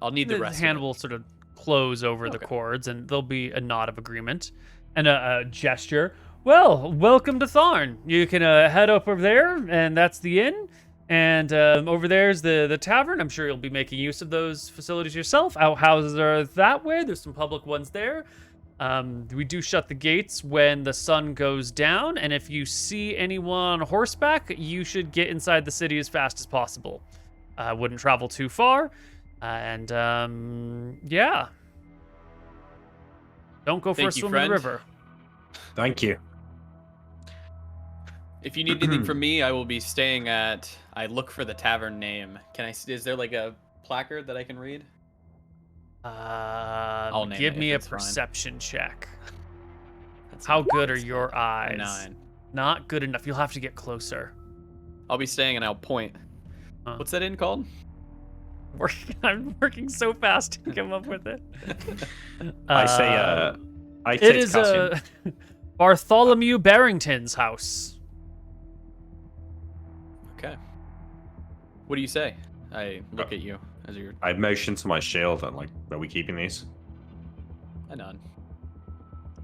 I'll need the The rest hand of it. will sort of close over the Okay. cords, and there'll be a nod of agreement and a gesture. Well, welcome to Thorn. You can head up over there, and that's the inn. And over there's the tavern. I'm sure you'll be making use of those facilities yourself. Outhouses are that way. There's some public ones there. We do shut the gates when the sun goes down, and if you see anyone on horseback, you should get inside the city as fast as possible. Wouldn't travel too far, and yeah. Don't go for a Thank you, swim in the friend. river. Thank you. If you need anything from me, I will be staying at. I look for the tavern name. Is there like a placard that I can read? Give me a perception check. How good are your eyes? 9. Not good enough. You'll have to get closer. I'll be staying and I'll point. What's that inn called? I'm working so fast to come up with it. I It take is Cassian. Bartholomew Barrington's house. Okay. What do you say? I look at you as you're. I motion to my shield and like, are we keeping these? I nod.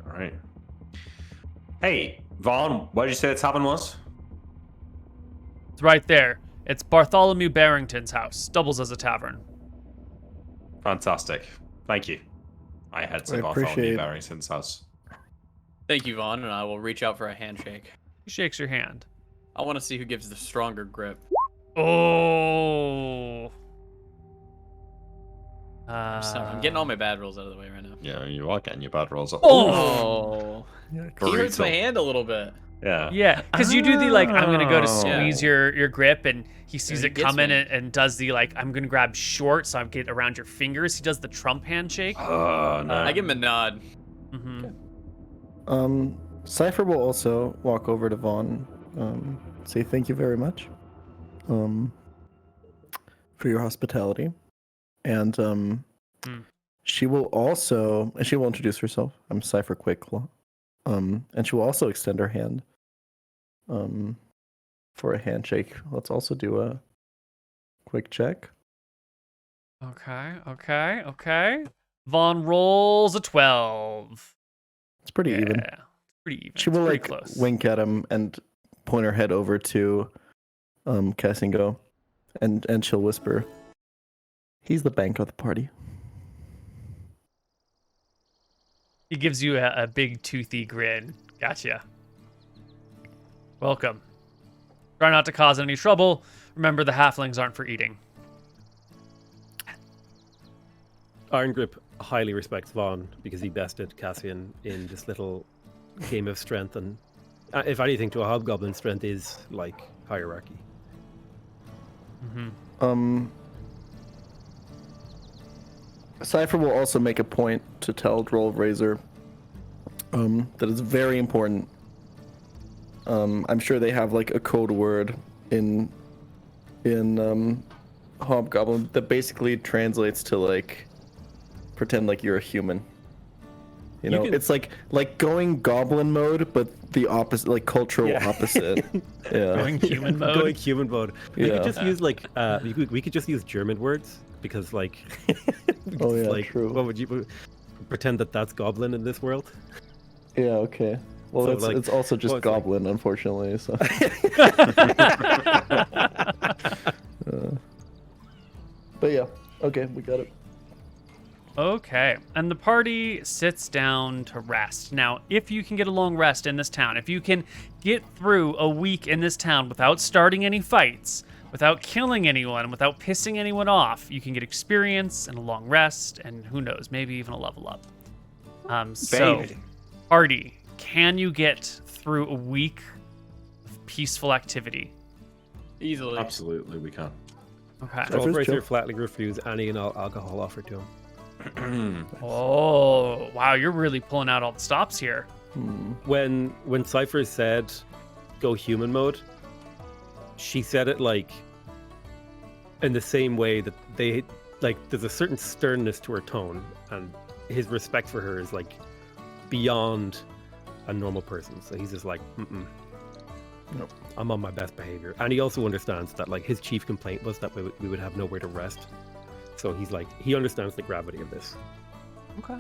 All right. Hey, Vaughn, where did you say the tavern was? It's right there. It's Bartholomew Barrington's house. Doubles as a tavern. Fantastic. Thank you. I head to Bartholomew Barrington's house. Thank you, Vaughn, and I will reach out for a handshake. He shakes your hand. I want to see who gives the stronger grip. Oh. I'm getting all my bad rolls out of the way right now. Yeah, you are getting your bad rolls up. Oh. He hurts my hand a little bit. Yeah. Yeah, because you do the like, I'm gonna go to squeeze your grip, and he sees he it gets coming me. and does the like, I'm gonna grab short, so I get around your fingers. He does the Trump handshake. Oh no. I give him a nod. Mm-hmm. Cypher will also walk over to Vaughn, say thank you very much, for your hospitality, and she will also, and she will introduce herself. I'm Cypher Quakeclaw, and she will also extend her hand, for a handshake. Let's also do a quick check. Okay. Vaughn rolls a 12. It's pretty even. Yeah, pretty even. She will pretty like close. wink at him and point her head over to Cassingo, and she'll whisper, "He's the bank of the party." He gives you a big toothy grin. Gotcha. Welcome. Try not to cause any trouble. Remember, the halflings aren't for eating. Iron Grip highly respects Vaughn because he bested Cassian in this little game of strength, and if anything, to a hobgoblin, strength is like hierarchy. Cypher will also make a point to tell Droll Razor that it's very important. I'm sure they have like a code word in Hobgoblin that basically translates to like pretend like you're a human. You know, it's like going goblin mode, but the opposite, like cultural opposite. Yeah. Going human mode. Going human mode. We Yeah. could just use like we could just use German words because like Oh, yeah, like true. what would you pretend that that's goblin in this world? Yeah, okay. Well, So, it's, like, it's also just well, it's like- goblin, unfortunately. So. But yeah, okay, we got it. Okay, and the party sits down to rest. Now, if you can get a long rest in this town, if you can get through a week in this town without starting any fights, without killing anyone, without pissing anyone off, you can get experience and a long rest, and who knows, maybe even a level up. So, Baby. party, can you get through a week of peaceful activity? Easily. Absolutely, we can. Okay. Droll Cypher's Razor chill. flatly refuse any and all alcohol offered to him. Oh, wow, you're really pulling out all the stops here. When Cypher said go human mode, she said it like in the same way that they like there's a certain sternness to her tone, and his respect for her is like beyond a normal person. So he's just like, nope, I'm on my best behavior. And he also understands that like his chief complaint was that we would have nowhere to rest. So he's like, he understands the gravity of this. Okay.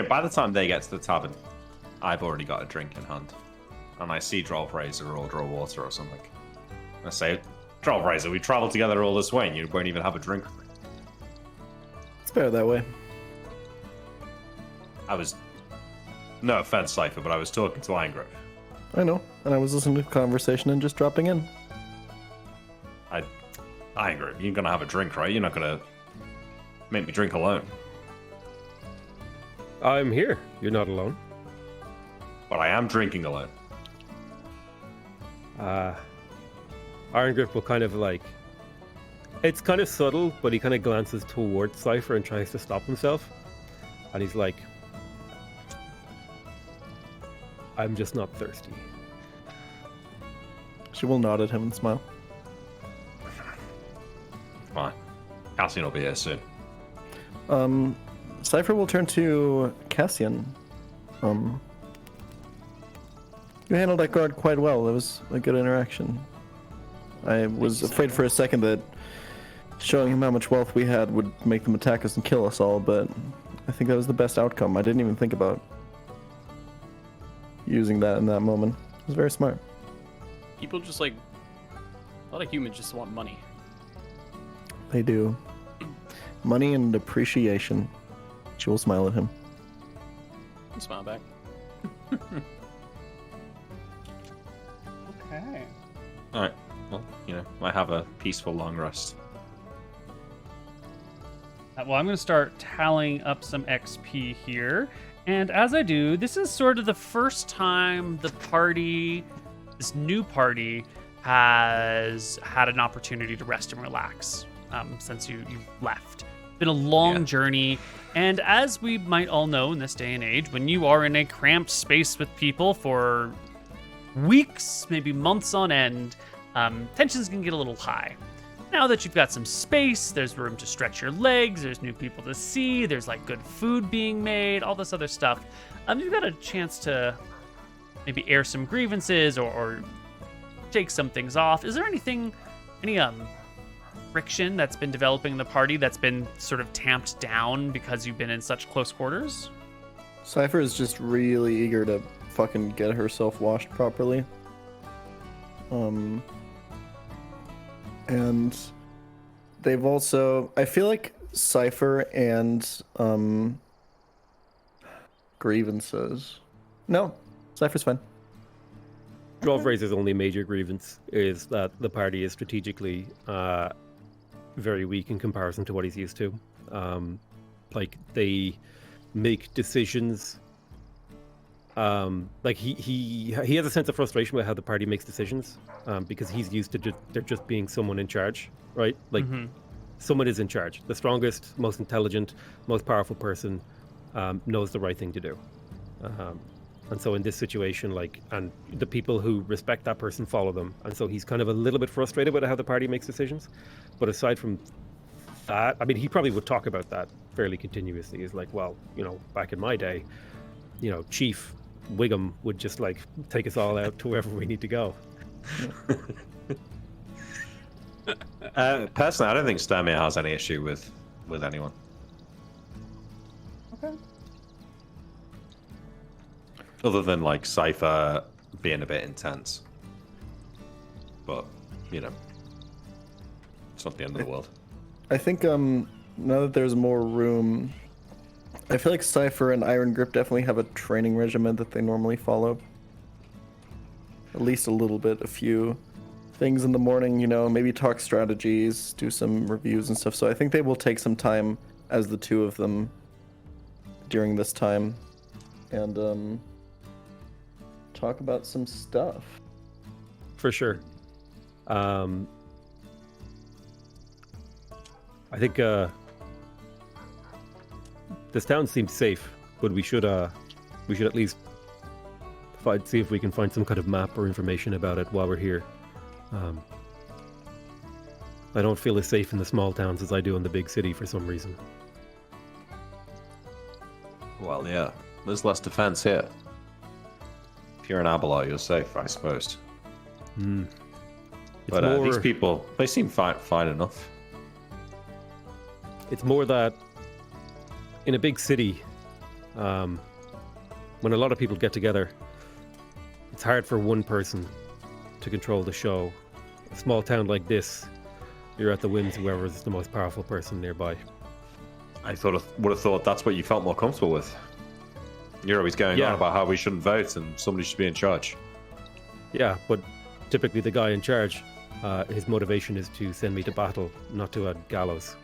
By the time they get to the tavern, I've already got a drink in hand. And I see Droll Razor or Droll Water or something. I say, Droll Razor, we traveled together all this way and you won't even have a drink. It's better that way. No offense, Cypher, but I was talking to Iron Grip. I know, and I was listening to the conversation and just dropping in. Iron Grip, you're gonna have a drink, right? You're not gonna make me drink alone. I'm here. You're not alone. But I am drinking alone. Iron Grip will kind of like, it's kind of subtle, but he kind of glances towards Cypher and tries to stop himself. And he's like, I'm just not thirsty. She will nod at him and smile. Fine. Cassian will be here soon. Cypher will turn to Cassian. You handled that guard quite well. It was a good interaction. I was afraid for a second that showing him how much wealth we had would make them attack us and kill us all, but I think that was the best outcome. I didn't even think about using that in that moment. It was very smart. People just like, a lot of humans just want money. They do. Money and appreciation. She will smile at him. I'll smile back. Okay. All right. Well, I have a peaceful long rest. Well, I'm going to start tallying up some XP here. And as I do, this is sort of the first time the party, this new party, has had an opportunity to rest and relax since you left. It's been a long journey. And as we might all know in this day and age, when you are in a cramped space with people for weeks, maybe months on end, tensions can get a little high. Now that you've got some space, there's room to stretch your legs, there's new people to see, there's like good food being made, all this other stuff. You've got a chance to maybe air some grievances or shake some things off. Is there any friction that's been developing in the party that's been sort of tamped down because you've been in such close quarters? Cypher is just really eager to fucking get herself washed properly. And they've also, I feel like Cypher and grievances. No, Cypher's fine. Drawfrazer's only major grievance is that the party is strategically very weak in comparison to what he's used to. Like they make decisions. Like he has a sense of frustration with how the party makes decisions, because he's used to there just being someone in charge, right? Like someone is in charge. The strongest, most intelligent, most powerful person knows the right thing to do. And so in this situation, and the people who respect that person follow them. And so he's kind of a little bit frustrated with how the party makes decisions. But aside from that, I mean, he probably would talk about that fairly continuously. He's like, well, back in my day, Chief Wiggum would just take us all out to wherever we need to go. Personally, I don't think Sturmir has any issue with anyone. Okay. Other than Cypher being a bit intense. But, it's not the end of the world. I think now that there's more room, I feel like Cypher and Iron Grip definitely have a training regimen that they normally follow. At least a little bit, a few things in the morning, maybe talk strategies, do some reviews and stuff. So I think they will take some time as the two of them during this time and talk about some stuff. For sure. I think this town seems safe, but we should at least see if we can find some kind of map or information about it while we're here. I don't feel as safe in the small towns as I do in the big city for some reason. Well, yeah. There's less defense here. If you're in Abelar, you're safe, I suppose. But these people, they seem fine enough. It's more that in a big city, when a lot of people get together, it's hard for one person to control the show. A small town like this, you're at the whims of whoever's the most powerful person nearby. I would have thought that's what you felt more comfortable with. You're always going on about how we shouldn't vote and somebody should be in charge. Yeah, but typically the guy in charge, his motivation is to send me to battle, not to a gallows.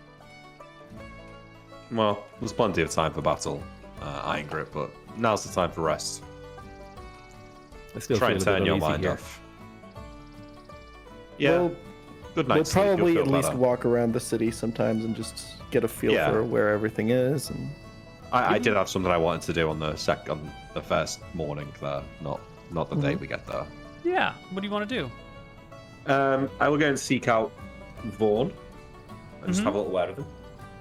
Well, there's plenty of time for battle, Iron Grip, but now's the time for rest. I still Try feel and a bit turn your uneasy mind here. off. Yeah. We'll, Good we'll night. sleep, you'll probably feel at least better. walk around the city sometimes and just get a feel Yeah. for where everything is. And I did have something I wanted to do on the first morning there, not the day we get there. Yeah. What do you want to do? I will go and seek out Thorn and just have a little word with him.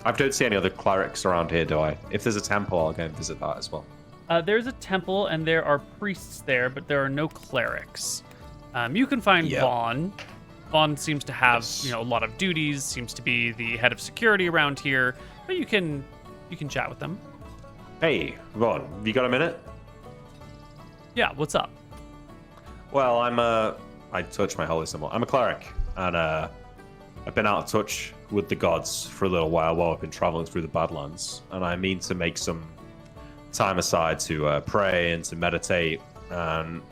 I don't see any other clerics around here, do I? If there's a temple, I'll go and visit that as well. There's a temple and there are priests there, but there are no clerics. You can find Vaughn. Vaughn seems to have, a lot of duties. Seems to be the head of security around here. But you can chat with them. Hey, Vaughn, have you got a minute? Yeah. What's up? Well, I touch my holy symbol. I'm a cleric, and I've been out of touch with the gods for a little while I've been traveling through the Badlands, and I mean to make some time aside to pray and to meditate. And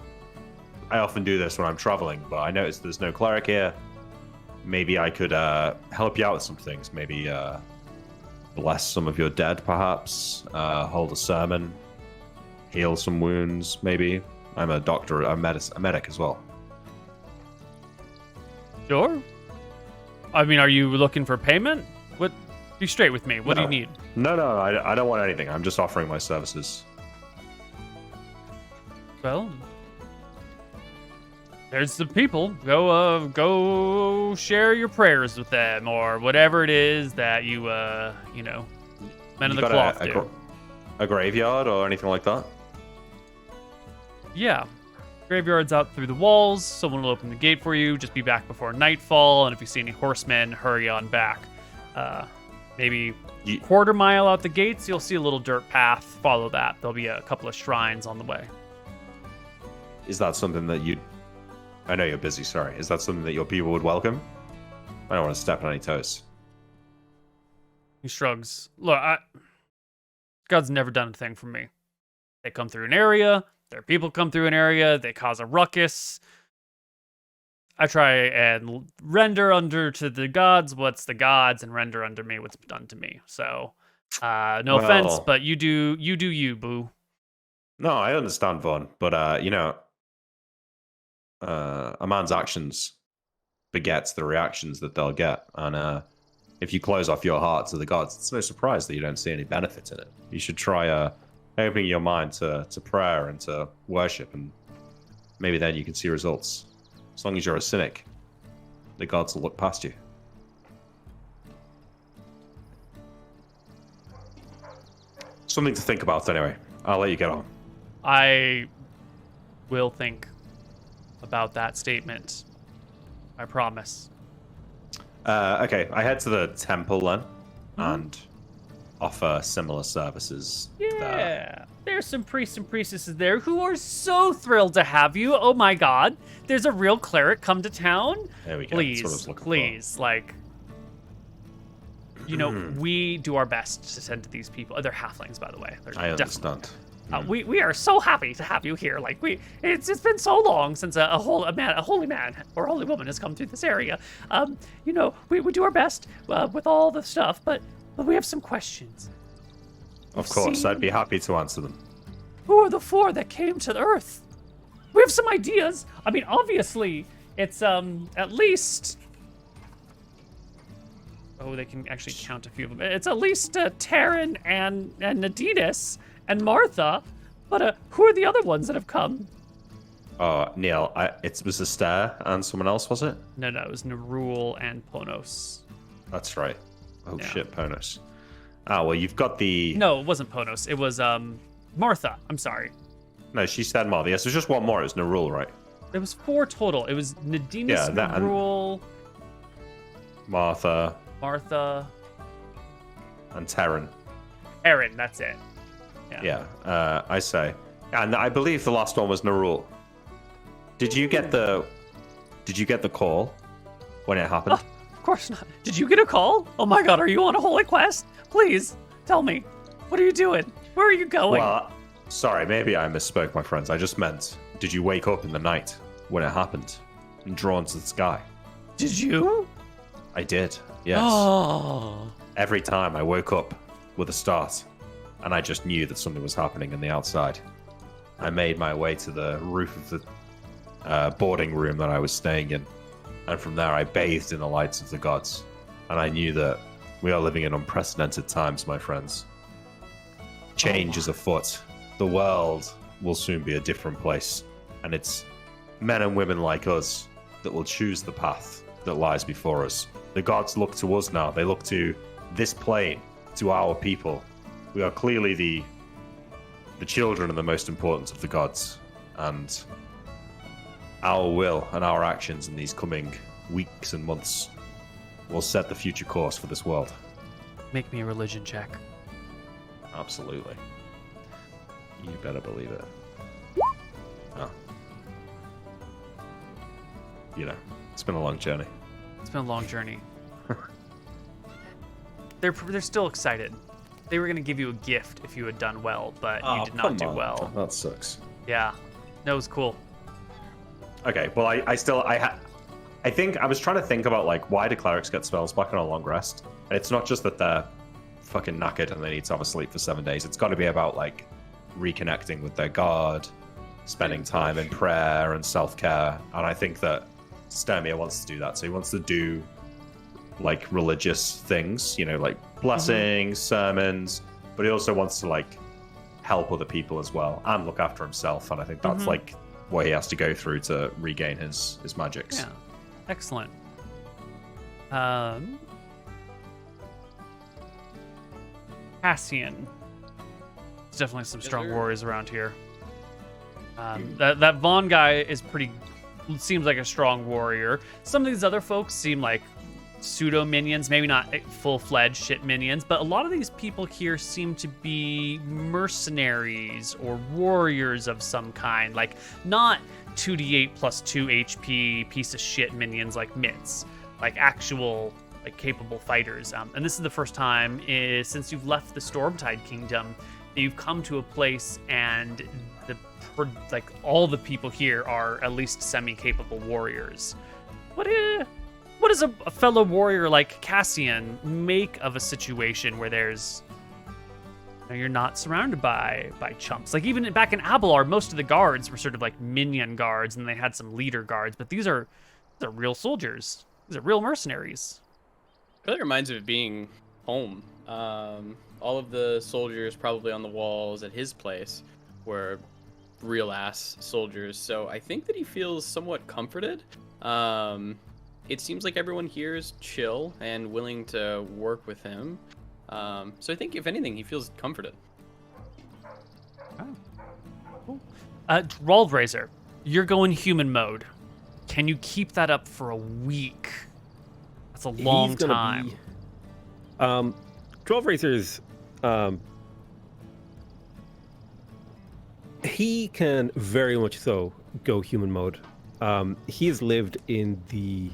I often do this when I'm traveling, but I noticed there's no cleric here. Maybe I could help you out with some things. Maybe bless some of your dead, perhaps. Hold a sermon. Heal some wounds, maybe. I'm a doctor, a medic as well. Sure. I mean, are you looking for payment? What? Be straight with me. What do you need? No, I don't want anything. I'm just offering my services. Well, there's the people. Go share your prayers with them, or whatever it is that you, men of the got cloth do. A graveyard or anything like that? Yeah. Graveyard's out through the walls. Someone will open the gate for you. Just be back before nightfall. And if you see any horsemen, hurry on back. Maybe quarter mile out the gates, you'll see a little dirt path. Follow that. There'll be a couple of shrines on the way. Is that something that you... I know you're busy, sorry. Is that something that your people would welcome? I don't want to step on any toes. He shrugs. Look, God's never done a thing for me. They come through an area. Their people come through an area. They cause a ruckus. I try and render under to the gods what's the gods, and render under me what's done to me. So, no offense, but you do you, boo. No, I understand, Vaughn, but a man's actions begets the reactions that they'll get, and if you close off your heart to the gods, it's no surprise that you don't see any benefit in it. You should try opening your mind to prayer and to worship, and maybe then you can see results. As long as you're a cynic, the gods will look past you. Something to think about anyway. I'll let you get on. I will think about that statement. I promise. Okay, I head to the temple then, and offer similar services. Yeah, there's some priests and priestesses there who are so thrilled to have you. Oh my god, there's a real cleric come to town. There we go. Please, like, we do our best to send to these people. They're halflings, by the way. I understand. We are so happy to have you here. Like, it's been so long since a holy man or holy woman has come through this area. We do our best with all the stuff, but we have some questions. Of course, I'd be happy to answer them. Who are the four that came to the Earth? We have some ideas. I mean, obviously, it's at least. Oh, they can actually count a few of them. It's at least Taryn and Nadinas and Martha, but who are the other ones that have come? Neil, it was Esther and someone else, was it? No, it was Nerul and Ponos. That's right. Oh Yeah. shit, Ponos. Well, you've got the... No, it wasn't Ponos. It was Martha. I'm sorry. No, she said Martha. Yes, there's just one more. It was Nerul, right? There was 4 total. It was Nadinas, Nerul, Martha, and Taryn. Erin, that's it. Yeah, I say. And I believe the last one was Nerul. Did you get the call when it happened? Of course not. Did you get a call? Oh my god, are you on a holy quest? Please, tell me. What are you doing? Where are you going? Well, sorry, maybe I misspoke, my friends. I just meant, did you wake up in the night when it happened and drawn to the sky? Did you? I did, yes. Oh. Every time I woke up with a start, and I just knew that something was happening in the outside. I made my way to the roof of the boarding room that I was staying in, And from there, I bathed in the lights of the gods. And I knew that we are living in unprecedented times, my friends. Change is afoot. The world will soon be a different place. And it's men and women like us that will choose the path that lies before us. The gods look to us now. They look to this plane, to our people. We are clearly the children and the most important of the gods. And our will and our actions in these coming weeks and months will set the future course for this world. Make me a religion check. Absolutely. You better believe it. Oh. You know, it's been a long journey. It's been a long journey. They're still excited. They were going to give you a gift if you had done well, but you did not do well. That sucks. Yeah. No, it was cool. Okay, well, I think I was trying to think about, like, why do clerics get spells back on a long rest? And it's not just that they're fucking knackered and they need to have a sleep for 7 days. It's got to be about, like, reconnecting with their god, spending time in prayer and self-care. And I think that Sturmir wants to do that. So he wants to do, like, religious things, you know, like blessings, sermons, but he also wants to, like, help other people as well and look after himself. And I think that's, like, what he has to go through to regain his magics. Yeah. Excellent. Cassian. There's definitely some strong warriors around here. That Vaughn guy is seems like a strong warrior. Some of these other folks seem like pseudo minions, maybe not full-fledged shit minions, but a lot of these people here seem to be mercenaries or warriors of some kind, like not 2d8 plus 2 HP piece of shit minions like Mitts, like actual, like, capable fighters. And this is the first time since you've left the Stormtide Kingdom that you've come to a place and all the people here are at least semi-capable warriors. What does a fellow warrior like Cassian make of a situation where you're not surrounded by chumps? Like, even back in Abelard, most of the guards were sort of like minion guards, and they had some leader guards. But these are real soldiers. These are real mercenaries. It really reminds me of being home. All of the soldiers probably on the walls at his place were real ass soldiers. So I think that he feels somewhat comforted. It seems like everyone here is chill and willing to work with him. So I think, if anything, he feels comforted. Oh, cool. Roldraiser, you're going human mode. Can you keep that up for a week? That's a long time. Roldraiser's, he can very much so go human mode. He has lived in the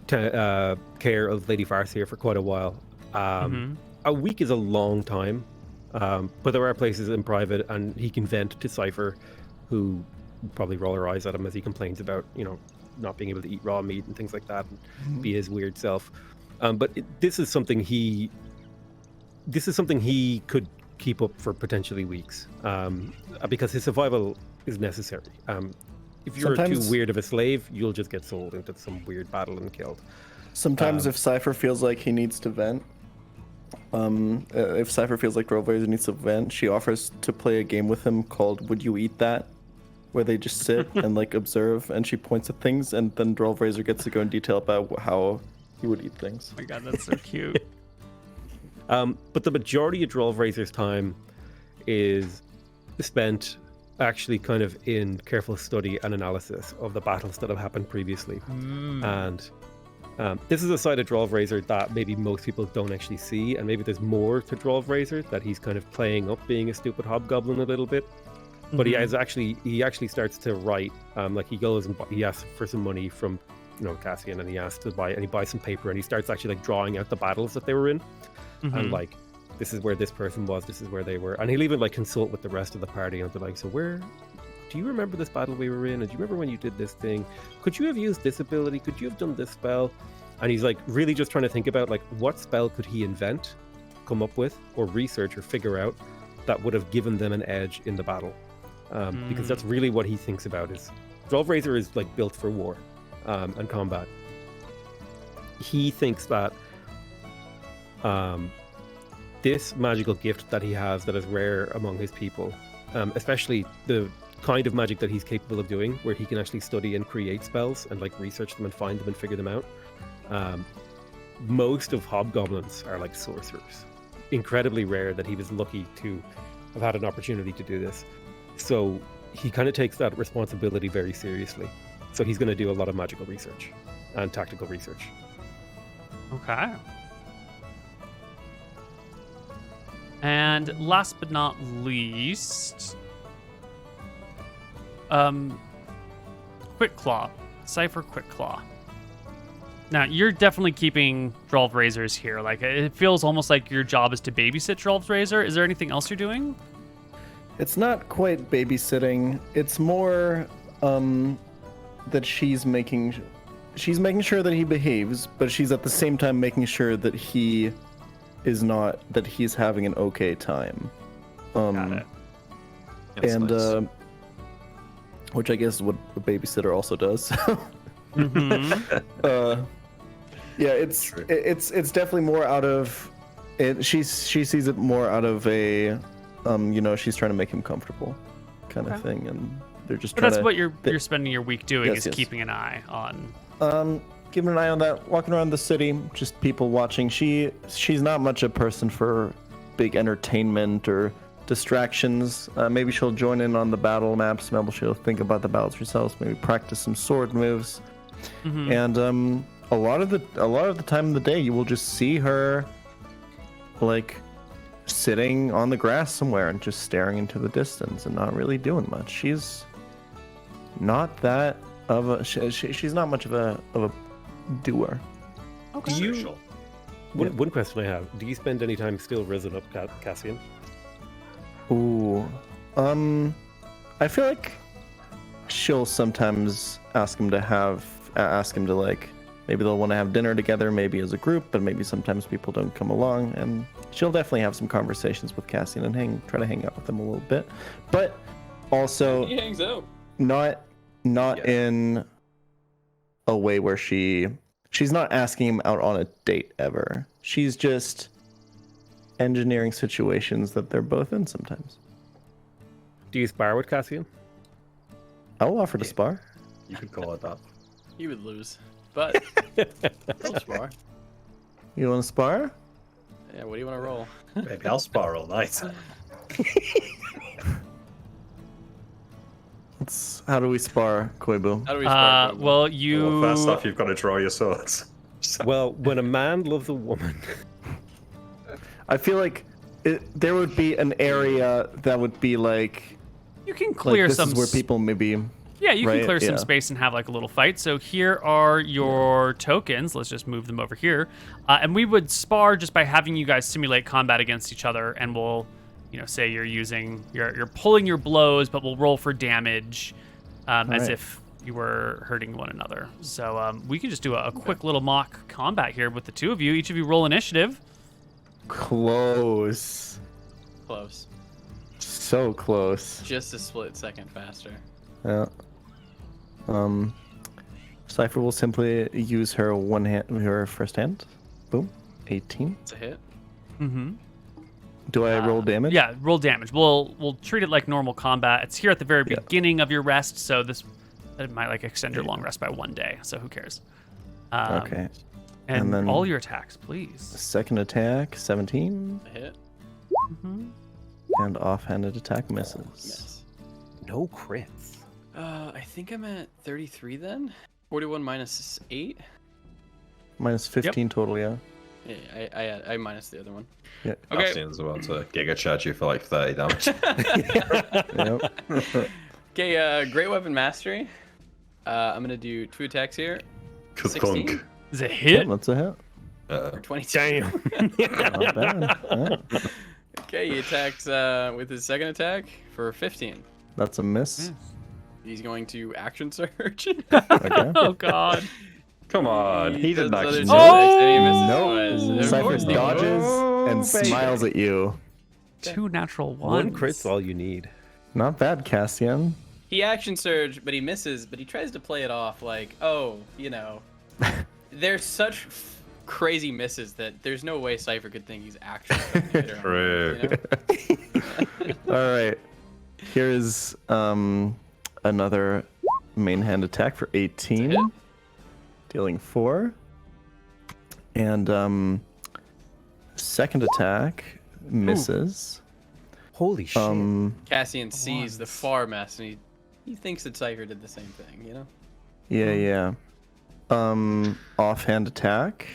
care of Lady Farseer for quite a while. A week is a long time, but there are places in private, and he can vent to Cypher, who probably roll her eyes at him as he complains about, not being able to eat raw meat and things like that, and be his weird self. But this is something he could keep up for potentially weeks, because his survival is necessary. If you're too weird of a slave, you'll just get sold into some weird battle and killed. Sometimes if Cypher feels like he needs to vent, if Cypher feels like Roldraiser needs to vent, she offers to play a game with him called Would You Eat That? Where they just sit and, like, observe, and she points at things, and then Roldraiser gets to go in detail about how he would eat things. Oh my god, that's so cute. But the majority of Roldraiser's time is spent actually kind of in careful study and analysis of the battles that have happened previously. And this is a side of Roldraiser that maybe most people don't actually see, and maybe there's more to Roldraiser that he's kind of playing up being a stupid hobgoblin a little bit. But he actually starts to write, like he goes and he asks for some money from Cassian, and he asks to buy some paper, and he starts actually, like, drawing out the battles that they were in, and, like, this is where this person was, this is where they were, and he'll even, like, consult with the rest of the party and be like, so where do you remember this battle we were in, and do you remember when you did this thing, could you have used this ability, could you have done this spell? And he's, like, really just trying to think about, like, what spell could he invent, come up with, or research or figure out that would have given them an edge in the battle. Because that's really what he thinks about. Is Roldraiser is, like, built for war. and combat. He thinks that this magical gift that he has that is rare among his people, especially the kind of magic that he's capable of doing, where he can actually study and create spells and like research them and find them and figure them out. Most of hobgoblins are like sorcerers. Incredibly rare that he was lucky to have had an opportunity to do this. So he kind of takes that responsibility very seriously. So he's going to do a lot of magical research and tactical research. Okay. And last but not least, Quick Claw, Cypher Quick Claw. Now you're definitely keeping Drolv Razors here. Like it feels almost like your job is to babysit Drolv Razor. Is there anything else you're doing? It's not quite babysitting. It's more that she's making sure that he behaves, but she's at the same time making sure that he's having an okay time. Got it. That's And nice. which I guess is what a babysitter also does. Mm-hmm. Yeah, it's True. it's definitely more out of it. She sees it more out of a she's trying to make him comfortable kind of thing, and they're just But trying that's to what you're spending your week doing, Yes, is yes. keeping an eye on. keeping an eye on that, walking around the city, just people watching. She's not much a person for big entertainment or distractions. Maybe she'll join in on the battle maps. Maybe she'll think about the battles herself. Maybe practice some sword moves. Mhm. And a lot of the time of the day, you will just see her like sitting on the grass somewhere and just staring into the distance and not really doing much. She's not that of a she's not much of a doer. Okay. Do you- Social. One question I have: do you spend any time still risen up Cassian? Ooh, I feel like she'll sometimes ask him to like, maybe they'll want to have dinner together, maybe as a group, but maybe sometimes people don't come along, and she'll definitely have some conversations with Cassian and try to hang out with him a little bit, but also He hangs out. not Yeah. in a way where she's not asking him out on a date ever. She's just engineering situations that they're both in sometimes. Do you spar with Cassian? I will offer to spar. You could call it that. He would lose, but he'll spar. You want to spar? Yeah, what do you want to roll? Maybe I'll spar all night. How do we spar, Koibu? How do we spar? Koibu? Well, you. Well, first off, you've got to draw your swords. Well, when a man loves a woman, I feel like there would be an area that would be like You can clear this some. is where people maybe. Yeah, you can right? clear some Yeah. space and have like a little fight. So here are your tokens. Let's just move them over here. And we would spar just by having you guys simulate combat against each other, and we'll, say you're pulling your blows, but we'll roll for damage as right. if you were hurting one another. So we can just do a quick little mock combat here with the two of you. Each of you roll initiative. Close. Close. So close. Just a split second faster. Yeah. Cypher will simply use her first hand. Boom. 18. It's a hit. Mm-hmm. Do I roll damage? Yeah, roll damage. We'll treat it like normal combat. It's here at the very Yeah. beginning of your rest, so it might like extend your long rest by 1 day. So who cares? Okay. And, And then- all your attacks, please. Second attack, 17. A hit. Mm-hmm. And offhanded attack misses. Miss. no crits. I think I'm at 33 then. 41 minus 8. Minus 15 total, yeah. Yeah, I minus the other one. Yeah. Okay. Cassian's about to giga charge you for like 30 damage. Yep. Okay, Great Weapon Mastery. I'm gonna do 2 attacks here. Good 16? thunk. Is it Yep, hit? that's a hit. Or 22. Damn. Not bad. Yeah. Okay, he attacks with his second attack for 15. That's a miss. He's going to action surge. Okay. Oh God. Come on, he didn't does actually. other Oh! two attacks and he misses Nope. twice. Of Cypher course he dodges will. and baby. smiles at you. 2 natural One ones. crit's all you need. Not bad, Cassian. He action surge, but he misses. But he tries to play it off like, oh, there's such crazy misses that there's no way Cypher could think he's actually gonna hit her. True. All right. Here's another main hand attack for 18, dealing 4, and second attack misses. Holy shit. Cassian sees the far mess and he thinks that Cypher did the same thing, Yeah. Offhand attack.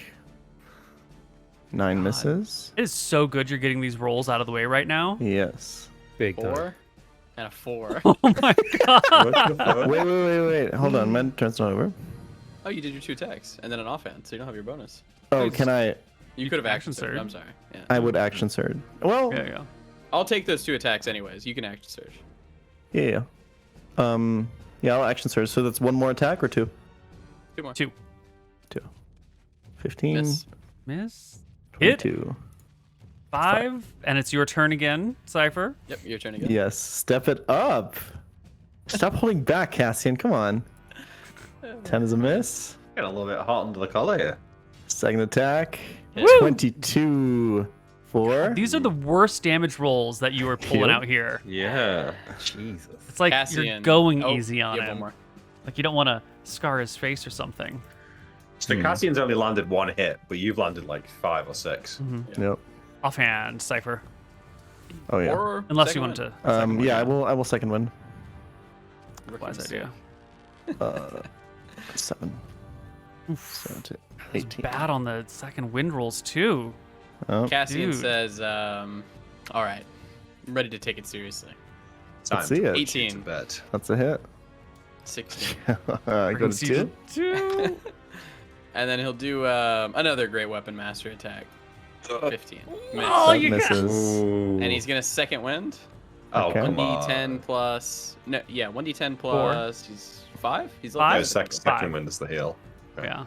9 misses. It is so good you're getting these rolls out of the way right now. Yes. Big time. 4 and a 4. Oh my god. What the fuck? Wait. Hold on. My turn's not over. Oh, you did your 2 attacks and then an offhand, so you don't have your bonus. Oh, can I? You could have action surge. surge. I'm sorry. Yeah. I would action surge. Well, Yeah. I'll take those 2 attacks anyways. You can action surge. yeah. Yeah, I'll action surge. So that's 1 more attack or 2? 2 more. 2. 15. Miss. Hit. 22. 5. And it's your turn again, Cypher. Yep, your turn again. Yes. Step it up. Stop holding back, Cassian. Come on. 10 is a miss. Get a little bit hot under the collar here. Second attack. Woo! 22. 4. These are the worst damage rolls that you are pulling Cute. out here. Yeah. Jesus. It's like you're Cassian. going Oh, easy on you have him. 1 more. Like you don't want to scar his face or something. So Cassian's only landed 1 hit, but you've landed like 5 or 6. Yep. Offhand, Cypher. Oh yeah. Or Unless you second want one. to. Yeah, I will second win. Wise idea. 7. 7 to It's 18. bad on the second wind rolls too. Oh, Cassian Dude. says, all right, I'm ready to take it seriously. Time see to it. put you to 18. bed. that's a hit. 16. I go to Brings you 2. to 2. And then he'll do another Great Weapon Master attack. 15. Miss. Oh, That you got- misses. And he's going to second wind. Oh, Okay. come on. 1d10 plus. No, yeah, 1d10 plus. He's 5? He's Five? No, second 5. wind is the heal. Yeah.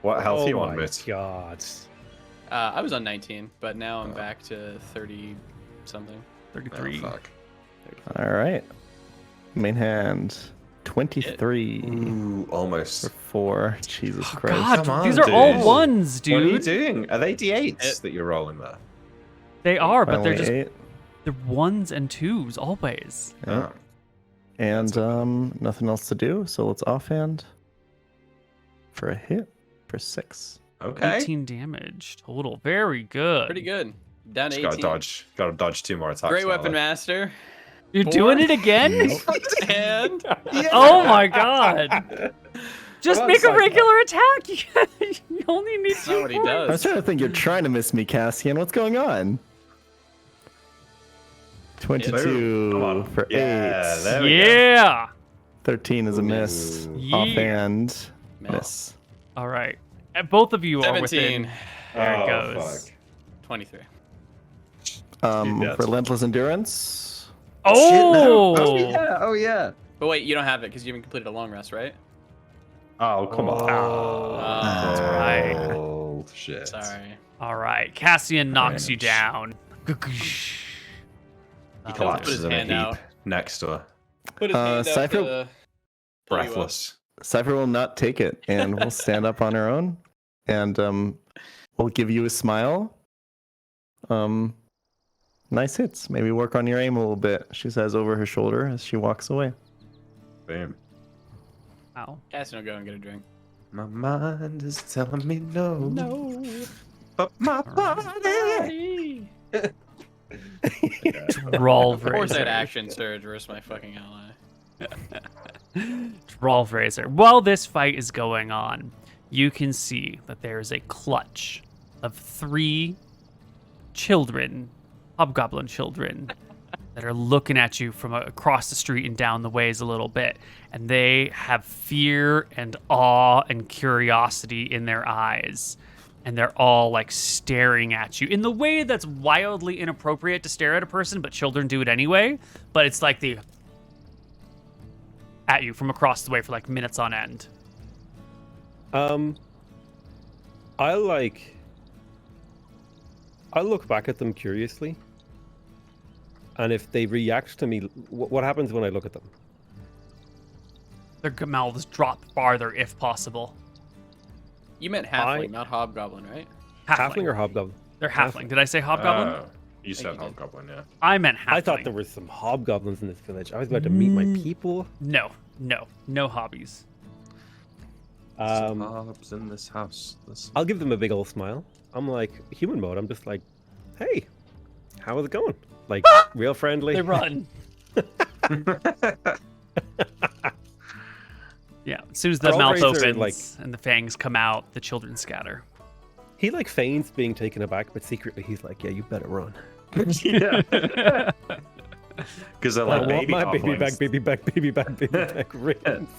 What health Oh are you on, my mate? god. I was on 19, but now I'm back to 30 something. 33. Oh, fuck. All right. Main hand. 23 Ooh, almost. for 4. Jesus Christ. God, Come on, these are all dude. ones, What are you dude. doing? Are they d8s that you're rolling there? They are, but they're Finally just 8. they're 1s and 2s always. Yeah. Oh. And nothing else to do, so let's offhand for a hit for 6. Okay. 18 damage total. Very good. Pretty good. Down to Just 18. gotta dodge. Gotta dodge 2 more attacks. Great now, Weapon though. Master. You're 4. doing it again? And Oh my god. Just Come on, make a Cypher. regular attack. You only need that's 2 not what he points. I was does. trying to think you're trying to miss me, Cassian. What's going on? 22 Come on. for 8. Yeah, there we go. Yeah. 13 is a miss. Ooh. Yeah. Offhand. Miss. All right. And both of you are 17. within. There it Oh, goes. fuck. 23. Yeah. Relentless Endurance. Oh. Oh yeah. Oh yeah. But wait, you don't have it because you haven't completed a long rest, right? Oh come on. That's right. Oh shit. Sorry. All right. Cassian knocks you Damage. down. He Put collapses his in a hand heap out. next to her, Put his hand out Cypher- to pull you up. breathless. Cypher will not take it and will stand up on her own and we'll give you a smile. Nice hits. Maybe work on your aim a little bit, she says over her shoulder as she walks away. Boom. Wow. Cassian will go and get a drink. My mind is telling me no. No. But my body. Rolf Of course I had Razor. action surge versus my fucking ally. Rolf Razor. While this fight is going on, you can see that there is a clutch of 3 children, hobgoblin children, that are looking at you from across the street and down the ways a little bit. And they have fear and awe and curiosity in their eyes. And they're all like staring at you in the way that's wildly inappropriate to stare at a person, but children do it anyway. But it's like the at you from across the way for like minutes on end. I look back at them curiously, and if they react to me, what happens when I look at them? Their mouths drop farther if possible. You meant halfling, not hobgoblin, right? Halfling or hobgoblin? They're halfling. Did I say hobgoblin? You said you did. hobgoblin, yeah. I meant halfling. I thought there were some hobgoblins in this village. I was about to meet my people. No hobbies. Hobs in this house. I'll give them a big old smile. I'm like, human mode. I'm just like, hey, how is it going? Like, real friendly. They run. Yeah, as soon as the Our mouth racer, opens like- and the fangs come out, the children scatter. He like feigns being taken aback, but secretly he's like, yeah, you better run. Yeah. Because they're like, I want baby my baby back, halflings. baby back, baby back, baby back. Ribbons.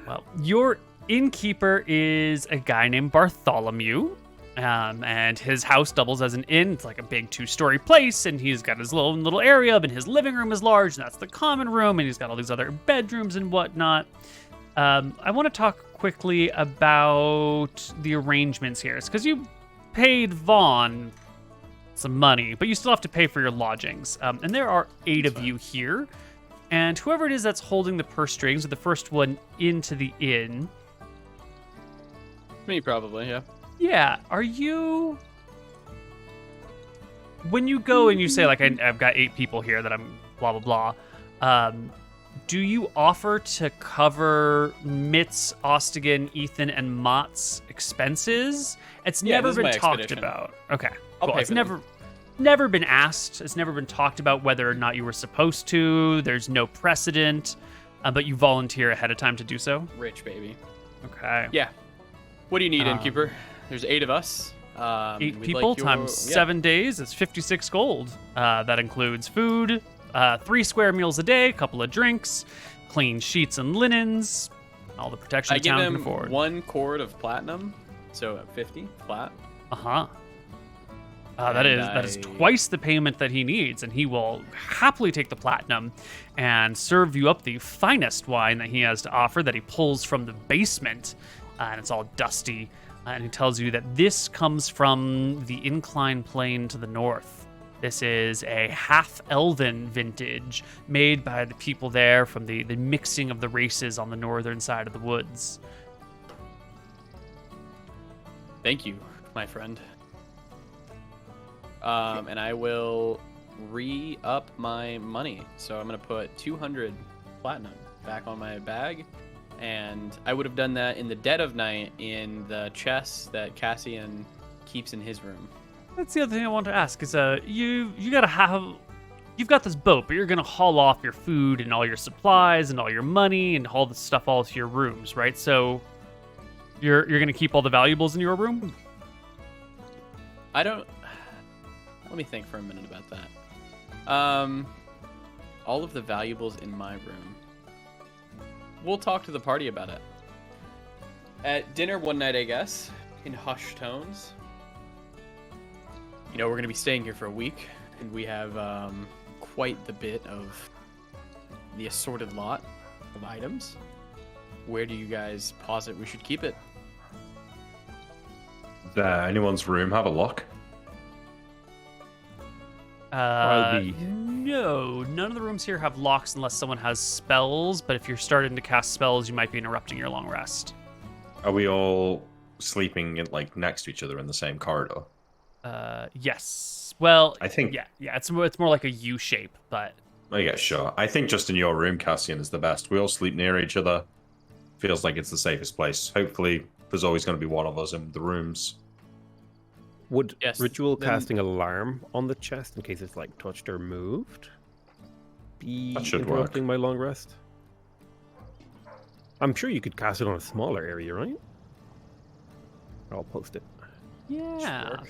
Well, your innkeeper is a guy named Bartholomew, and his house doubles as an inn. It's like a big 2-story place, and he's got his little area, and his living room is large, and that's the common room, and he's got all these other bedrooms and whatnot. I want to talk quickly about the arrangements here, because you paid Vaughn some money, but you still have to pay for your lodgings. And there are 8 of you here, and whoever it is that's holding the purse strings, or the first one into the inn. Me, probably, yeah. Yeah, are you... When you go and you say, like, I've got 8 people here that I'm blah, blah, blah, do you offer to cover Mitz, Ostigan, Ethan, and Mott's expenses? It's Yeah, never this is been my talked expedition. about. Okay, I'll cool. pay It's for them. never been asked. It's never been talked about whether or not you were supposed to. There's no precedent, but you volunteer ahead of time to do so. Rich, baby. Okay. Yeah. What do you need, Um, innkeeper? There's 8 of us. 8 we'd people like your- times yeah. 7 days. It's 56 gold. That includes food, 3 square meals a day, a couple of drinks, clean sheets and linens, all the protection I the give town can him afford. 1 cord of platinum, so at 50 flat. Uh-huh. That is And twice the payment that he needs, and he will happily take the platinum and serve you up the finest wine that he has to offer that he pulls from the basement, and it's all dusty. And he tells you that this comes from the incline plain to the north. This is a half-elven vintage made by the people there from the mixing of the races on the northern side of the woods. Thank you, my friend. And I will re-up my money. So I'm going to put 200 platinum back on my bag. And I would have done that in the dead of night in the chest that Cassian keeps in his room. That's the other thing I want to ask is you've got this boat, but you're gonna haul off your food and all your supplies and all your money and all the stuff all to your rooms, right? So you're gonna keep all the valuables in your room? I don't... Let me think for a minute about that. All of the valuables in my room. We'll talk to the party about it. At dinner one night, I guess, in hushed tones. You know, we're going to be staying here for a week, and we have quite the bit of the assorted lot of items. Where do you guys posit we should keep it? Does anyone's room have a lock? No, none of the rooms here have locks unless someone has spells, but if you're starting to cast spells, you might be interrupting your long rest. Are we all sleeping like next to each other in the same corridor? Yes. Well, I think- yeah, it's more like a U shape, but Yeah, sure. I think just in your room, Cassian, is the best. We all sleep near each other. Feels like it's the safest place. Hopefully, there's always going to be one of us in the rooms. Would Yes, ritual then- casting alarm on the chest in case it's like touched or moved be That should interrupting my long rest? I'm sure you could cast it on a smaller area, right? I'll post it. yeah. Sure.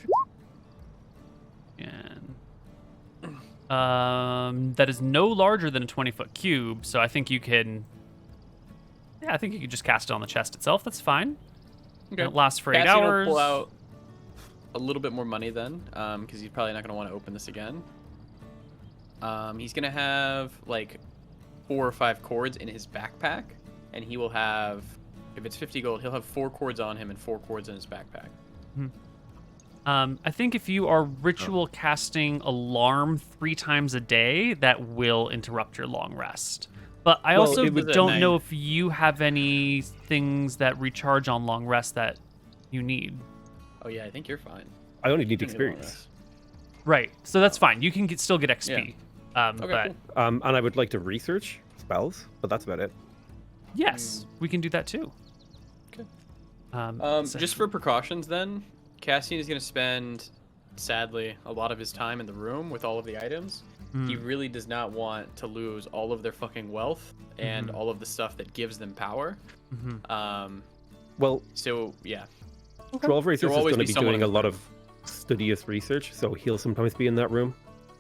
And that is no larger than a 20-foot cube, so I think you can. Yeah, I think you could just cast it on the chest itself. That's fine. Okay. And it lasts for 8 Cassian hours. will pull out a little bit more money then, because he's probably not going to want to open this again. He's going to have like 4 or 5 cords in his backpack, and he will have, if it's 50 gold, he'll have 4 cords on him and 4 cords in his backpack. I think if you are ritual casting alarm 3 times a day, that will interrupt your long rest. But I Well, also it was at don't night. know if you have any things that recharge on long rest that you need. Oh yeah, I think you're fine. I only need You don't need a long experience. Right. So that's fine. You can still get XP. Okay, But cool. And I would like to research spells, but that's about it. yes, we can do that too. Okay. So- Just for precautions, then, Cassian is going to spend, sadly, a lot of his time in the room with all of the items. He really does not want to lose all of their fucking wealth and all of the stuff that gives them power. Well, So yeah, Drolv Razor There is will always going to be be someone doing in a the lot room. of studious research, so he'll sometimes be in that room.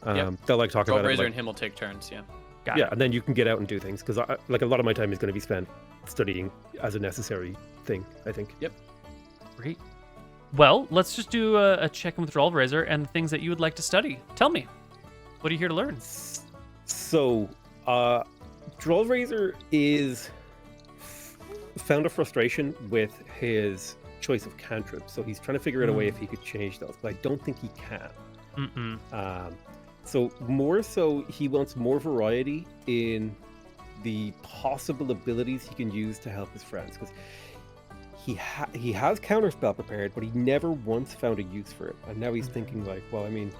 Yep. They'll like talk Drop about it. Razor Like, and him will take turns. Yeah. Got yeah, it. and then you can get out and do things because like a lot of my time is going to be spent studying as a necessary thing. I think. Great. Well, let's just do a check-in with Drolv Razor and the things that you would like to study. Tell me, what are you here to learn? So, Drolv Razor is found a frustration with his choice of cantrips, so he's trying to figure out a way if he could change those, but I don't think he can. So more so, he wants more variety in the possible abilities he can use to help his friends, because he has counterspell prepared, but he never once found a use for it, and now he's thinking like, well, I mean,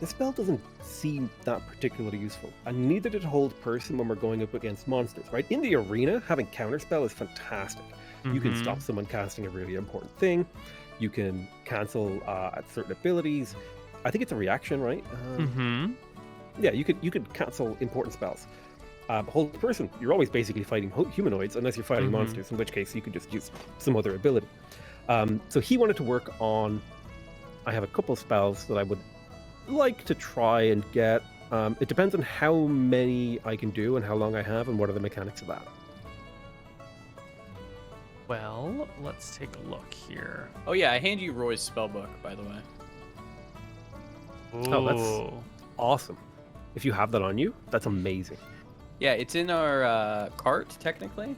this spell doesn't seem that particularly useful, and neither did Hold Person when we're going up against monsters, right? In the arena, having counterspell is fantastic. You can stop someone casting a really important thing. You can cancel at certain abilities. I think it's a reaction, right? Yeah, you could cancel important spells. Hold Person, you're always basically fighting humanoids unless you're fighting monsters, in which case you could just use some other ability. So he wanted to work on. I have a couple spells that I would like to try and get. It depends on how many I can do and how long I have and what are the mechanics of that. Well, let's take a look here. Oh yeah, I hand you Roy's spellbook, by the way. Oh, that's awesome. If you have that on you, that's amazing. Yeah, it's in our cart technically,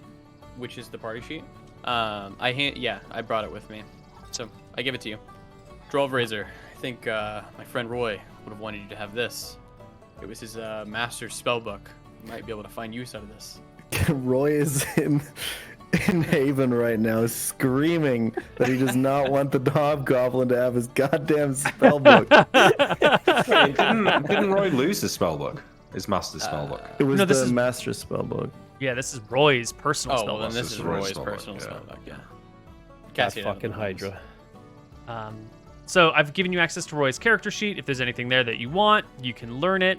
which is the party sheet. I brought it with me, so I give it to you. Drolv Razor. I think my friend Roy would have wanted you to have this. It was his master's spellbook. You might be able to find use out of this. Roy is in Haven right now, screaming that he does not want the Hobgoblin to have his goddamn spellbook. Didn't Roy lose his spellbook? His master's spellbook. It was No, this the is- master spellbook. Yeah, this is Roy's personal Oh, spell. well, then this This is is Roy's Roy's spellbook, personal yeah. spellbook. Yeah. That's Cassian had fucking other ones. Hydra. So I've given you access to Roy's character sheet. If there's anything there that you want, you can learn it.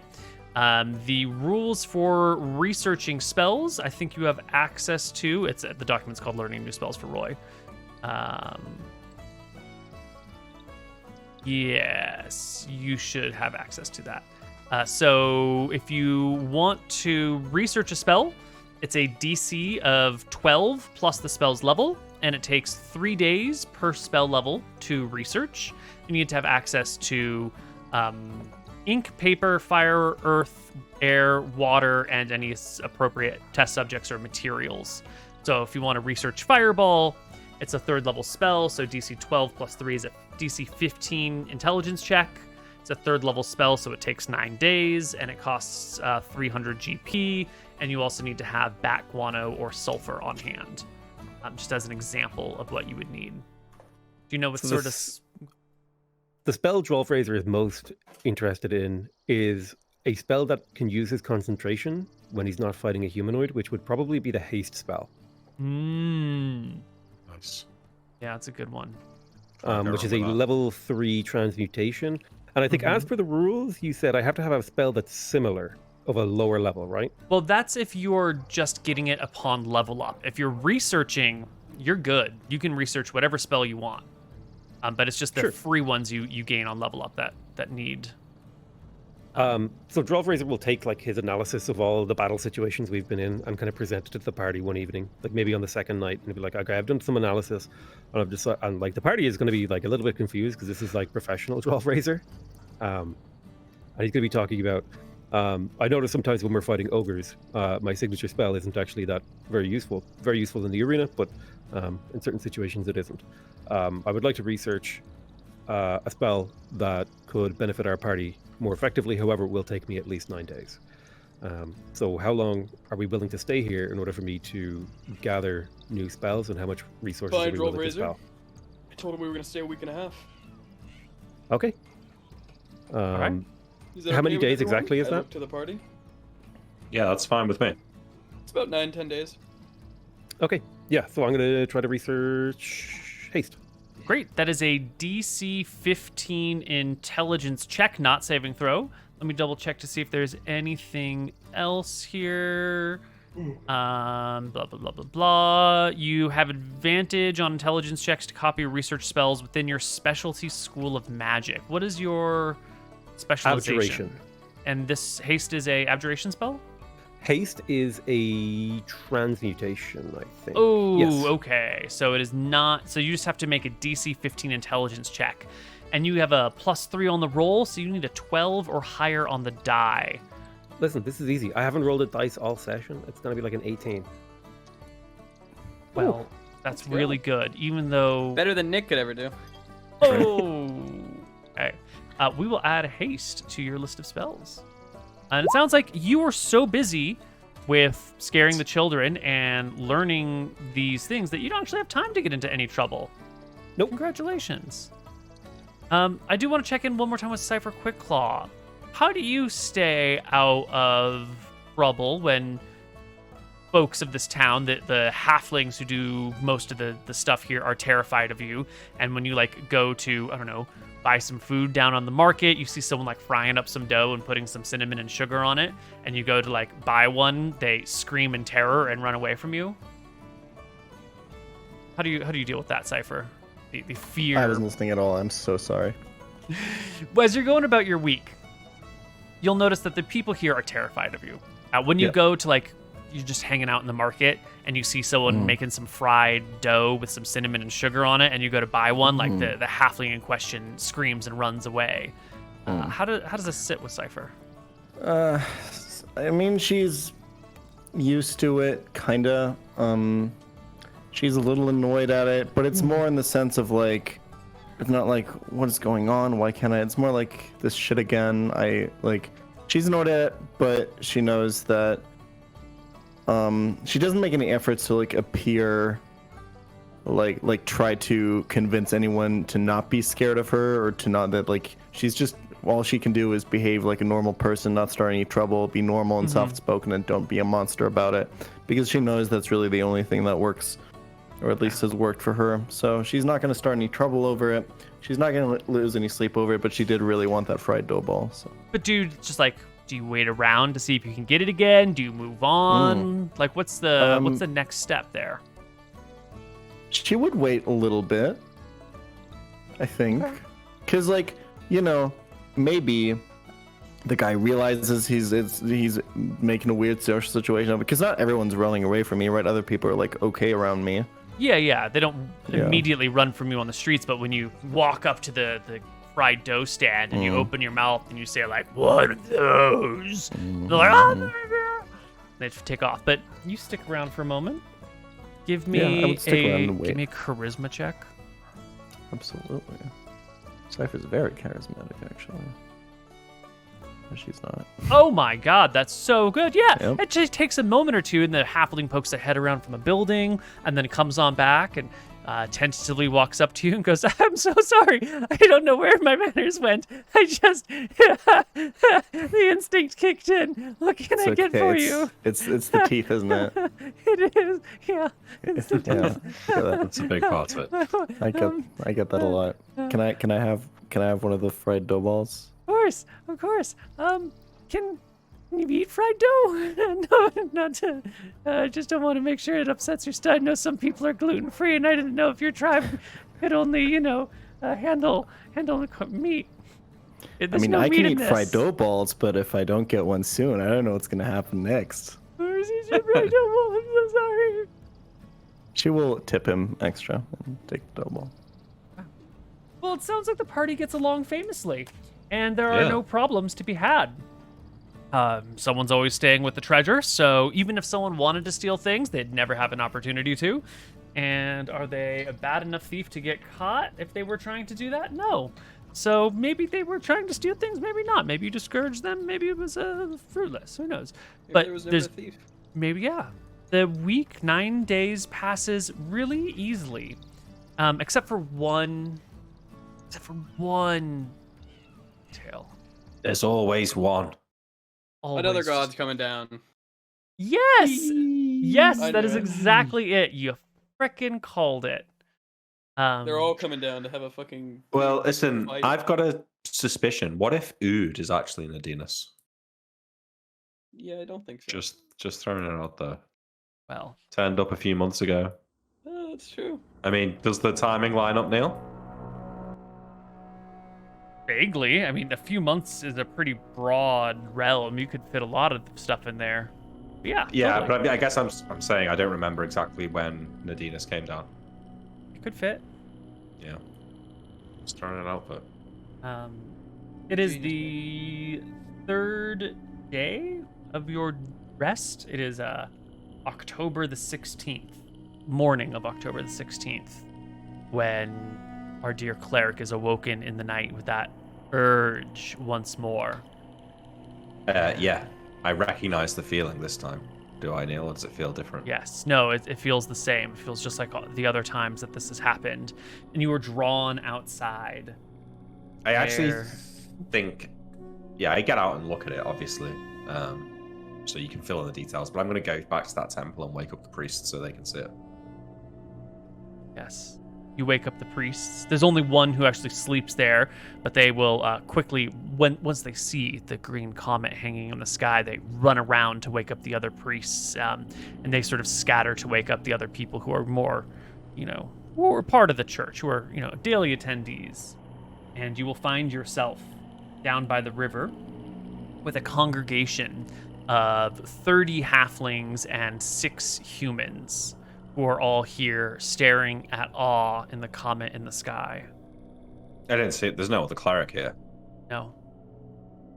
The rules for researching spells, I think you have access to. It's the document's called "Learning New Spells for Roy." Yes, you should have access to that. So if you want to research a spell, it's a DC of 12 plus the spell's level, and it takes 3 days per spell level to research. You need to have access to ink, paper, fire, earth, air, water, and any appropriate test subjects or materials. So if you want to research Fireball, it's a 3rd level spell, so DC 12 plus 3 is a DC 15 intelligence check. It's a 3rd level spell, so it takes 9 days, and it costs 300 GP, and you also need to have bat guano or sulfur on hand, just as an example of what you would need. Do you know what So sort this- of... The spell Drolv Razor is most interested in is a spell that can use his concentration when he's not fighting a humanoid, which would probably be the haste spell, Nice. Yeah, it's a good one. which is a remember that. level 3 transmutation. And I think as per the rules, you said I have to have a spell that's similar of a lower level, right? Well, that's if you're just getting it upon level up. If you're researching, you're good. You can research whatever spell you want. But it's just the Sure. free ones you gain on level up that need. So Drolv Razor will take like his analysis of all the battle situations we've been in and kind of present it to the party one evening, like maybe on the second night, and be like, okay, I've done some analysis, and I've just and like the party is going to be like a little bit confused because this is like professional Drolv Razor, and he's going to be talking about. I notice sometimes when we're fighting ogres, my signature spell isn't actually that very useful in the arena, but in certain situations it isn't. I would like to research a spell that could benefit our party more effectively. However, it will take me at least 9 days. So how long are we willing to stay here in order for me to gather new spells, and how much resources are Fine, we roll willing to razor. spell? I told him we were gonna stay a week and a half. Okay. right. Is that How okay many with days everyone? exactly is I that? look to the party. Yeah, that's fine with me. It's about 9-10 days. Okay. Yeah. So I'm gonna try to research haste. Great. That is a DC 15 intelligence check, not saving throw. Let me double check to see if there's anything else here. Blah, blah, blah, blah, blah. You have advantage on intelligence checks to copy research spells within your specialty school of magic. What is your specialization? Abjuration. And this haste is a abjuration spell? Haste is a transmutation, I think. Oh, Yes. okay. So it is not. So you just have to make a DC 15 intelligence check. And you have a +3 on the roll, so you need a 12 or higher on the die. Listen, this is easy. I haven't rolled a dice all session. It's gonna be like an 18. Well, that's really good, even though. Better than Nick could ever do. Oh! Okay. We will add haste to your list of spells. And it sounds like you were so busy with scaring the children and learning these things that you don't actually have time to get into any trouble. Nope. Congratulations. I do want to check in one more time with Cypher Quickclaw. How do you stay out of trouble when folks of this town, the halflings who do most of the stuff here, are terrified of you? And when you go to, I don't know, buy some food down on the market, you see someone frying up some dough and putting some cinnamon and sugar on it, and you go to buy one, they scream in terror and run away from you. How do you deal with that, Cypher? The fear. I wasn't listening at all. I'm so sorry. As you're going about your week, you'll notice that the people here are terrified of you. When you go to you're just hanging out in the market and you see someone making some fried dough with some cinnamon and sugar on it, and you go to buy one, the halfling in question screams and runs away. How does this sit with Cypher? I mean, she's used to it, kinda. She's a little annoyed at it, but it's more in the sense of it's not what is going on? Why can't I? It's more like this shit again. She's annoyed at it, but she knows that she doesn't make any efforts to appear try to convince anyone to not be scared of her, or to not that she's just, all she can do is behave like a normal person, not start any trouble, be normal and soft-spoken, and don't be a monster about it, because she knows that's really the only thing that works, or at least has worked for her. So she's not going to start any trouble over it. She's not going to lose any sleep over it, but she did really want that fried dough ball. So. But dude, just do you wait around to see if you can get it again? Do you move on? What's the next step there? She would wait a little bit, I think. Because, maybe the guy realizes he's making a weird social situation of it. Because not everyone's running away from me, right? Other people are, okay around me. Yeah. They don't immediately run from you on the streets, but when you walk up to the fried dough stand and you open your mouth and you say one of those, they're like, oh, they take off. But you stick around for a moment. Give me a charisma check. Absolutely. Cypher's very charismatic, actually. But she's not. Oh my god, that's so good. Yeah, Yep. It just takes a moment or two, and the halfling pokes their head around from a building, and then it comes on back and tentatively walks up to you and goes, I'm so sorry. I don't know where my manners went. I just... the instinct kicked in. What can I get for you? It's the teeth, isn't it? It is. Yeah. It's the teeth. That's a big part of it. I get that a lot. Can I have one of the fried dough balls? Of course. Can you eat fried dough? No, not to. I just don't want to make sure it upsets your stomach. I know some people are gluten free, and I didn't know if your tribe could only, handle meat. I mean, I can eat fried dough balls, but if I don't get one soon, I don't know what's gonna happen next. Where's your fried dough ball? I'm so sorry. She will tip him extra and take the dough ball. Well, it sounds like the party gets along famously, and there are no problems to be had. Someone's always staying with the treasure, so even if someone wanted to steal things, they'd never have an opportunity to. And are they a bad enough thief to get caught if they were trying to do that? No. So maybe they were trying to steal things, maybe not. Maybe you discouraged them, maybe it was fruitless. Who knows? Maybe But there was never there's a thief. maybe, yeah. The week, 9 days passes really easily, except for one detail. There's always one. Always. Another god's coming down. Yes, yes, I that knew is it. exactly it. You frickin' called it. They're all coming down to have a fucking. Well, listen, fight. I've got a suspicion. What if Ood is actually Nadinus? Yeah, I don't think so. Just throwing it out there. Well, Turned up a few months ago. Oh, that's true. I mean, does the timing line up, Neil? vaguely. I mean, a few months is a pretty broad realm. You could fit a lot of stuff in there. But yeah. Yeah, totally. but I guess I'm saying I don't remember exactly when Nadinus came down. It could fit. Yeah. Just throwing it out there. It is the third day of your rest. It is October the 16th, morning of October the 16th, when our dear cleric is awoken in the night with that urge once more. Yeah, I recognize the feeling this time. Do I, Neil? Or does it feel different? Yes. No, it feels the same. It feels just like the other times that this has happened. And you were drawn outside. I actually There. think, yeah, I get out and look at it, obviously, so you can fill in the details. But I'm going to go back to that temple and wake up the priests so they can see it. Yes. You wake up the priests. There's only one who actually sleeps there, but they will quickly, once they see the green comet hanging in the sky, they run around to wake up the other priests, and they sort of scatter to wake up the other people who are more, who are part of the church, who are, daily attendees. And you will find yourself down by the river with a congregation of 30 halflings and 6 humans, who are all here staring at awe in the comet in the sky. I didn't see it. There's no other cleric here. No.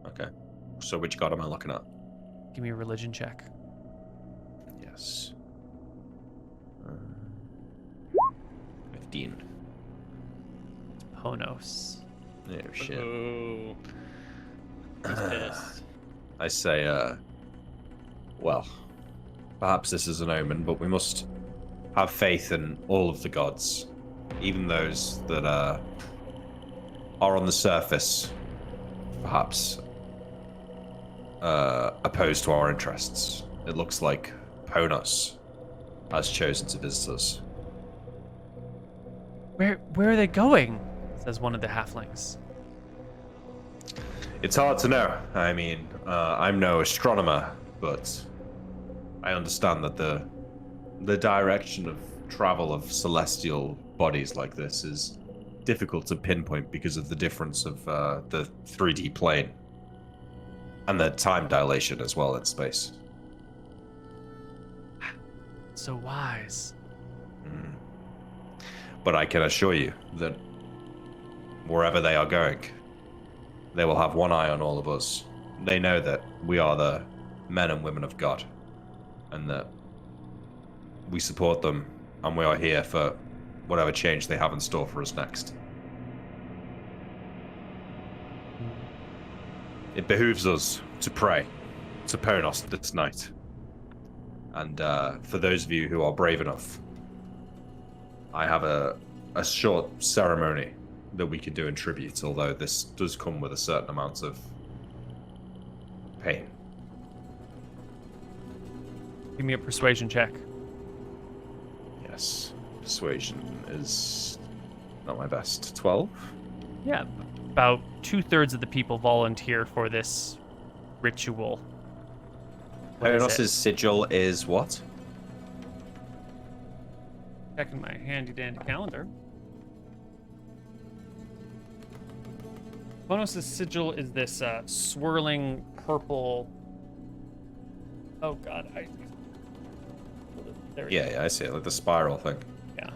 Okay. So which god am I looking at? Give me a religion check. Yes. 15. Ponos. Oh, shit. Oh. He's pissed. I say, well, perhaps this is an omen, but we must have faith in all of the gods, even those that are on the surface, perhaps opposed to our interests. It looks like Ponos has chosen to visit us. Where are they going? Says one of the halflings. It's hard to know. I mean, I'm no astronomer, but I understand that the direction of travel of celestial bodies like this is difficult to pinpoint because of the difference of the 3D plane and the time dilation as well in space. So wise. But I can assure you that wherever they are going, they will have one eye on all of us. They know that we are the men and women of God, and that we support them, and we are here for whatever change they have in store for us next. It behooves us to pray to Ponos this night. And for those of you who are brave enough, I have a short ceremony that we can do in tribute, although this does come with a certain amount of pain. Give me a persuasion check. Yes, persuasion is not my best. 12? Yeah, about 2/3 of the people volunteer for this ritual. What is Ponos' it? sigil is what? Checking my handy dandy calendar. Ponos' sigil is this swirling purple. Oh god, there we go. Yeah, I see it, like the spiral thing. Yeah.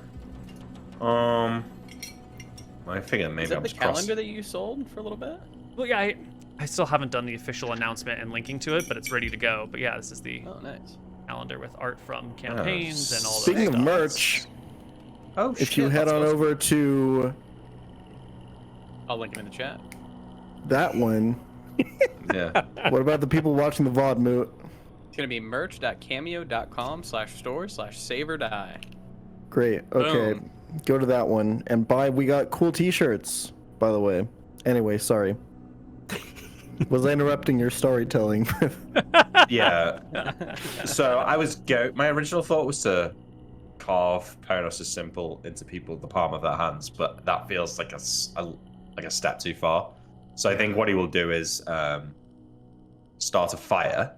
I figure maybe Is that I'm the just cross. calendar that you sold for a little bit? Well, yeah, I still haven't done the official announcement and linking to it, but it's ready to go. But yeah, this is the Oh, nice. calendar with art from campaigns and all that. Speaking of stuff. merch, Oh shit! If you head that's on awesome. over to I'll link him in the chat. that one, Yeah. what about the people watching the VOD, Moot? It's gonna be merch.cameo.com/store/save-or-die. Great. Okay, Boom. go to that one and buy. We got cool T-shirts, by the way. Anyway, sorry. Was I interrupting your storytelling? Yeah. So my original thought was to carve Paranos' symbol into people the palm of their hands, but that feels like a step too far. So I think what he will do is start a fire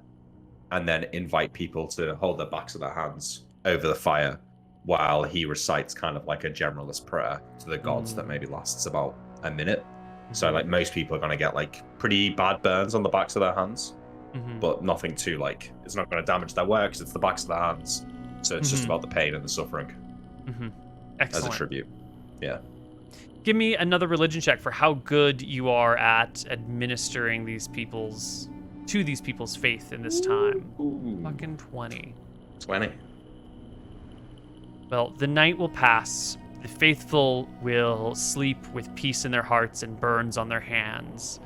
and then invite people to hold their backs of their hands over the fire while he recites kind of like a generalist prayer to the gods that maybe lasts about a minute. So like most people are going to get like pretty bad burns on the backs of their hands, but nothing too like, it's not going to damage their work because it's the backs of their hands. So it's just about the pain and the suffering as a tribute. Yeah. Give me another religion check for how good you are at administering these people's faith in this time. Ooh. Fucking 20. 20. Well, the night will pass. The faithful will sleep with peace in their hearts and burns on their hands.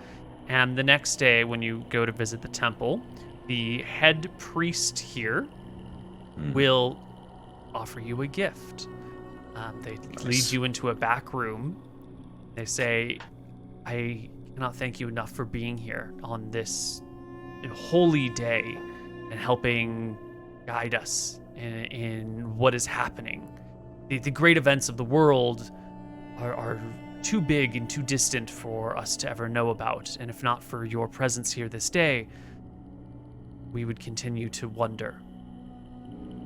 And the next day, when you go to visit the temple, the head priest here will offer you a gift. They lead you into a back room. They say, I cannot thank you enough for being here on this holy day and helping guide us in what is happening. The great events of the world are too big and too distant for us to ever know about. And if not for your presence here this day, we would continue to wonder.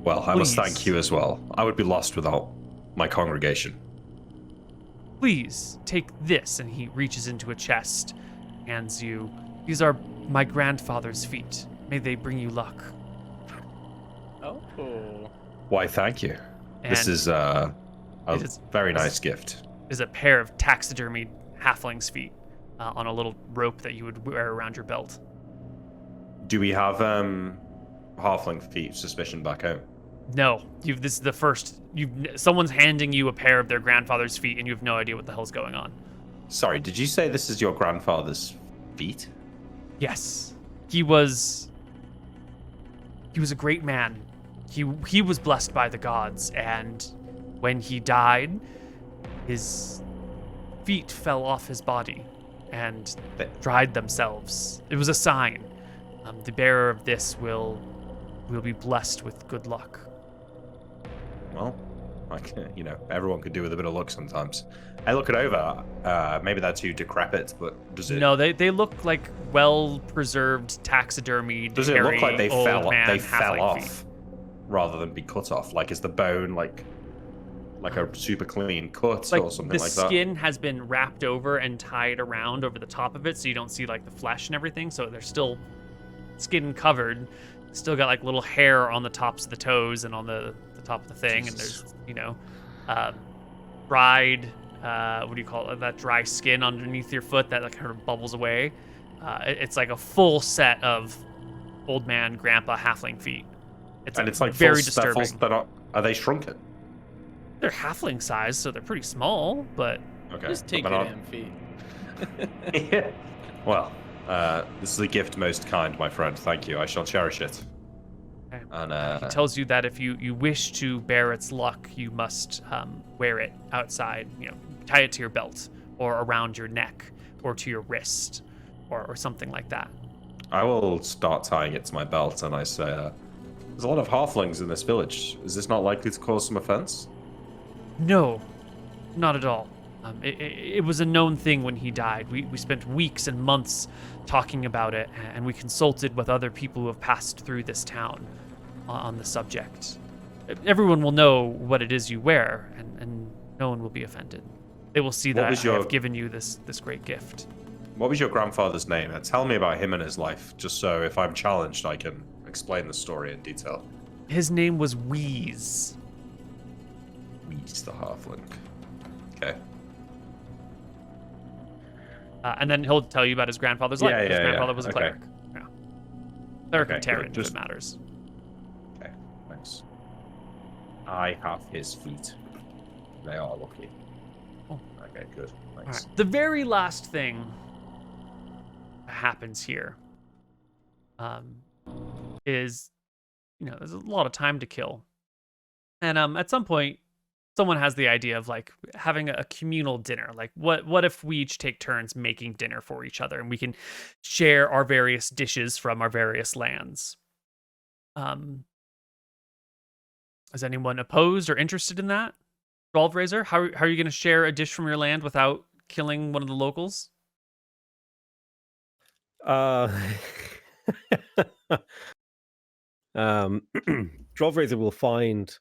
Well, I must Please. thank you as well. I would be lost without my congregation. Please take this. And he reaches into a chest, hands you. These are my grandfather's feet. May they bring you luck. Oh. Why, thank you. This And is a it is- very nice gift. is a pair of taxidermied halfling's feet on a little rope that you would wear around your belt. Do we have halfling feet suspicion back home? No, this is the first. Someone's handing you a pair of their grandfather's feet, and you have no idea what the hell's going on. Sorry, did you say this is your grandfather's feet? Yes, he was a great man. He was blessed by the gods, and when he died, his feet fell off his body and dried themselves. It was a sign. The bearer of this will be blessed with good luck. Well, everyone could do with a bit of luck sometimes. I look it over. Maybe they're too decrepit, but does it? No, they look like well-preserved taxidermied. Does it look like they old fell? man They fell halfling off, feet. rather than be cut off. Like, is the bone like a super clean cut Like or something the like that? skin has been wrapped over and tied around over the top of it, so you don't see like the flesh and everything. So they're still skin covered. Still got like little hair on the tops of the toes and on the top of the thing. Jesus. And there's dried. What do you call it? That dry skin underneath your foot that like kind of bubbles away. It's like a full set of old man, grandpa, halfling feet. It's like very full, they're disturbing. They're not. Are they shrunken? They're halfling size, so they're pretty small, but Okay. Just take but your they're damn feet. not- Well, this is a gift most kind, my friend. Thank you. I shall cherish it. Okay. And he tells you that if you wish to bear its luck, you must wear it outside. Tie it to your belt or around your neck or to your wrist or something like that. I will start tying it to my belt, and I say, "There's a lot of halflings in this village. Is this not likely to cause some offense?" No, not at all. It was a known thing when he died. We spent weeks and months talking about it, and we consulted with other people who have passed through this town on the subject. Everyone will know what it is you wear, and no one will be offended. They will see that I have given you this great gift. What was your grandfather's name? Tell me about him and his life, just so if I'm challenged, I can explain the story in detail. His name was Wheeze. Wheeze the halfling. Okay. And then he'll tell you about his grandfather's life. His grandfather was a Okay. cleric. Yeah. Cleric Okay, and Terran, good. if it matters. Okay, thanks. I have his feet. They are lucky. Oh. Okay, good. All Thanks. right. The very last thing that happens here is, there's a lot of time to kill. And at some point, someone has the idea of like having a communal dinner. Like what if we each take turns making dinner for each other and we can share our various dishes from our various lands? Is anyone opposed or interested in that? Razor, how are you going to share a dish from your land without killing one of the locals? Razor will find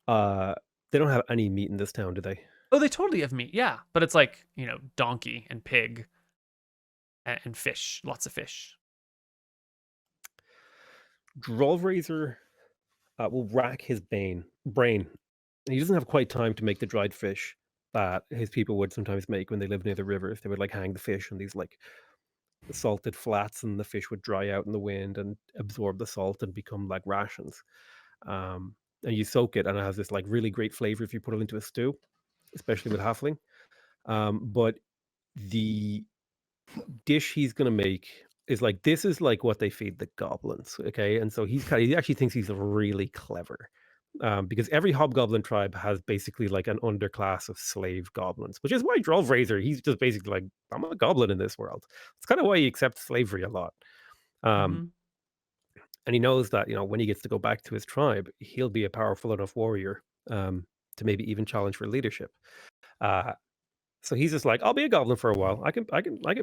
they don't have any meat in this town, do they? Oh, they totally have meat, yeah. But it's like, donkey and pig and fish, lots of fish. Razor will rack his brain. He doesn't have quite time to make the dried fish that his people would sometimes make when they lived near the rivers. They would like hang the fish on these like salted flats, and the fish would dry out in the wind and absorb the salt and become like rations. And you soak it, and it has this like really great flavor if you put it into a stew, especially with halfling. But the dish he's gonna make is like, this is like what they feed the goblins, okay? And so he actually thinks he's really clever. Because every hobgoblin tribe has basically like an underclass of slave goblins, which is why Razor, he's just basically like, I'm a goblin in this world. It's kind of why he accepts slavery a lot. And he knows that, when he gets to go back to his tribe, he'll be a powerful enough warrior to maybe even challenge for leadership. So he's just like, I'll be a goblin for a while. I can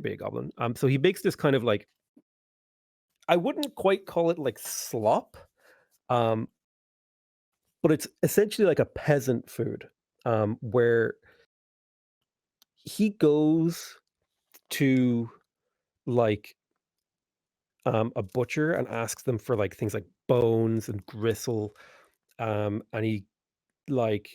be a goblin. So he makes this kind of like, I wouldn't quite call it like slop, but it's essentially like a peasant food, where he goes to like a butcher and asks them for like things like bones and gristle, and he like,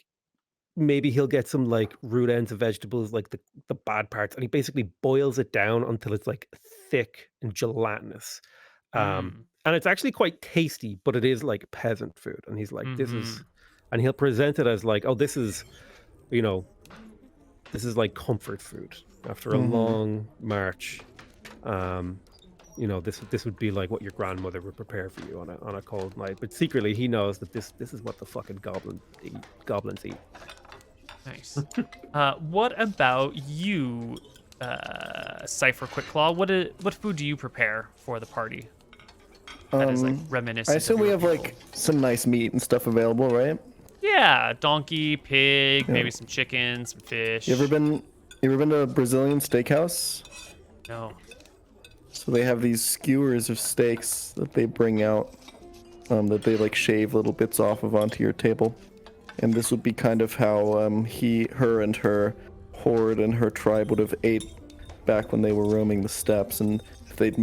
maybe he'll get some like root ends of vegetables, like the bad parts, and he basically boils it down until it's like thick and gelatinous. And it's actually quite tasty, but it is like peasant food. And he's like, this is, and he'll present it as like, oh, this is like comfort food after a long march. This would be like what your grandmother would prepare for you on a cold night. But secretly, he knows that this is what the fucking goblins eat. Nice. What about you, Cypher Quickclaw? What food do you prepare for the party? That is like reminiscent. I assume we have like some nice meat and stuff available, right? Yeah, donkey, pig, maybe some chicken, some fish. You ever been to a Brazilian steakhouse? No. So they have these skewers of steaks that they bring out, that they like shave little bits off of onto your table. And this would be kind of how her and her horde and her tribe would have ate back when they were roaming the steppes. And if they'd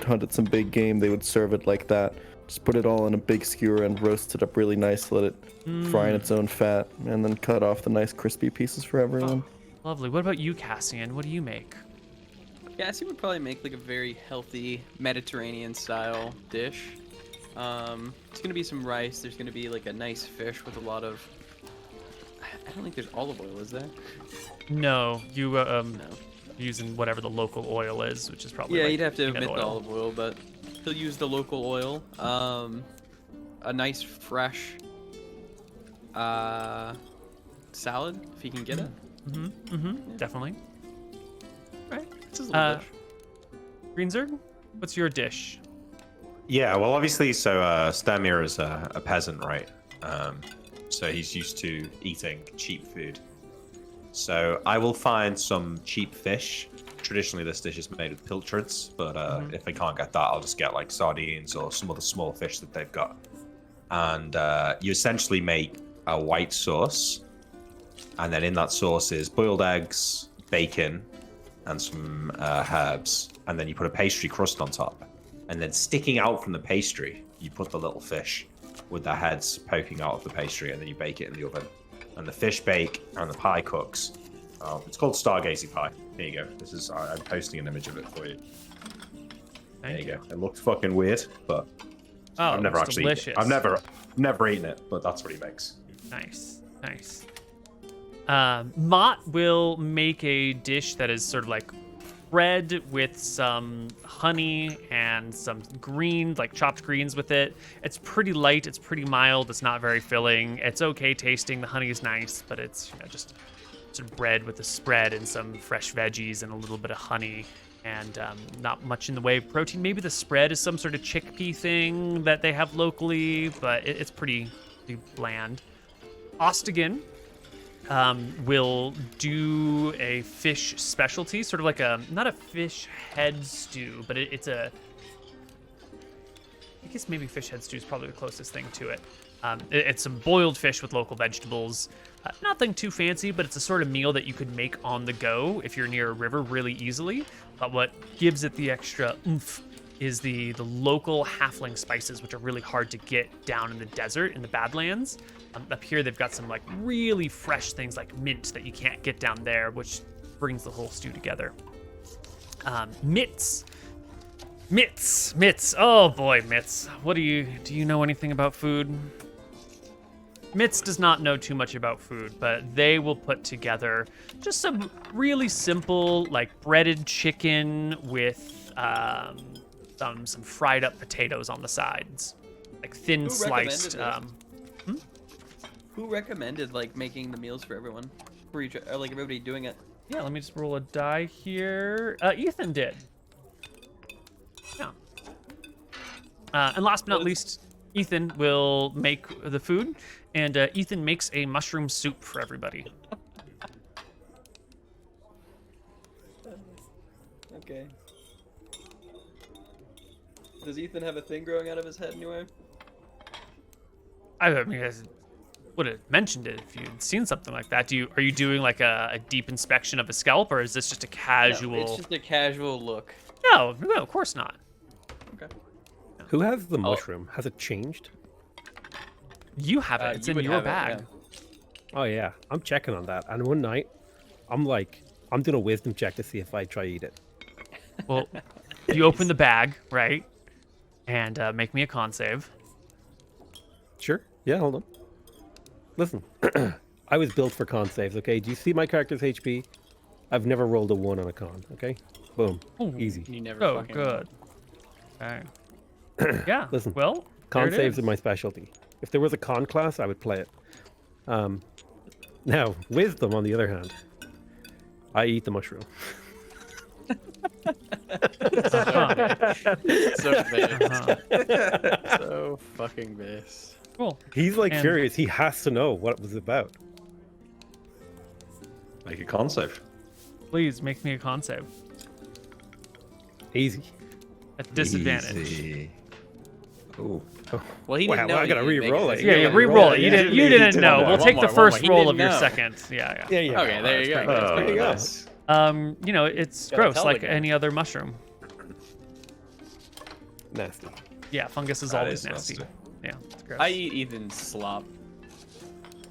hunted some big game, they would serve it like that. Just put it all in a big skewer and roast it up really nice, let it fry in its own fat, and then cut off the nice crispy pieces for everyone. Oh, lovely. What about you, Cassian? What do you make? Cassian would probably make like a very healthy Mediterranean style dish. It's gonna be some rice. There's gonna be like a nice fish with a lot of. I don't think there's olive oil, is there? No, you using whatever the local oil is, which is probably you'd have to omit the olive oil, but he'll use the local oil. A nice fresh salad if he can get it. Definitely. Right. This is a little dish. Greenzerg, what's your dish? Yeah, well, obviously, so Stamir is a peasant, right? So he's used to eating cheap food. So I will find some cheap fish. Traditionally, this dish is made with pilchards, but if I can't get that, I'll just get like sardines or some other small fish that they've got. And you essentially make a white sauce, and then in that sauce is boiled eggs, bacon, and some herbs, and then you put a pastry crust on top. And then sticking out from the pastry, you put the little fish with their heads poking out of the pastry, and then you bake it in the oven. And the fish bake, and the pie cooks. It's called Stargazing pie. There you go. I'm posting an image of it for you. There you go. It looked fucking weird, but I've never actually. Delicious. I've never eaten it, but that's what he makes. Nice. Nice. Mott will make a dish that is sort of like bread with some honey and some greens, like chopped greens with it. It's pretty light. It's pretty mild. It's not very filling. It's okay tasting. The honey is nice, but it's just sort of bread with a spread and some fresh veggies and a little bit of honey and not much in the way of protein. Maybe the spread is some sort of chickpea thing that they have locally, but it's pretty bland. Ostigan will do a fish specialty, sort of like not a fish head stew, but it's I guess maybe fish head stew is probably the closest thing to it. It's some boiled fish with local vegetables. Nothing too fancy, but it's a sort of meal that you could make on the go if you're near a river really easily. But what gives it the extra oomph is the local halfling spices, which are really hard to get down in the desert, in the Badlands. Up here, they've got some like really fresh things like mint that you can't get down there, which brings the whole stew together. Mitts. Oh boy, Mitts. Do you know anything about food? Mitts does not know too much about food, but they will put together just some really simple, like breaded chicken with some fried up potatoes on the sides, like thin sliced. Who recommended like making the meals for everyone? For each, or like everybody doing it? Yeah, let me just roll a die here. Ethan did. Yeah. And last but not least, Ethan will make the food, and Ethan makes a mushroom soup for everybody. Okay. Does Ethan have a thing growing out of his head anywhere? I mean, I would have mentioned it if you'd seen something like that. Are you doing like a deep inspection of his scalp, or is this just a casual? No, it's just a casual look. No, of course not. Okay. Who has the mushroom? Has it changed? You have it. It's in your bag. Oh yeah, I'm checking on that. And one night, I'm doing a wisdom check to see if I try eat it. Well, you open the bag, right? And make me a con save. Sure. Yeah, hold on. Listen, I was built for con saves, okay? Do you see my character's HP? I've never rolled a 1 on a con, okay? Boom. Ooh. Easy. You never Oh, fucking good. Okay. Yeah. Listen, Well, con there it saves is. are my specialty. If there was a con class, I would play it. Now, wisdom, on the other hand, I eat the mushroom. So base. Uh-huh. So fucking base. Cool. He's like And- curious. He has to know what it was about. Make a con save. Please make me a con save. Easy. At disadvantage. Easy. Ooh. Well, he Wow, didn't know. I gotta you didn't re-roll make it. Yeah, Yeah, re-roll it. You yeah, didn't. yeah, You yeah, didn't yeah, know. yeah, We'll yeah, take one the more, first he roll didn't of your know. second. Yeah. Yeah, yeah. Okay, there you go. That's There you go. Nice. It's Gotta gross, tell like the guy. any other mushroom. Nasty. Yeah, fungus is That always is nasty. nasty. Yeah, it's gross. I eat Ethan's slop.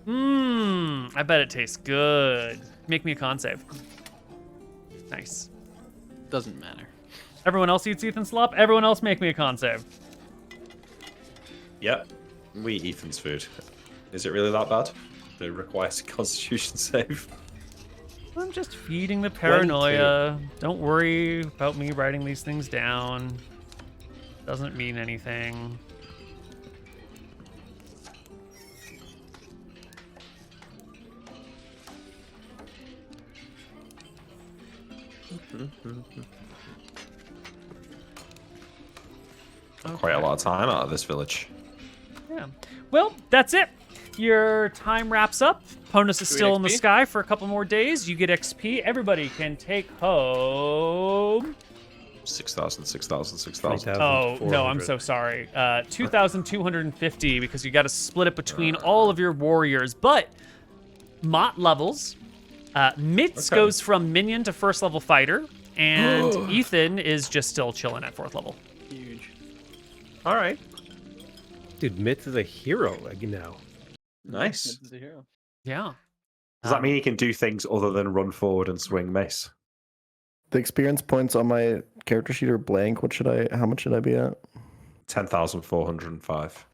I bet it tastes good. Make me a con save. Nice. Doesn't matter. Everyone else eats Ethan slop. Everyone else make me a con save. Yep. We eat Ethan's food. Is it really that bad? It requires a constitution save. I'm just feeding the paranoia. Don't worry about me writing these things down. Doesn't mean anything. Quite a lot of time out of this village. Yeah. Well, that's it. Your time wraps up. Ponus is Do we still in the XP? sky for a couple more days. You get XP. Everybody can take home. 6,000, 6,000, 6,000. Oh, no, I'm 400. so sorry. 2,250 because you got to split it between all of your warriors. But Mott levels. Mitz Okay. goes from minion to first level fighter. And Ethan is just still chilling at 4th level. Huge. All right. Dude, Mitz is a hero now. Nice. This is a hero. Yeah. Does that mean he can do things other than run forward and swing mace? The experience points on my character sheet are blank. How much should I be at? 10,405.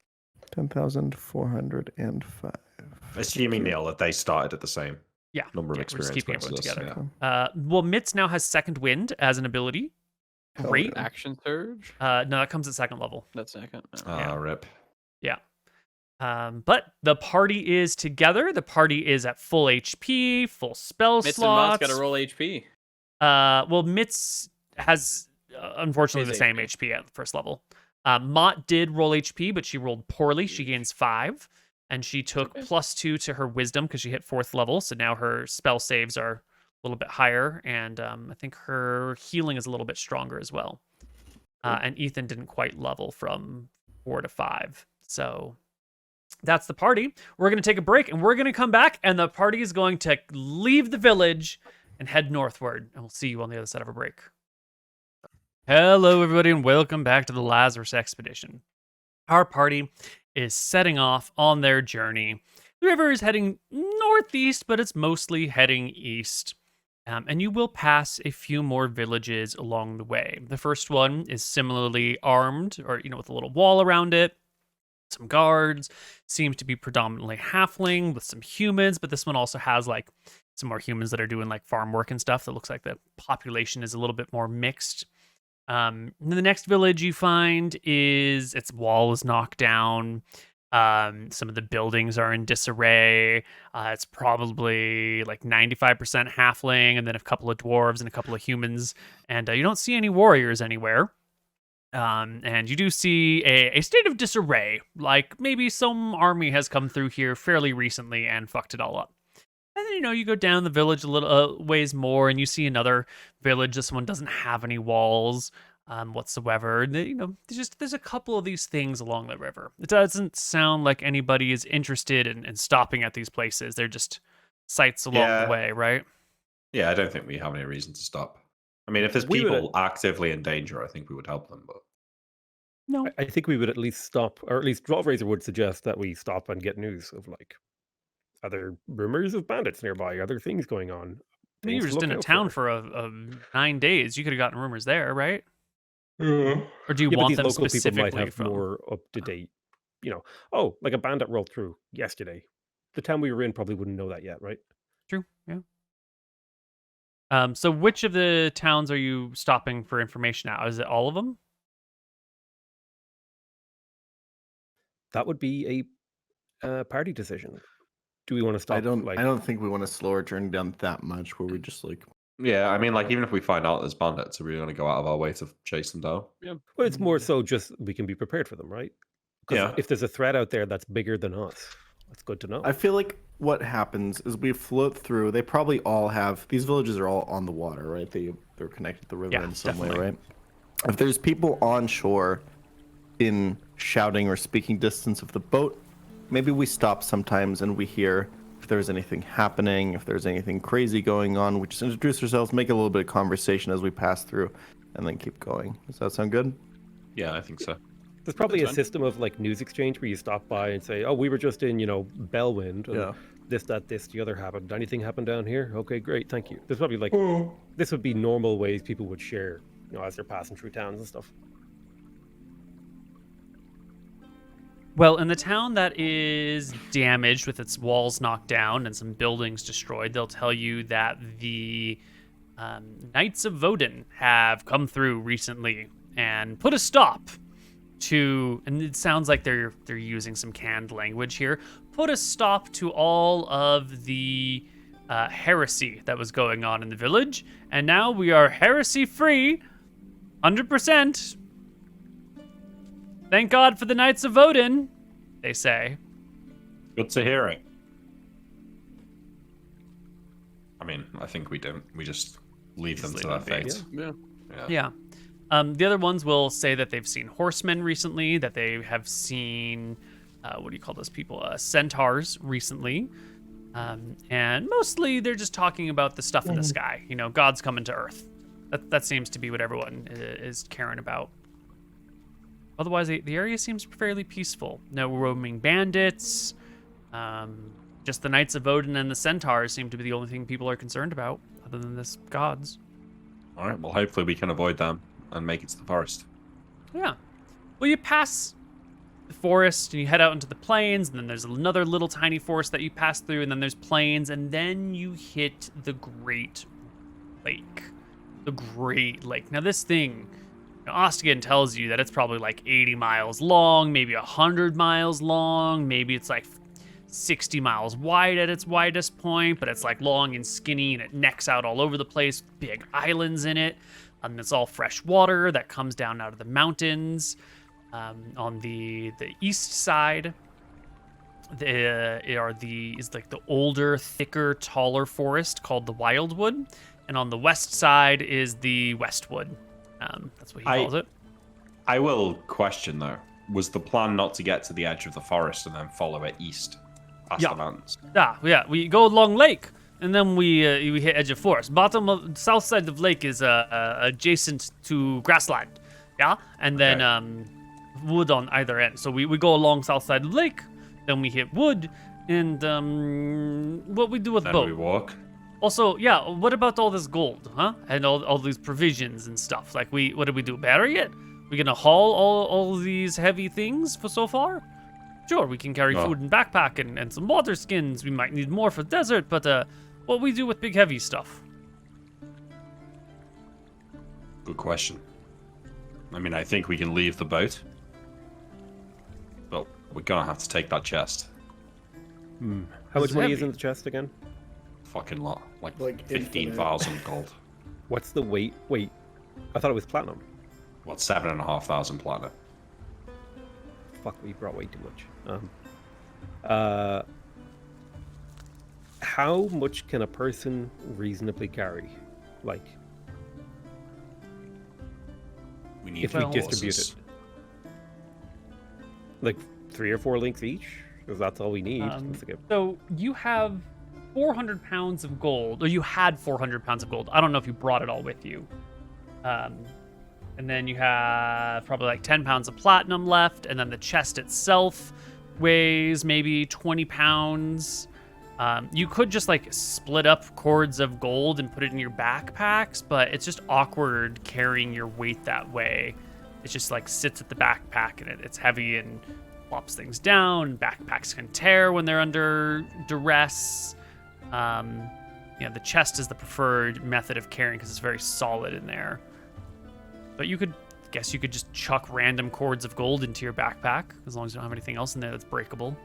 10,405. Assuming, Neil, that they started at the same Yeah, number of we're just experience keeping points everyone as us, together. yeah. Well, Mitz now has Second Wind as an ability. Hell Great. yeah. Action surge. No, that comes at second level. That's second. Oh. Yeah. Rip. Yeah. But the party is together. The party is at full HP, full spell Mitz and Mott's slots. got to roll HP. Well, Mitz has unfortunately His the same HP. HP at the first level. Mott did roll HP, but she rolled poorly. She gains 5, and she took +2 to her wisdom because she hit 4th level. So now her spell saves are a little bit higher, and I think her healing is a little bit stronger as well. And Ethan didn't quite level from 4 to 5. So that's the party. We're going to take a break, and we're going to come back, and the party is going to leave the village and head northward. And we'll see you on the other side of a break. Hello, everybody, and welcome back to the Lazarus Expedition. Our party is setting off on their journey. The river is heading northeast, but it's mostly heading east. And you will pass a few more villages along the way. The first one is similarly armed, or, with a little wall around it. Some guards, seems to be predominantly halfling with some humans, but this one also has like some more humans that are doing like farm work and stuff. That looks like the population is a little bit more mixed. The next village you find is its wall is knocked down. Some of the buildings are in disarray. It's probably like 95% halfling, and then a couple of dwarves and a couple of humans. And you don't see any warriors anywhere. And you do see a state of disarray, like maybe some army has come through here fairly recently and fucked it all up. And then, you go down the village a little ways more, and you see another village. This one doesn't have any walls whatsoever. And, there's a couple of these things along the river. It doesn't sound like anybody is interested in stopping at these places. They're just sights along the way, right? Yeah, I don't think we have any reason to stop. I mean, if there's We would- people actively in danger, I think we would help them. But No. I think we would at least stop, or at least Drawrazor would suggest that we stop and get news of like other rumors of bandits nearby, other things going on. I mean, you were just in a town for a 9 days. You could have gotten rumors there, right? Or do you Yeah, but want these them local people specifically might have from? more up to date. Like a bandit rolled through yesterday. The town we were in probably wouldn't know that yet, right? True, yeah. So which of the towns are you stopping for information at? Is it all of them? That would be a party decision. Do we want to stop? I don't think we want to slow our journey down that much where we just like. yeah, I mean, like even if we find out there's bandits, are we going to go out of our way to chase them down? Yeah. Well, it's more so just we can be prepared for them, right? 'Cause Yeah. if there's a threat out there that's bigger than us, that's good to know. I feel like what happens is we float through. They probably all have these villages are all on the water, right? They're connected to the river Yeah, in some definitely. way, right? If there's people on shore in shouting or speaking distance of the boat, maybe we stop sometimes and we hear if there's anything happening, if there's anything crazy going on. We just introduce ourselves, make a little bit of conversation as we pass through, and then keep going. Does that sound good? Yeah, I think so. There's probably That's a fine. system of like news exchange where you stop by and say, "Oh, we were just in, Bellwind. And Yeah. this, that, this, the other happened. Anything happened down here? Okay, great, thank you." There's probably like this would be normal ways people would share, as they're passing through towns and stuff. Well, in the town that is damaged with its walls knocked down and some buildings destroyed, they'll tell you that the Knights of Vodun have come through recently and put a stop to, and it sounds like they're using some canned language here, put a stop to all of the heresy that was going on in the village, and now we are heresy free, 100%. Thank God for the Knights of Vodun, they say. Good to hear it. I mean, I think we don't. We just leave them to their fate. Yeah. Yeah. The other ones will say that they've seen horsemen recently, that they have seen, what do you call those people? Centaurs recently. And mostly they're just talking about the stuff in the sky. God's coming to Earth. That seems to be what everyone is caring about. Otherwise, the area seems fairly peaceful. No roaming bandits. Just the Knights of Odin and the Centaurs seem to be the only thing people are concerned about, other than this gods. All right. Well, hopefully we can avoid them and make it to the forest. Yeah. Well, you pass forest and you head out into the plains, and then there's another little tiny forest that you pass through, and then there's plains, and then you hit the Great Lake. The Great Lake. Now this thing, Ostigan tells you that it's probably like 80 miles long, maybe 100 miles long, maybe it's like 60 miles wide at its widest point, but it's like long and skinny and it necks out all over the place, big islands in it. And it's all fresh water that comes down out of the mountains. On the east side, is like the older, thicker, taller forest called the Wildwood, and on the west side is the Westwood. That's what he calls it. I will question though. Was the plan not to get to the edge of the forest and then follow it east past the mountains? Yeah. We go along lake, and then we hit edge of forest. South side of lake is adjacent to grassland. Yeah, and then wood on either end. So we go along south side of lake, then we hit wood, and what we do with Then boat. we walk. Also, yeah, what about all this gold, huh? And all these provisions and stuff. Like, what did we do? Bury it? We gonna haul all these heavy things for so far? Sure, we can carry food and backpack and some water skins. We might need more for desert, but what we do with big heavy stuff? Good question. I mean, I think we can leave the boat, but we're gonna have to take that chest. How much It's money is heavy. in the chest again? Fucking lot, like Like 15,000 gold. What's the weight? Wait, I thought it was platinum. What, 7,500 platinum? Fuck, we brought way too much. How much can a person reasonably carry? Like, We need if we horses. distribute it, like 3 or 4 links each, because that's all we need. That's a good- So you have 400 pounds of gold, or you had 400 pounds of gold. I don't know if you brought it all with you. And then you have probably like 10 pounds of platinum left, and then the chest itself weighs maybe 20 pounds. You could just like split up cords of gold and put it in your backpacks, but it's just awkward carrying your weight that way. It just like sits at the backpack, and it's heavy and flops things down. Backpacks can tear when they're under duress. The chest is the preferred method of carrying because it's very solid in there. But you could just chuck random cords of gold into your backpack as long as you don't have anything else in there that's breakable.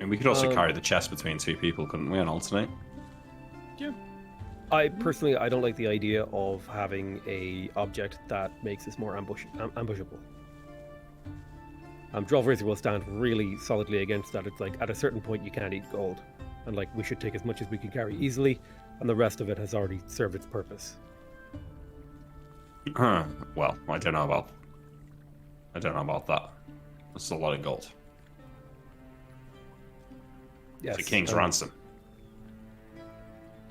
And we could also carry the chest between 2 people, couldn't we, and alternate? I personally, I don't like the idea of having a object that makes us more ambushable. Droll will stand really solidly against that. It's like at a certain point you can't eat gold, and like we should take as much as we can carry easily, and the rest of it has already served its purpose. Well, I don't know about that. That's a lot of gold. Yes, It's a king's ransom.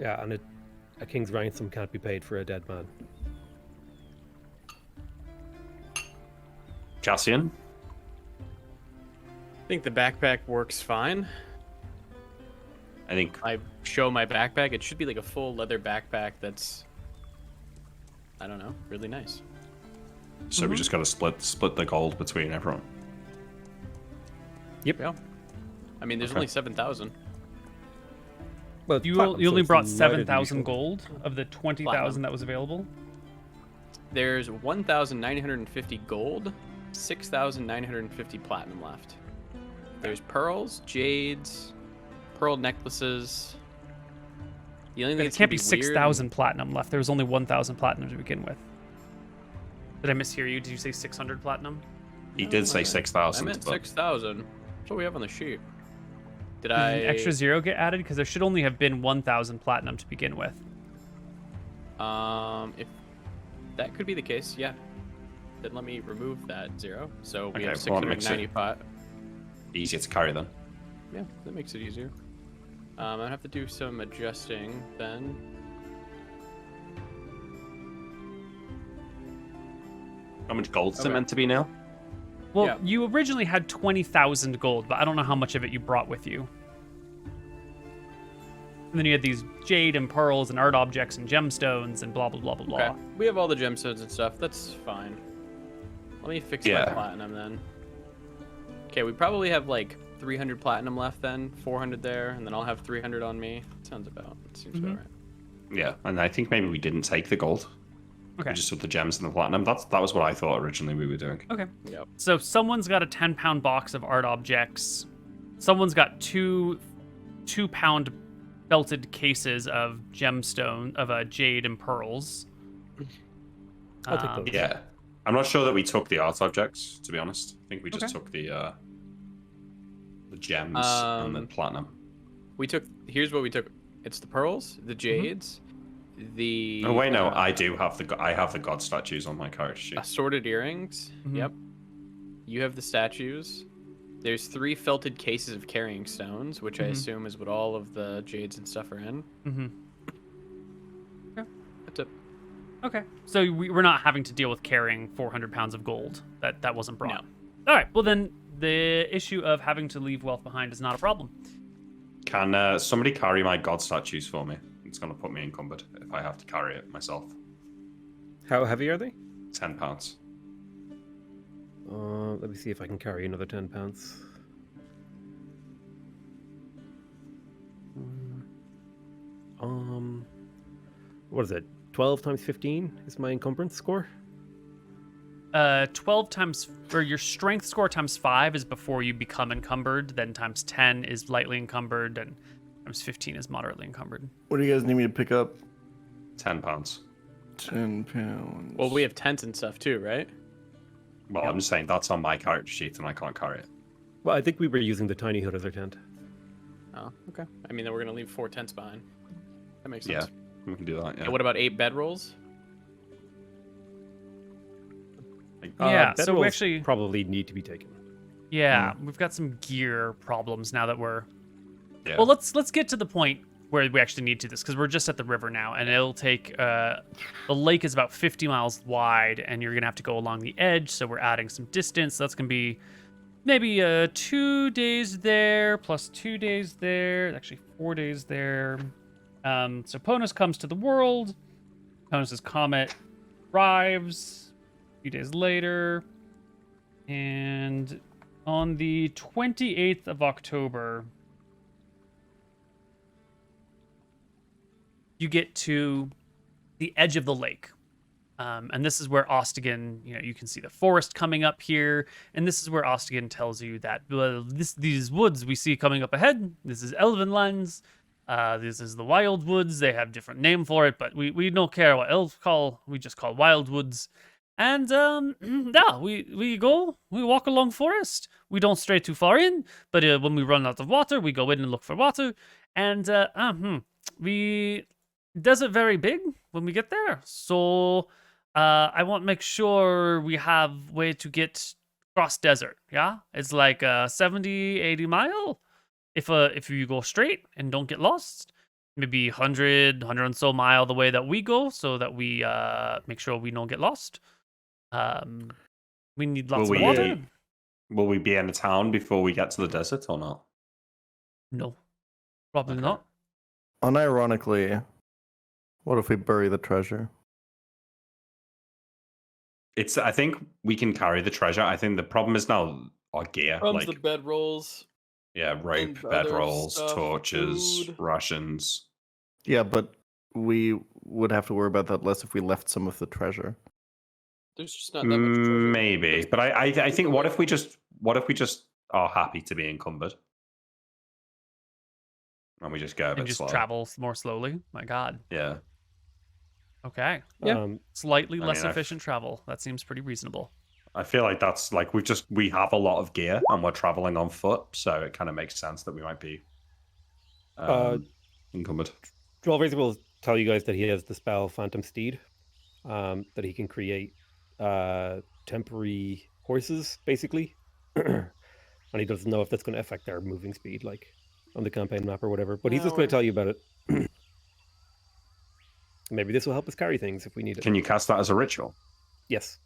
Yeah, and a king's ransom can't be paid for a dead man. Cassian? I think the backpack works fine. I think I show my backpack. It should be like a full leather backpack that's, I don't know, really nice. so. We just got to split the gold between everyone. Yeah. I mean, there's Okay. only 7,000. Well, You platinum, so only it's brought lighter than 7,000 usual. gold of the 20,000 Platinum. that was available. There's 1,950 gold, 6,950 platinum left. There's pearls, jades, pearl necklaces. The only thing But it that's can't gonna be weird- 6,000 platinum left. There was only 1,000 platinum to begin with. Did I mishear you? Did you say 600 platinum? He did say I 6,000. meant but 6,000. That's what we have on the sheet. Did Did I? an extra 0 get added? Because there should only have been 1,000 platinum to begin with. If that could be the case, yeah. Then let me remove that 0. So we Okay, have well, that makes it- 695. easier to carry then. Yeah, that makes it easier. I have to do some adjusting then. How much gold is it Okay. meant to be now? Well, Yeah. you originally had 20,000 gold, but I don't know how much of it you brought with you. And then you had these jade and pearls and art objects and gemstones and blah, blah, blah, blah, blah. Okay, we have all the gemstones and stuff. That's fine. Let me fix my Yeah. platinum then. Okay, we probably have like 300 platinum left then, 400 there, and then I'll have 300 on me. Seems about right. Yeah, and I think maybe we didn't take the gold. Okay. We just took the gems and the platinum. That was what I thought originally we were doing. Okay. Yep. So someone's got a 10-pound box of art objects. Someone's got two 2-pound belted cases of gemstone of jade and pearls. I'll take those. Yeah. I'm not sure that we took the art objects, to be honest. I think we just took the gems and the platinum. We took. Here's what we took. It's the pearls, the jades, the. Oh wait, no, I have the god statues on my character sheet. Assorted earrings. Yep. You have the statues. There's 3 felted cases of carrying stones, which I assume is what all of the jades and stuff are in. Okay. That's it. Okay. So we're not having to deal with carrying 400 pounds of gold. That wasn't brought. No. All right. Well, then the issue of having to leave wealth behind is not a problem. Can somebody carry my god statues for me? It's going to put me encumbered if I have to carry it myself. How heavy are they? 10 pounds. Let me see if I can carry another 10 pounds. What is it? 12 times 15 is my encumbrance score? 12 times, or your strength score times 5 is before you become encumbered. Then times 10 is lightly encumbered, and times 15 is moderately encumbered. What do you guys need me to pick up? 10 pounds. 10 pounds. Well, we have tents and stuff too, right? Well, I'm just saying that's on my character sheet and I can't carry it. Well, I think we were using the tiny hood as our tent. Oh, okay. I mean, then we're gonna leave 4 tents behind. That makes sense. Yeah, we can do that. Yeah. And what about 8 bedrolls? Yeah, so we bedrolls actually probably need to be taken. Yeah, we've got some gear problems now that we're. Yeah. Well, let's get to the point where we actually need to this because we're just at the river now, and it'll take. The lake is about 50 miles wide, and you're gonna have to go along the edge. So we're adding some distance. So that's gonna be maybe 2 days there plus 2 days there. Actually, 4 days there. So Ponus comes to the world. Ponus's comet arrives a few days later, and on the 28th of October, you get to the edge of the lake. And this is where Ostigan, you can see the forest coming up here. And this is where Ostigan tells you that, well, these woods we see coming up ahead, this is Elven lands. This is the Wild Woods. They have different name for it, but we don't care what elves call. We just call Wild Woods. And yeah, we walk along forest. We don't stray too far in, but when we run out of water, we go in and look for water. And desert very big when we get there. So I want to make sure we have way to get across desert. Yeah, it's like 70, 80 mile. If you go straight and don't get lost, maybe 100 and so mile the way that we go, so that we make sure we don't get lost. We need lots of water. Will we be in the town before we get to the desert or not? No, probably not. Unironically, what if we bury the treasure? I think we can carry the treasure. I think the problem is now our gear. Comes the bedrolls. Yeah, rope, bedrolls, torches, food. rations. Yeah, but we would have to worry about that less if we left some of the treasure. There's just not that much treasure. Maybe, but I think what if we just are happy to be encumbered and we just go a bit And just slow. travel more slowly. My God. Yeah. Okay. Yeah. Slightly less mean, efficient travel. That seems pretty reasonable. I feel like that's like we have a lot of gear and we're traveling on foot, so it kind of makes sense that we might be encumbered. Drawbridge will tell you guys that he has the spell Phantom Steed, that he can create temporary horses, basically. And he doesn't know if that's going to affect their moving speed, like on the campaign map or whatever. But he's just going to tell you about it. Maybe this will help us carry things if we need it. Can you cast that as a ritual? Yes.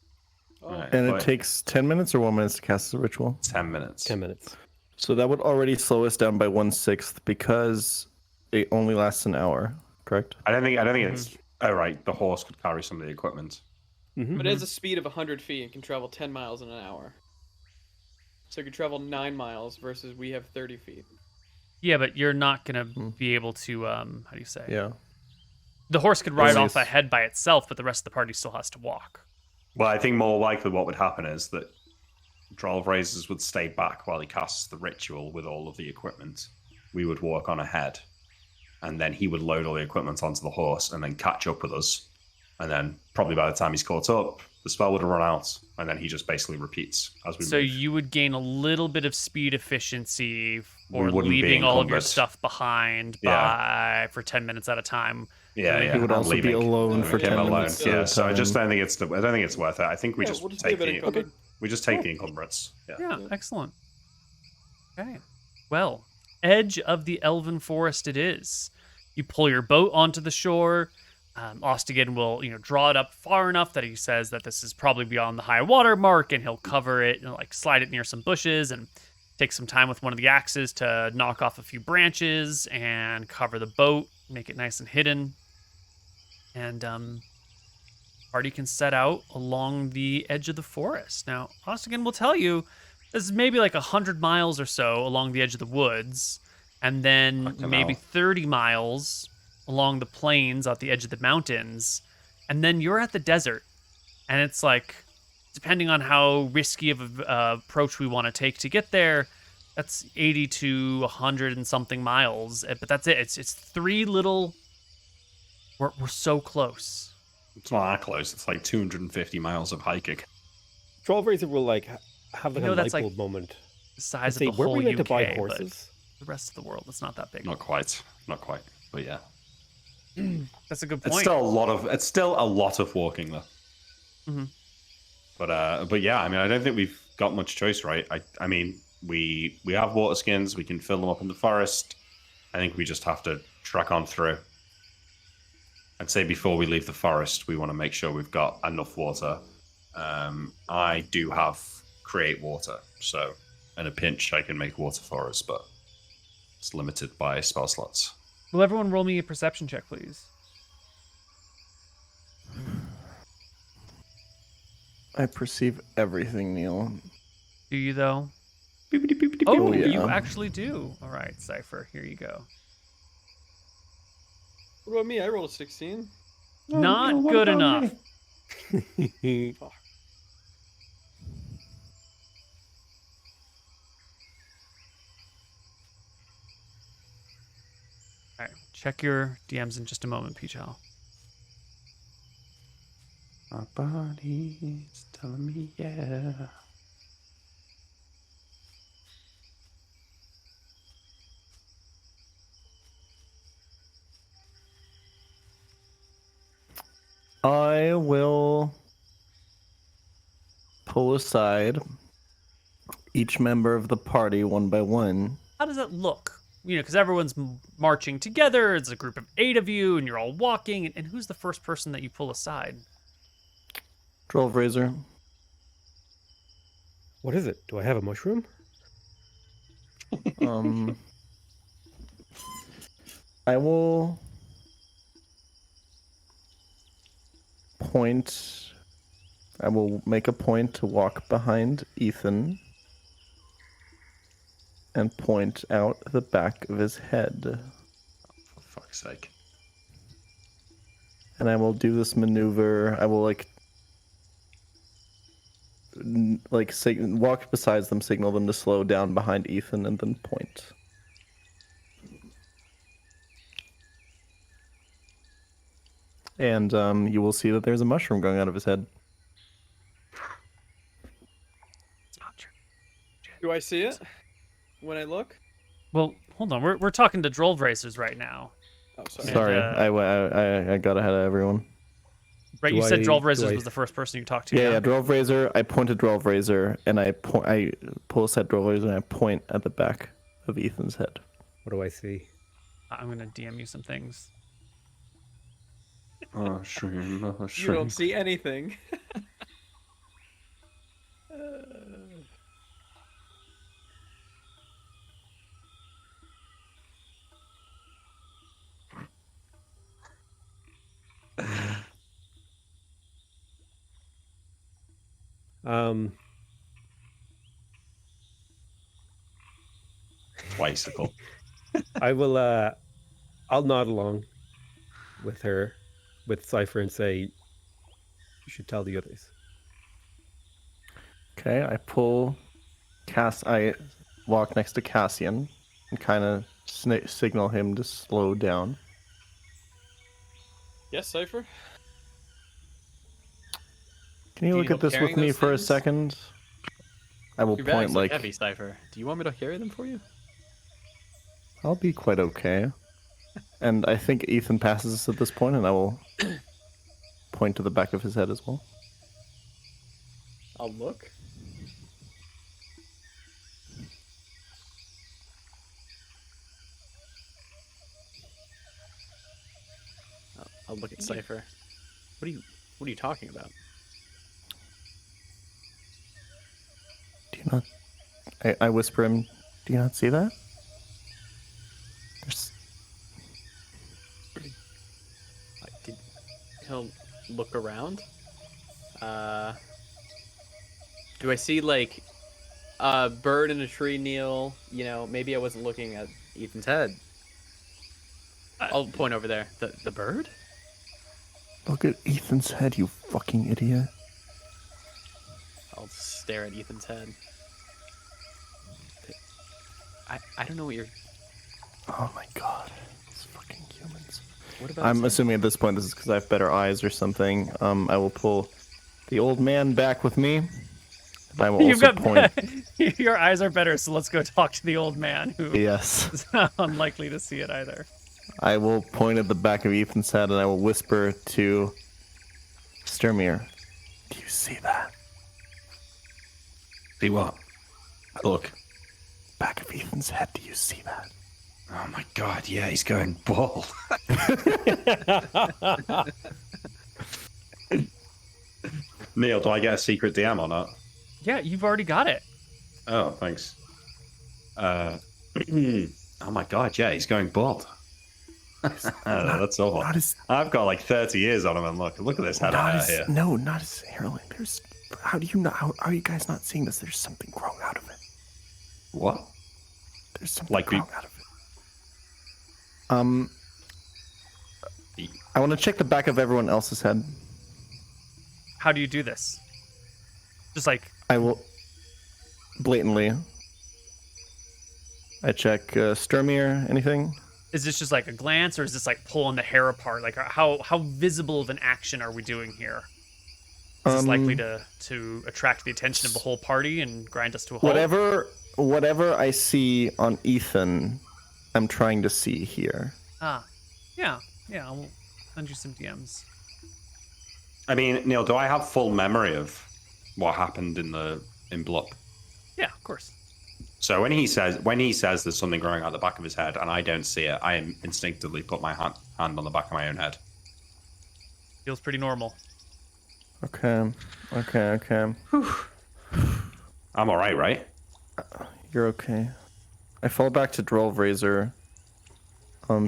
Oh. Right, And it but takes 10 minutes or 1 minute to cast the ritual? 10 minutes. 10 minutes. So that would already slow us down by 1/6 because it only lasts an hour, correct? I don't think it's. Oh right, the horse could carry some of the equipment. But it has a speed of 100 feet and can travel 10 miles in an hour. So you could travel 9 miles versus we have 30 feet. Yeah, but you're not gonna be able to. How do you say? Yeah. The horse could ride off Yes. ahead by itself, but the rest of the party still has to walk. Well, I think more likely what would happen is that Droll of Razors would stay back while he casts the ritual with all of the equipment. We would walk on ahead, and then he would load all the equipment onto the horse and then catch up with us. And then probably by the time he's caught up, the spell would have run out, and then he just basically repeats as we So move. you would gain a little bit of speed efficiency for We wouldn't be leaving all of your encumbered. stuff behind Yeah. for 10 minutes at a time. Yeah, yeah. He would I'm also be leaving. alone for Him 10 alone. minutes. Yeah, at a so I just time. don't think it's worth it. I think we Yeah, just we'll just take leave it the encumbered. we just take the encumbrance. Yeah. Yeah, excellent. Okay. Well, edge of the Elven Forest it is. You pull your boat onto the shore. Ostigan will, draw it up far enough that he says that this is probably beyond the high water mark, and he'll cover it and slide it near some bushes and take some time with one of the axes to knock off a few branches and cover the boat, make it nice and hidden. And party can set out along the edge of the forest. Now, Ostigan will tell you this is maybe like 100 miles or so along the edge of the woods, and then Fucking maybe hell. 30 miles along the plains at the edge of the mountains, and then you're at the desert. And it's like, depending on how risky of a approach we want to take to get there, that's 80 to 100 and something miles. But that's it. It's three little. We're so close. It's not that close. It's like 250 miles of hiking. Droll of Razor will like have like You know, a that's, light like, bulb moment. The size Say, of the where whole were we UK, meant to buy but horses? the rest of the world, it's not that big. Not quite. But yeah. That's a good It's point. still a lot of walking though. Mm-hmm. But yeah, I mean, I don't think we've got much choice, right? I mean, we have water skins. We can fill them up in the forest. I think we just have to trek on through. I'd say before we leave the forest, we want to make sure we've got enough water. I do have create water, so in a pinch, I can make water for us, but it's limited by spell slots. Will everyone roll me a perception check, please? I perceive everything, Neil. Do you, though? Boopity-boopity-boop. Oh, yeah. you actually do. All right, Cypher, here you go. What about me? I rolled a 16. Not no, what good about enough. me? All right, check your DMs in just a moment, Peachal. My body's telling me, yeah. I will pull aside each member of the party one by one. How does that look? Because everyone's marching together. It's a group of 8 of you, and you're all walking. And who's the first person that you pull aside? Droll of Razor. What is it? Do I have a mushroom? I will point. I will make a point to walk behind Ethan and point out the back of his head. For fuck's sake. And I will do this maneuver. I will walk beside them, signal them to slow down behind Ethan, and then point. And you will see that there's a mushroom growing out of his head. It's not true. Do I see it when I look? Well, hold on. We're talking to Droll Racers right now. Oh, sorry. Sorry, uh, I got ahead of everyone. Right? Do You said I- Droll do Racers I- was the first person you talked to. Yeah, Droll of Razor. I point at Droll of Razor, and I pull aside Droll of Razor, and I point at the back of Ethan's head. What do I see? I'm going to DM you some things. Oh, shroom. Oh, You shroom. don't see anything. Um, Bicycle. I will. I'll nod along with her, with Cypher, and say, "You should tell the others." Okay, I pull I walk next to Cassian and kind of signal him to slow down. Yes, Cypher? Can you Do you look need at this help with carrying me those for a things? second? I will Your point bags look like heavy, Cypher. Do you want me to carry them for you? I'll be quite okay. And I think Ethan passes us at this point, and I will point to the back of his head as well. I'll look. I'll look at Cypher. What are you talking about? Do you not? I whisper him. Do you not see that? There's. He'll look around. Do I see like a bird in a tree, Neil? You know, maybe I wasn't looking at Ethan's head. I'll point over there. The bird? Look at Ethan's head, you fucking idiot. I'll stare at Ethan's head. I don't know what you're. Oh my god, these fucking humans. What about? I'm assuming at this point this is because I have better eyes or something. I will pull the old man back with me. And I will You've also got point. your eyes are better, so let's go talk to the old man who Yes. is unlikely to see it either. I will point at the back of Ethan's head and I will whisper to Sturmir. Do you see that? See what? Look. Back of Ethan's head, do you see that? Oh my god, yeah, he's going bald. Neil, do I get a secret DM or not? Yeah, you've already got it. Oh, thanks. Oh my god, yeah, he's going bald. That's awful. I've got like 30 years on him, and look at this head of hair here. No, not his hairline. There's. How do you not? How are you guys not seeing this? There's something growing out of it. What? There's something Like growing out of it. I want to check the back of everyone else's head. How do you do this? Just like I will blatantly. I check Sturmir. Anything? is this just like a glance, or is this like pulling the hair apart? Like how visible of an action are we doing here? Is this likely to attract the attention of the whole party and grind us to a halt? Whatever I see on Ethan, I'm trying to see here. Yeah. I'll send you some DMs. I mean, Neil, do I have full memory of what happened in Blop? Yeah, of course. So when he says there's something growing out the back of his head and I don't see it, I instinctively put my hand on the back of my own head. Feels pretty normal. Okay. I'm alright, right? You're okay. I fall back to Drollrazor,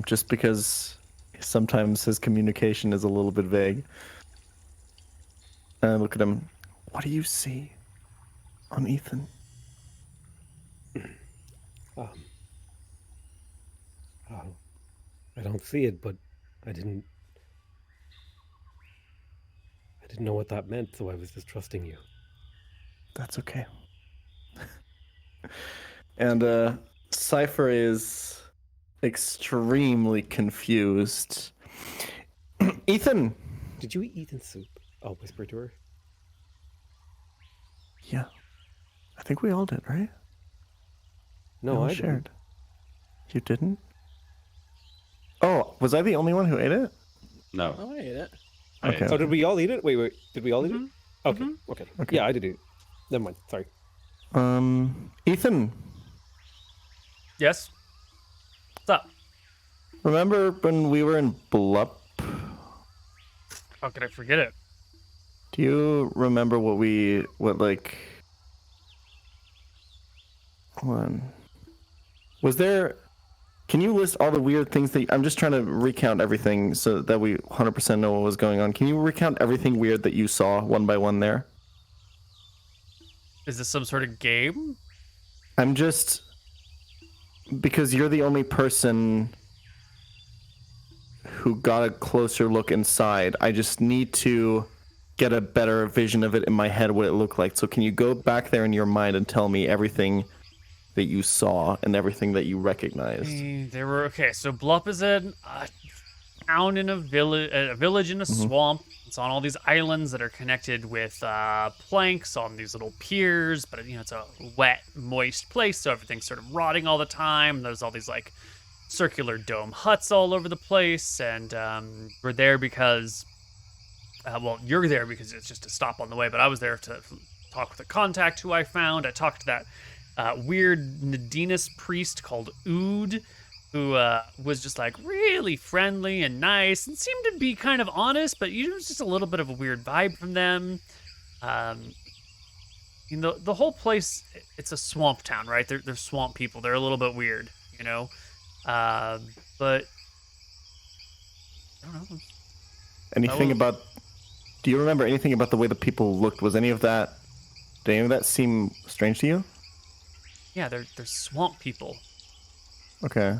just because sometimes his communication is a little bit vague. And I look at him. What do you see on Ethan? I don't see it, but I didn't know what that meant, so I was just trusting you. That's okay. And Cypher is extremely confused. Ethan! Did you eat Ethan's soup? I'll whisper to her. Yeah. I think we all did, right? No, I shared. didn't. You didn't? Oh, was I the only one who ate it? No. Oh, I ate it. Okay. Oh, did we all eat it? Wait. Did we all eat it? Okay. Mm-hmm. Okay. Okay. Yeah, I did eat it. Never mind. Sorry. Ethan, Yes? What's up? remember when we were in Blop? How could I forget it? Do you remember what was there, can you list all the weird things I'm just trying to recount everything so that we 100% know what was going on. Can you recount everything weird that you saw one by one there? Is this some sort of game? I'm just because you're the only person who got a closer look inside. I just need to get a better vision of it in my head, what it looked like. So can you go back there in your mind and tell me everything that you saw and everything that you recognized? There were okay. So Blop is a town in a village in a swamp. It's on all these islands that are connected with planks on these little piers, but it's a wet, moist place, so everything's sort of rotting all the time. There's all these like circular dome huts all over the place, and we're there because, you're there because it's just a stop on the way, but I was there to talk with a contact who I found. I talked to that weird Nadinus priest called Ood, who was just like really friendly and nice and seemed to be kind of honest, but it was just a little bit of a weird vibe from them. The whole place, it's a swamp town, right? They're swamp people. They're a little bit weird, but I don't know. Anything about? Do you remember anything about the way the people looked? Did any of that seem strange to you? Yeah, they're swamp people. Okay.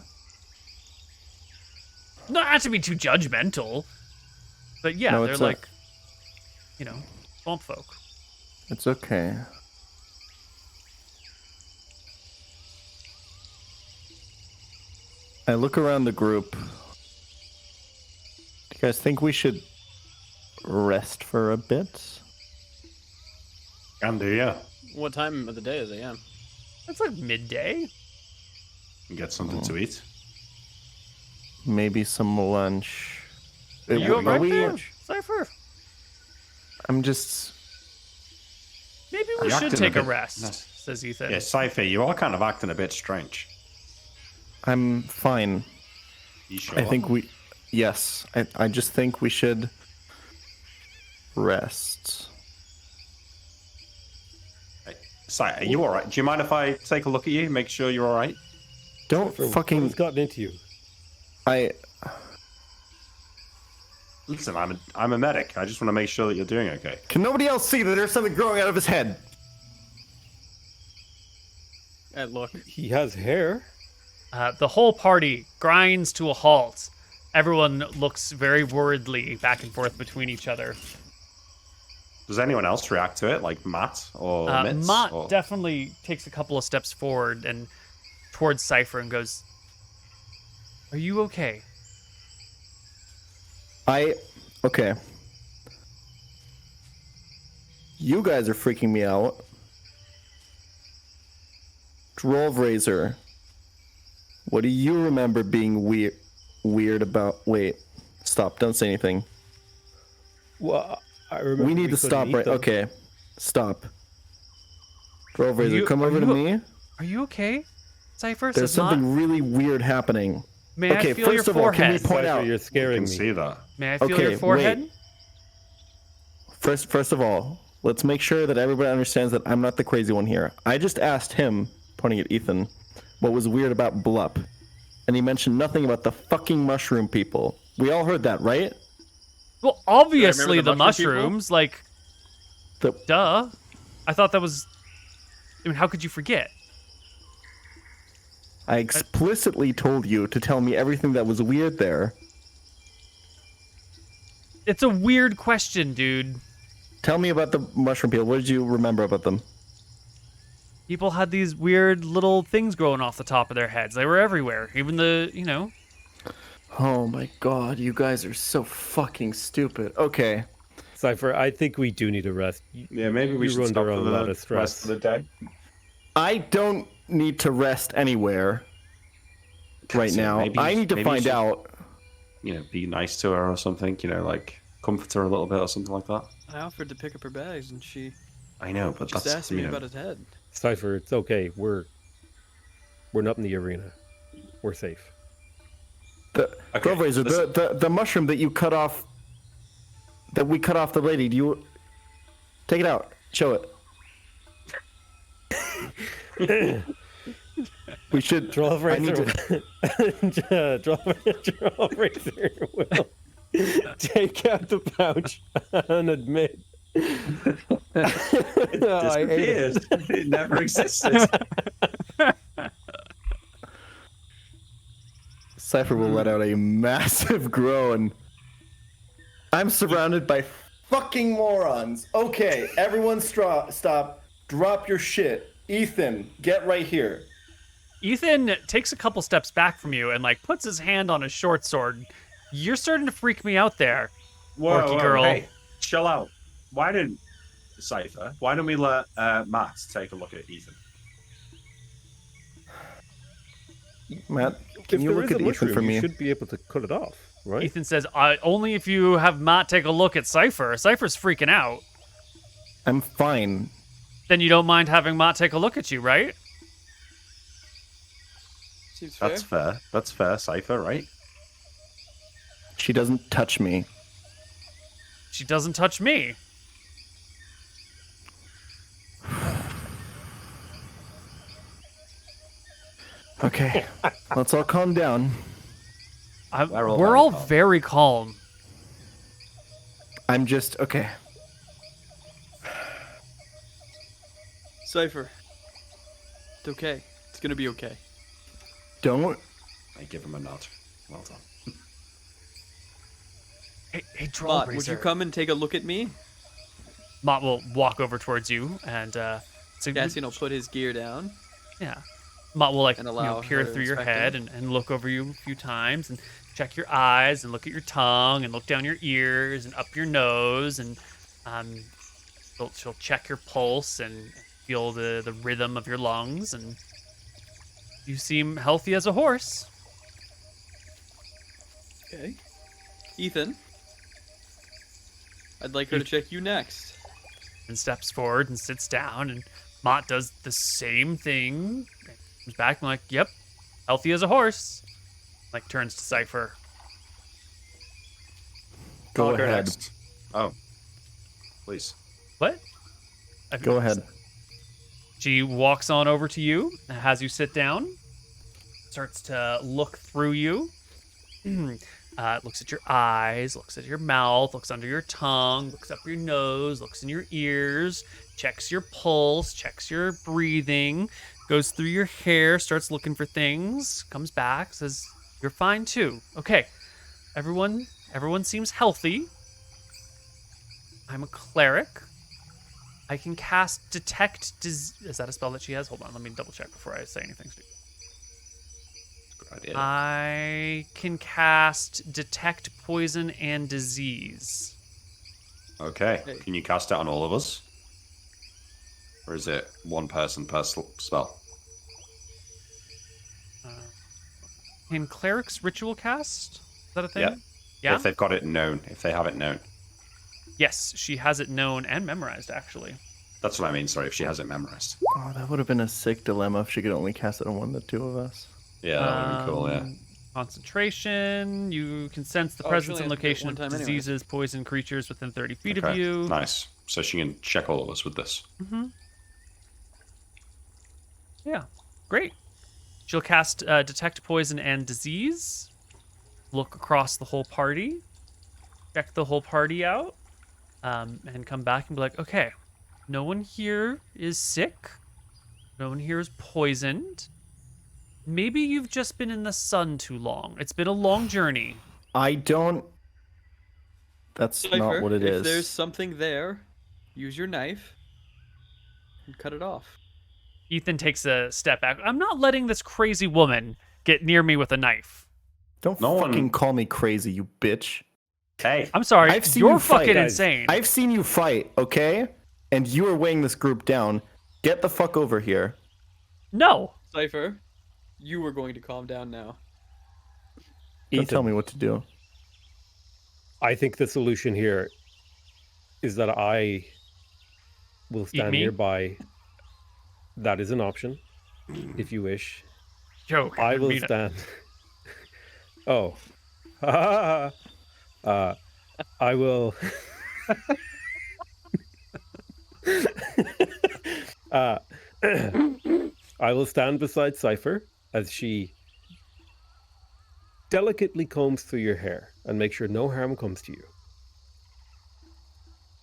Not to be too judgmental, but yeah, No, they're like, swamp folk. It's okay. I look around the group. Do you guys think we should rest for a bit? Can do, yeah. What time of the day is it? Yeah. It's like midday. Get something to eat. Maybe some lunch. Are you alright there, Cypher? I'm just... Maybe we should take a rest, says Ethan. Yeah, Cypher, you are kind of acting a bit strange. I'm fine. You sure? I think we... Yes. I just think we should rest. Are you alright? Do you mind if I take a look at you, make sure you're alright? Don't fucking... What's gotten into you? Listen, I'm a medic. I just want to make sure that you're doing okay. Can nobody else see that there's something growing out of his head? Look. He has hair. The whole party grinds to a halt. Everyone looks very worriedly back and forth between each other. Does anyone else react to it, like Matt or Mitz? Matt or... definitely takes a couple of steps forward and towards Cypher and goes, "Are you okay?" Okay. You guys are freaking me out. Drove Razor. What do you remember being weird about? Wait, stop! Don't say anything. Well, I remember we need to stop right. Them. Okay, stop. Drove Razor, come over to me. Are you okay, Cypher? There's something really weird happening. May I feel your first of all, can we forehead? point out? You're scaring me. See that? May I feel your forehead? Wait. First of all, let's make sure that everybody understands that I'm not the crazy one here. I just asked him, pointing at Ethan, what was weird about Blop, and he mentioned nothing about the fucking mushroom people. We all heard that, right? Well, obviously the mushroom mushrooms, like, duh. I thought that was. I mean, how could you forget? I explicitly told you to tell me everything that was weird there. It's a weird question, dude. Tell me about the mushroom people. What did you remember about them? People had these weird little things growing off the top of their heads. They were everywhere. Even the. Oh my god, you guys are so fucking stupid. Okay. Cypher, I think we do need a rest. Yeah, maybe we should stop for the rest of the day. I don't need to rest anywhere right now. I need to find out. Be nice to her or something. Like comfort her a little bit or something like that. I offered to pick up her bags and she. I know, but just that's asked me about his head. Cypher, it's okay. We're not in the arena. We're safe. Razor, the mushroom that you cut off, that we cut off the lady. Do you take it out? Show it. We should draw Razor. Draw Razor will take out the pouch and admit. It disappeared. It never existed. Cypher will let out a massive groan. I'm surrounded by fucking morons. Okay, everyone stop. Drop your shit. Ethan, get right here. Ethan takes a couple steps back from you and like puts his hand on his short sword. You're starting to freak me out there, Orky girl. Hey, chill out. Why don't we let Matt take a look at Ethan? Matt, can you look at Ethan for me? You should be able to cut it off, right? Ethan says, only if you have Matt take a look at Cypher. Cypher's freaking out. I'm fine. Then you don't mind having Matt take a look at you, right? Seems fair. That's fair. That's fair, Cypher, right? She doesn't touch me. She doesn't touch me. Okay, let's all calm down. We're all very calm. I'm just okay. Cypher. It's okay. It's gonna be okay. Don't. I give him a nod. Well done. Hey, Mott, Trollraiser. would you come and take a look at me? Mott will walk over towards you and Cassian will put his gear down. Yeah. Mott will And allow peer her to through your inspect head him. and look over you a few times and check your eyes and look at your tongue and look down your ears and up your nose and she'll check your pulse and feel the rhythm of your lungs and you seem healthy as a horse. Okay. Ethan. I'd like her to check you next. And steps forward and sits down and Mott does the same thing. Comes back and like, yep, healthy as a horse. Like turns to Cypher. Go I'll ahead. next. Oh, please. What? Go ahead. She walks on over to you, has you sit down, starts to look through you, looks at your eyes, looks at your mouth, looks under your tongue, looks up your nose, looks in your ears, checks your pulse, checks your breathing, goes through your hair, starts looking for things, comes back, says, "You're fine too." Okay, everyone seems healthy. I'm a cleric. I can cast Detect Is that a spell that she has? Hold on, let me double check before I say anything stupid. Good idea. I can cast Detect Poison and Disease. Okay. Hey. Can you cast it on all of us? Or is it one person per spell? Can clerics ritual cast? Is that a thing? Yeah. Yeah? If they've got it known. If they have it known. Yes, she has it known and memorized, actually. That's what I mean. Sorry, if she has it memorized. Oh, that would have been a sick dilemma if she could only cast it on one of the two of us. Yeah, that would be cool, yeah. Concentration. You can sense the Oh, presence she and only has to do it location one of time anyways. diseases, poison creatures within 30 feet of Okay, you. nice. So she can check all of us with this. Yeah, great. She'll cast Detect Poison and Disease. Look across the whole party. Check the whole party out. And come back and be like, okay, no one here is sick. No one here is poisoned. Maybe you've just been in the sun too long. It's been a long journey. I don't. That's Cypher, not what it is. If there's something there, use your knife and cut it off. Ethan takes a step back. I'm not letting this crazy woman get near me with a knife. Don't No one- fucking call me crazy, you bitch. Hey. I'm sorry. I've seen You're you fight, fucking guys. insane. I've seen you fight, okay? And you are weighing this group down. Get the fuck over here. No. Cypher, you are going to calm down now. Don't Ethan, tell me what to do. I think the solution here is that I will stand me? nearby. That is an option, if you wish. Joke. I will mean it. stand. Oh. I will. I will stand beside Cypher as she delicately combs through your hair and make sure no harm comes to you.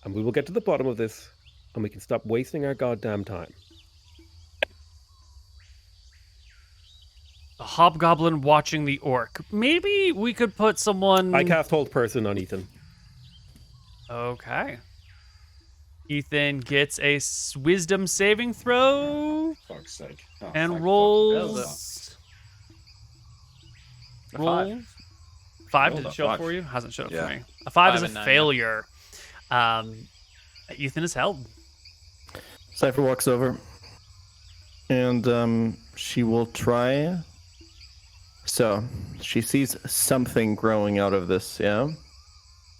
And we will get to the bottom of this, and we can stop wasting our goddamn time. A hobgoblin watching the orc. Maybe we could put someone... I cast Hold Person on Ethan. Okay. Ethan gets a wisdom saving throw Fuck's sake. Oh, and thank rolls. A Roll. 5. 5? Rolled Did it a show up 5. for you? Hasn't showed up Yeah. for me. A 5 is 5 a and 9, yeah. failure. Ethan is held. Cypher walks over, and she will try. So she sees something growing out of this. Yeah.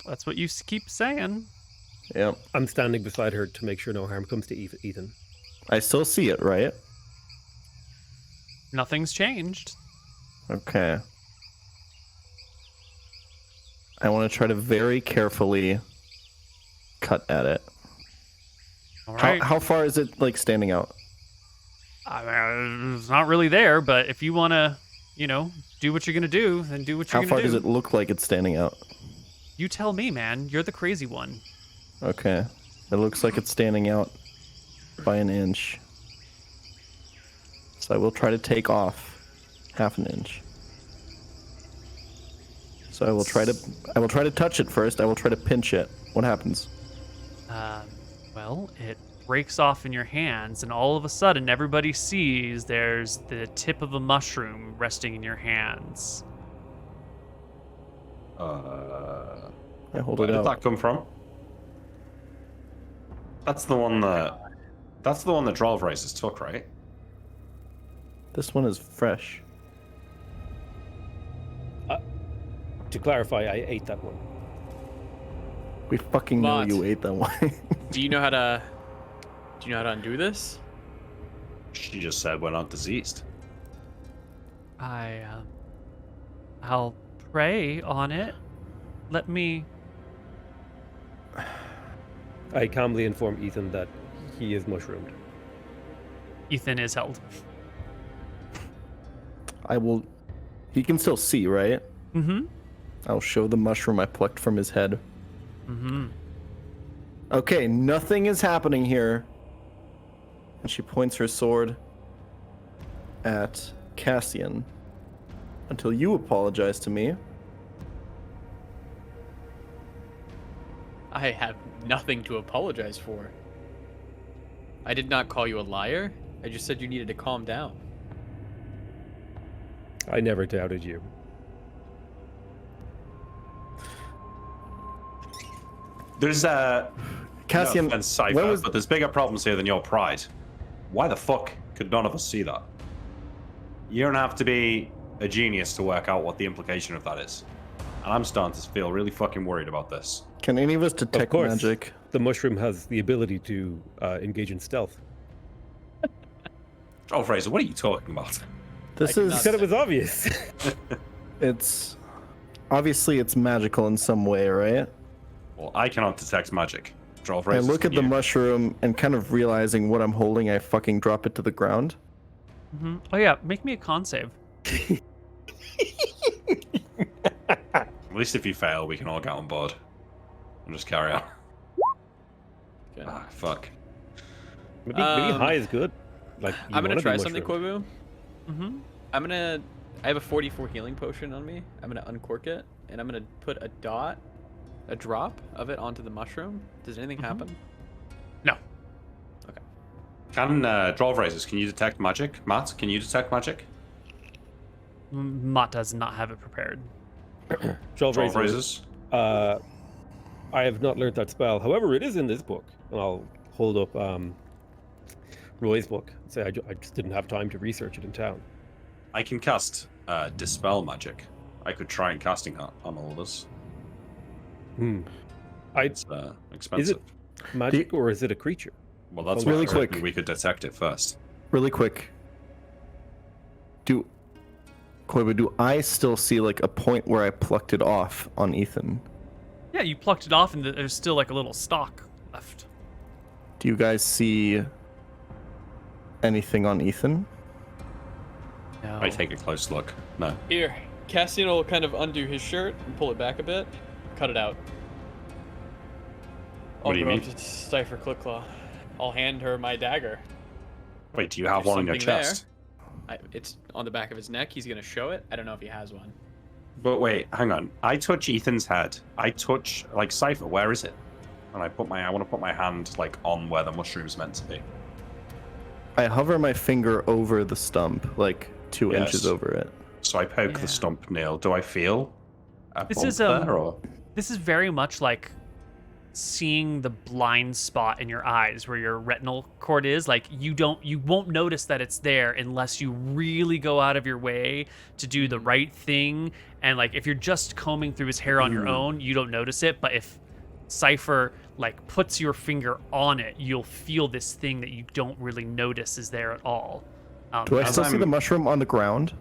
That's what you keep saying. Yep. I'm standing beside her to make sure no harm comes to Ethan. I still see it, right? Nothing's changed. Okay. I want to try to very carefully cut at it. All right. How far is it like standing out? I mean, it's not really there, but if you want to, do what you're going to do, then do what you're How going to do. far does it look like it's standing out? You tell me, man. You're the crazy one. Okay. It looks like it's standing out by an inch. So I will try to take off half an inch. So I will try to touch it first. I will try to pinch it. What happens? Well, it breaks off in your hands, and all of a sudden, everybody sees there's the tip of a mushroom resting in your hands. I hold Where it did out. that come from? That's the one that Drolv Races took, right? This one is fresh. To clarify, I ate that one. We fucking know Mott. you ate that one. Do you know how to undo this? She just said we're not diseased. I'll pray on it. Let me... I calmly inform Ethan that he is mushroomed. Ethan is held. He can still see, right? Mm-hmm. I'll show the mushroom I plucked from his head. Mm-hmm. Okay, nothing is happening here. And she points her sword at Cassian until you apologize to me. I have nothing to apologize for. I did not call you a liar. I just said you needed to calm down. I never doubted you. There's Cassian, no offense, Cypher, when was- but there's bigger problems here than your pride. Why the fuck could none of us see that? You don't have to be a genius to work out what the implication of that is. And I'm starting to feel really fucking worried about this. Can any of us Of detect course, magic? the mushroom has the ability to engage in stealth. Oh, Fraser, what are you talking about? This I You cannot said it was obvious. it's obviously it's magical in some way, right? Well, I cannot detect magic. Drolv I Races, look at can the you? mushroom and kind of realizing what I'm holding, I fucking drop it to the ground. Mm-hmm. Oh yeah, make me a con save. At least if you fail, we can all get on board. And just carry on. Okay. Ah, fuck. Maybe high is good. Like you I'm gonna wanna be try something, mushroomed. Koibu. Mm-hmm. I have a 44 healing potion on me. I'm gonna uncork it, and I'm gonna put a drop of it onto the mushroom. Does anything happen? No. Can Drolv Races, can you detect magic? Matt, can you detect magic? Mott does not have it prepared. Drolv Drolv Racer, Races? I have not learned that spell. However, it is in this book. And I'll hold up Roy's book and say I just didn't have time to research it in town. I can cast Dispel magic. I could try and casting that on all of us. It's expensive. Is it magic or is it a creature? Well, that's Really why I was quick. hoping we could detect it first. Really quick. Koibu, do I still see like a point where I plucked it off on Ethan? Yeah, you plucked it off, and there's still like a little stalk left. Do you guys see anything on Ethan? No. I take a close look. No. Here, Cassian will kind of undo his shirt and pull it back a bit. Cut it out. What do you I'll mean? go up to Cypher Clickclaw. I'll hand her my dagger. Wait, do you have There's one in your something there. chest? It's on the back of his neck. He's gonna show it. I don't know if he has one. But wait, hang on. I touch Ethan's head. I touch like Cypher. Where is it? And I want to put my hand like on where the mushroom's meant to be. I hover my finger over the stump, like 2 Yes. inches over it. So I poke Yeah. the stump, Neil. Do I feel a This bump is, there, or? This is very much like seeing the blind spot in your eyes where your retinal cord is. Like you won't notice that it's there unless you really go out of your way to do the right thing. And like if you're just combing through his hair on your own, you don't notice it. But if Cypher like puts your finger on it, you'll feel this thing that you don't really notice is there at all. Do I As still see I'm- the mushroom on the ground?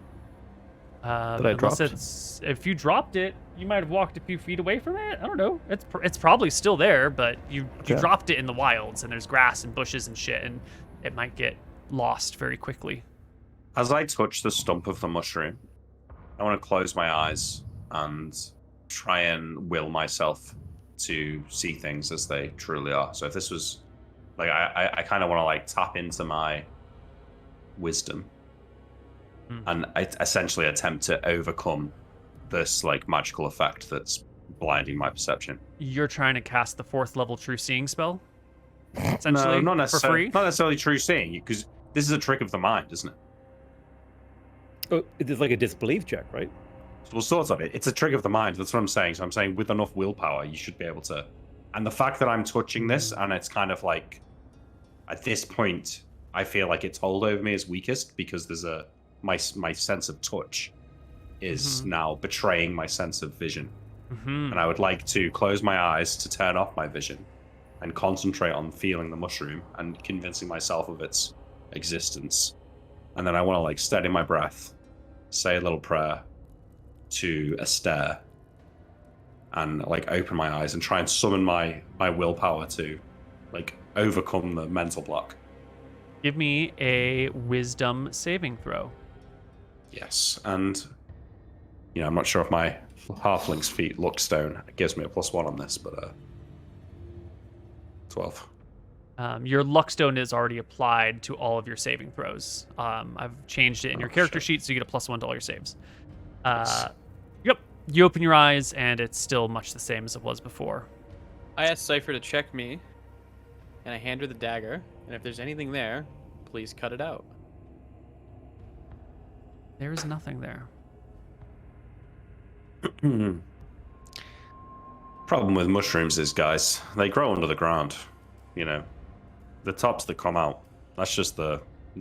That I dropped? if you dropped it, you might have walked a few feet away from it. I don't know. It's probably still there, but you Okay. dropped it in the wilds, and there's grass and bushes and shit, and it might get lost very quickly. As I touch the stump of the mushroom, I want to close my eyes and try and will myself to see things as they truly are. So if this was like I kind of want to like tap into my wisdom and I essentially attempt to overcome this like magical effect that's blinding my perception. You're trying to cast the 4th level True Seeing spell, essentially, No, not for necessarily. free. Not necessarily true seeing, because this is a trick of the mind, isn't it? Oh, it is like a disbelief check, right? Well, sort of. It's a trick of the mind. That's what I'm saying. So I'm saying with enough willpower, you should be able to. And the fact that I'm touching this, and it's kind of like, at this point, I feel like its hold over me is weakest because there's my sense of touch is now betraying my sense of vision. Mm-hmm. And I would like to close my eyes to turn off my vision and concentrate on feeling the mushroom and convincing myself of its existence. And then I want to like steady my breath, say a little prayer to Esther, and like open my eyes and try and summon my willpower to like overcome the mental block. Give me a Wisdom saving throw. Yes, and you know I'm not sure if my halfling's feet Luckstone gives me a +1 on this, but 12. Your Luckstone is already applied to all of your saving throws. I've changed it in your character sheet, so you get a +1 to all your saves. Nice. Yep. You open your eyes, and it's still much the same as it was before. I asked Cypher to check me, and I hand her the dagger. And if there's anything there, please cut it out. There is nothing there. Problem with mushrooms is, guys, they grow under the ground. You know, the tops that come out, that's just the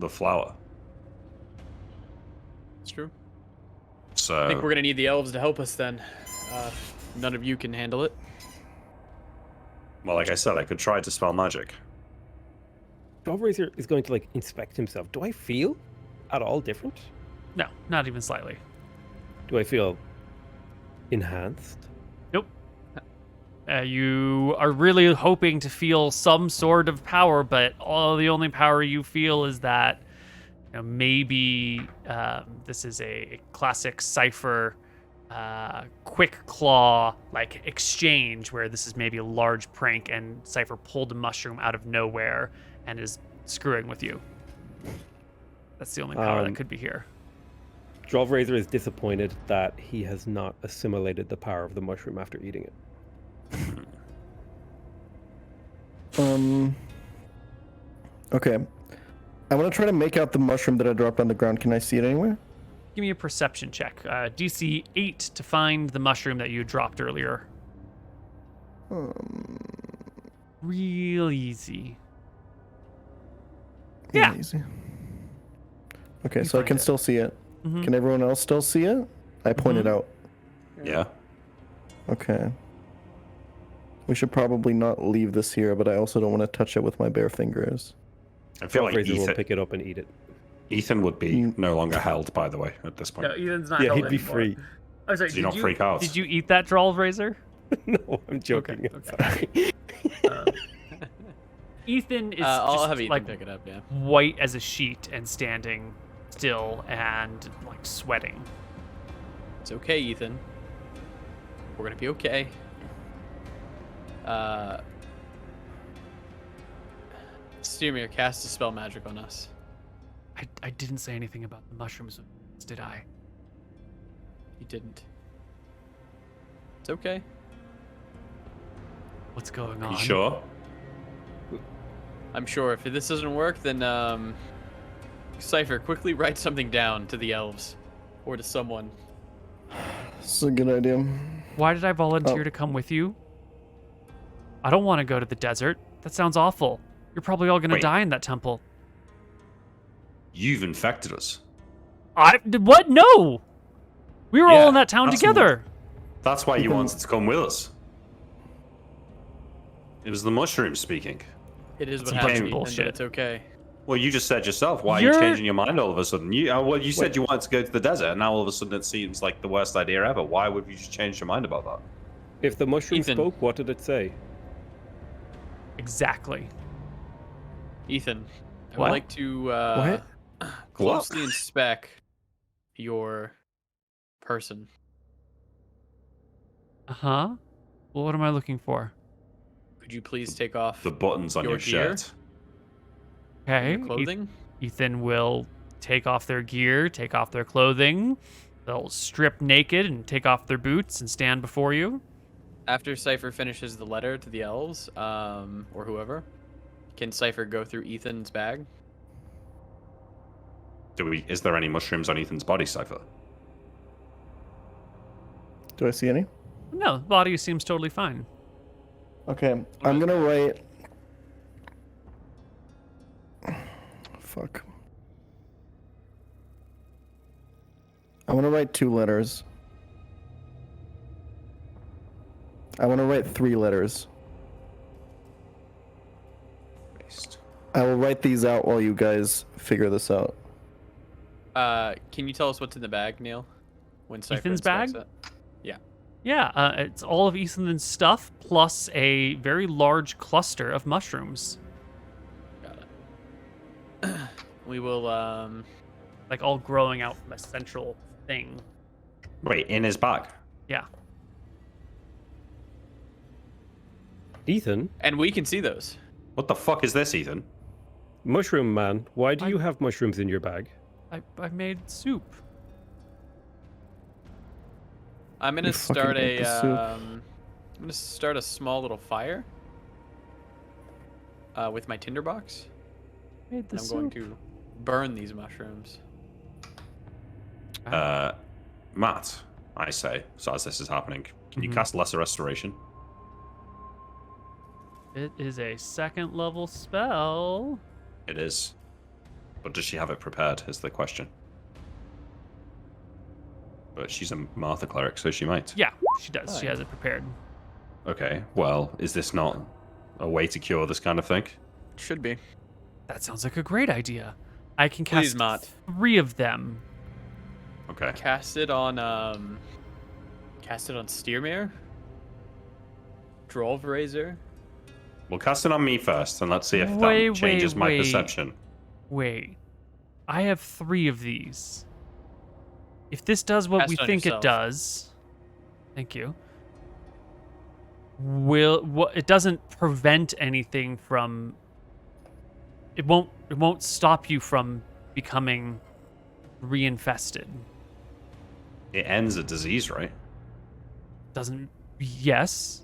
flower. It's true. So I think we're gonna need the elves to help us then. None of you can handle it. well, like I said, I could try to spell magic. Dograzor is going to like inspect himself. Do I feel at all different? No, not even slightly. Do I feel enhanced? Nope. You are really hoping to feel some sort of power, but the only power you feel is that maybe this is a classic Cypher quick claw like exchange where this is maybe a large prank and Cypher pulled a mushroom out of nowhere and is screwing with you. That's the only power that could be here. Drovrazor is disappointed that he has not assimilated the power of the mushroom after eating it. Okay. I want to try to make out the mushroom that I dropped on the ground. Can I see it anywhere? Give me a perception check. DC 8 to find the mushroom that you dropped earlier. Real easy. Yeah. Easy. Okay, You so I find can it. still see it. Mhm. Can everyone else still see it? I pointed out. Yeah. Okay. We should probably not leave this here, but I also don't want to touch it with my bare fingers. I feel like Drovrazor will pick it up and eat it. Ethan would be no longer held, by the way, at this point. No, Ethan's not Yeah, held he'd be anymore. free. Oh, sorry. Did you not freak out? Did you eat that Droll Razor? No, I'm joking. Okay. Sorry. Ethan is I'll just have Ethan like pick it up, yeah. white as a sheet and standing still and like sweating. It's okay, Ethan. We're gonna be okay. Stumir, cast a spell magic on us. I didn't say anything about the mushrooms, did I? You didn't. It's okay. What's going on? You sure? I'm sure if this doesn't work, then Cypher, quickly write something down to the elves or to someone. This is a good idea. Why did I volunteer to come with you? I don't want to go to the desert. That sounds awful. You're probably all going to Wait. die in that temple. You've infected us. What? No! We were all Yeah, in that town that's together. That's why you wanted to come with us. It was the mushrooms speaking. It is It's what a bunch happened, of Ethan, bullshit. but it's okay. Well, you just said yourself. Why are You're- you changing your mind all of a sudden? You said you wanted to go to the desert, and now all of a sudden it seems like the worst idea ever. Why would you just change your mind about that? If the mushroom Ethan. spoke, what did it say? Exactly. Ethan, I What? would like to What? closely inspect your person. Uh-huh. Well, what am I looking for? Could you please take off The buttons on Your your gear? shirt. Okay. your clothing? Ethan will take off their gear, take off their clothing. They'll strip naked and take off their boots and stand before you. After Cypher finishes the letter to the elves, or whoever, can Cypher go through Ethan's bag? Is there any mushrooms on Ethan's body, Cypher? Do I see any? No, the body seems totally fine. Okay, I'm gonna write. Fuck. I want to write 2 letters. I want to write 3 letters. I will write these out while you guys figure this out. Can you tell us what's in the bag, Neil? When Cypher Ethan's inspects bag? it? Yeah. Yeah, it's all of Ethan's stuff plus a very large cluster of mushrooms, Got it. We will, like all growing out from a central thing. Wait, in his bag? Yeah. Ethan, and we can see those. What the fuck is this, Ethan? mushroom man, why do you have mushrooms in your bag? I made soup. I'm gonna You fucking start ate a, the soup. I'm gonna start a small little fire. With my tinderbox. Made the And I'm soup. going to burn these mushrooms. Matt, I say, so as this is happening, can you Mhm. cast Lesser Restoration? It is a 2nd level spell. It is. But does she have it prepared, is the question. But she's a Martha cleric, so she might. Yeah, she does. She Fine. has it prepared. Okay, well, is this not a way to cure this kind of thing? Should be. That sounds like a great idea. I can Please, cast Mott. 3 of them. Okay. Cast it on Steermere. Drollverazer. We'll cast it on me first, and let's see if Wait, that changes wait, my wait. perception. Wait. I have 3 of these. If this does what Cast we it on think yourself. it does, thank you. It doesn't prevent anything from. It won't stop you from becoming reinfested. It ends a disease, right? Doesn't. Yes,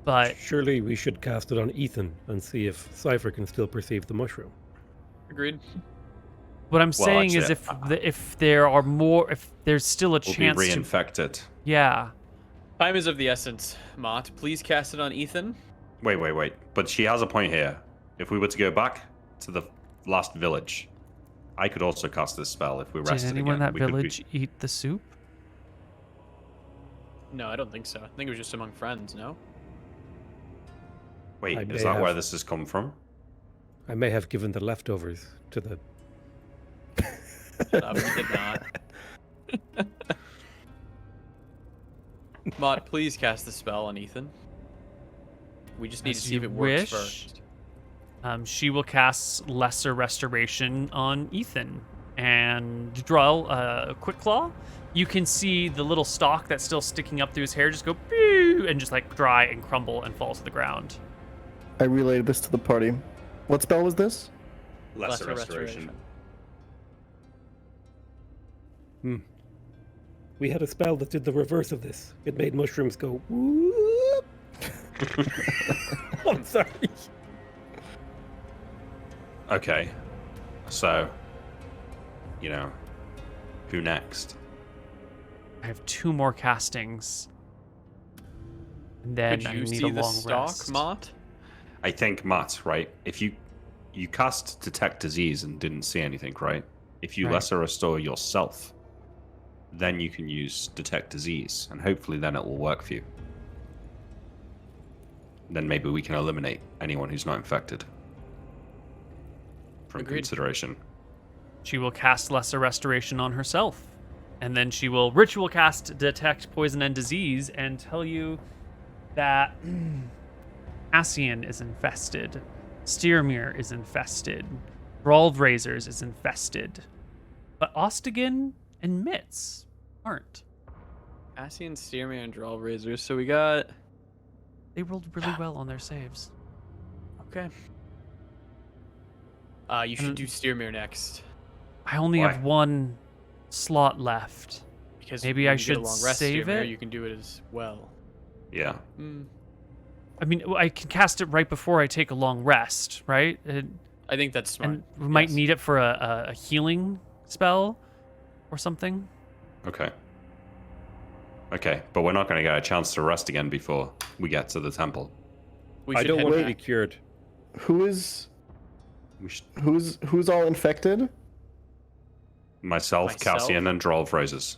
but Surely we should cast it on Ethan and see if Cypher can still perceive the mushroom. Agreed. what I'm saying is, actually, if there are more, if there's still a We'll be chance to, reinfected. yeah. Time is of the essence. Mott, please cast it on Ethan. Wait. But she has a point here. If we were to go back to the last village, I could also cast this spell if we Did rested anyone in again. that We could be- village eat the soup? No, I don't think so. I think it was just among friends, no? Wait, I is may that where have- this has come from? I may have given the leftovers to the. Shut up, you did not. Mott, please cast the spell on Ethan. We just need to As see if you it works wish. first. She will cast Lesser Restoration on Ethan. And Drell, Quick Claw, you can see the little stalk that's still sticking up through his hair just go boo and just like dry and crumble and fall to the ground. I relayed this to the party. What spell was this? Lesser restoration. We had a spell that did the reverse of this. It made mushrooms go whoop. I'm sorry. Okay. So, who next? I have 2 more castings. And then Could I you need see a the long stock, rest. Mott? I think, Matt, right? If you cast Detect Disease and didn't see anything, right? If you Right. lesser restore yourself, then you can use Detect Disease, and hopefully then it will work for you. Then maybe we can eliminate anyone who's not infected from Agreed. consideration. She will cast Lesser Restoration on herself. And then she will ritual cast Detect Poison and Disease and tell you that Cassian is infested. Steermere is infested. Brawled Razors is infested. But Ostigan and Mitz aren't. Cassian, Steermere, and Draw Razors. So we got. They rolled really well on their saves. Okay. You should do Steermere next. I only Why? have 1 slot left. Because Maybe when I you get a should long rest save Steermere, it? You can do it as well. Yeah. I mean, I can cast it right before I take a long rest, right? I think that's smart. And we might Yes. need it for a healing spell or something. Okay. Okay, but we're not going to get a chance to rest again before we get to the temple. We I should don't head want to back. be cured. Who's We should, who's all infected? myself, Cassian, and Droll Roses.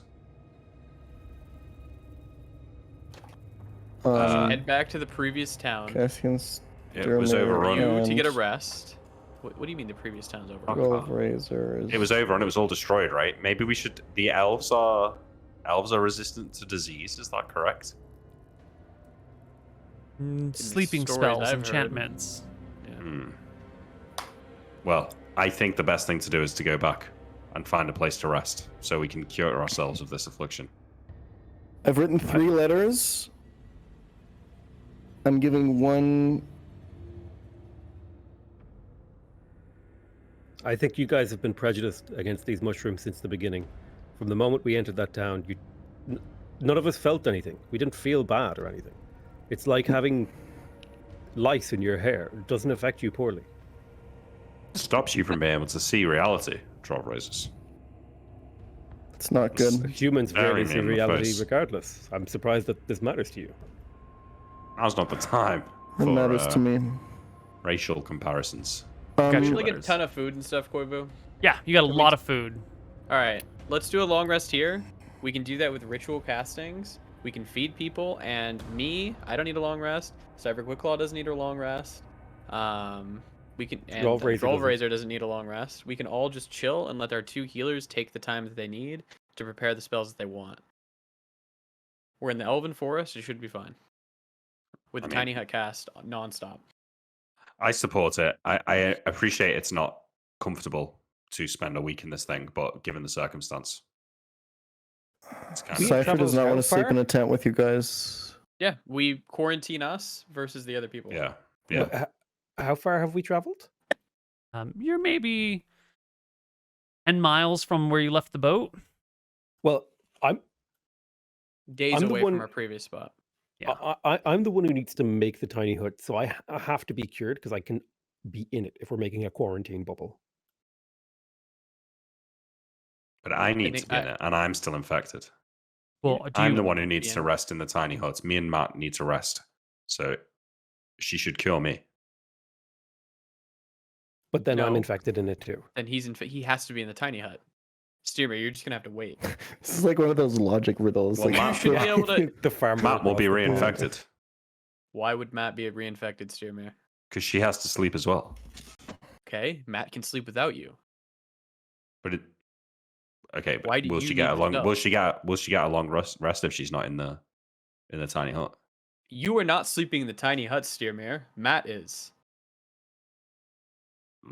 Head back to the previous town. Cassian's It was Steermere overrun. You to get a and rest. What do you mean the previous town's over? Grove Razors. It was overrun. It was all destroyed, right? Maybe we should. The elves are resistant to disease. Is that correct? Sleeping stories spells, I've heard. enchantments. Well, I think the best thing to do is to go back and find a place to rest, so we can cure ourselves of this affliction. I've written 3 letters. I'm giving 1. I think you guys have been prejudiced against these mushrooms since the beginning. From the moment we entered that town, none of us felt anything. We didn't feel bad or anything. It's like having lice in your hair. It doesn't affect you poorly. Stops you from being able to see reality, Droll Roses. It's not good. Humans Very rarely see name of reality face. regardless. I'm surprised that this matters to you. Now's not the time It for matters to me. racial comparisons. Gotcha. Should we get a Letters. ton of food and stuff, Koibu? Yeah, you got a lot of food. All right, let's do a long rest here. We can do that with ritual castings. We can feed people, and I don't need a long rest. Cyber Quickclaw doesn't need a long rest. We can, and Droll Razor Droll doesn't. Razor doesn't need a long rest. We can all just chill and let our 2 healers take the time that they need to prepare the spells that they want. We're in the Elven Forest. It should be fine. With I the mean- Tiny Hut cast nonstop. I support it. I appreciate it's not comfortable to spend a week in this thing, but given the circumstance, it's kind We of... have Cypher does traveled not how want to sleep far? in a tent with you guys. Yeah, we quarantine us versus the other people. Yeah, yeah. How far have we traveled? You're maybe 10 miles from where you left the boat. Well, Days I'm the away one- from our previous spot. Yeah. I'm the one who needs to make the tiny hut, so I have to be cured because I can be in it if we're making a quarantine bubble. But I need think to be in it, and I'm still infected. Well, I'm the one who needs Yeah. to rest in the tiny hut. Me and Matt need to rest. So she should cure me. But then I'm No. infected in it too. Then he has to be in the Tiny Hut. Steermere, you're just gonna have to wait. This is like one of those logic riddles. Well, like, Matt should be able to- the farmer Matt will across be the pond. reinfected Why would Matt be a reinfected Steermere? because she has to sleep as well. Okay, Matt can sleep without you. But it... Okay, but Why do will you she get need a to long? know? Will she get a long rest if she's not in the tiny hut? You are not sleeping in the Tiny Hut, Steermere. Matt is.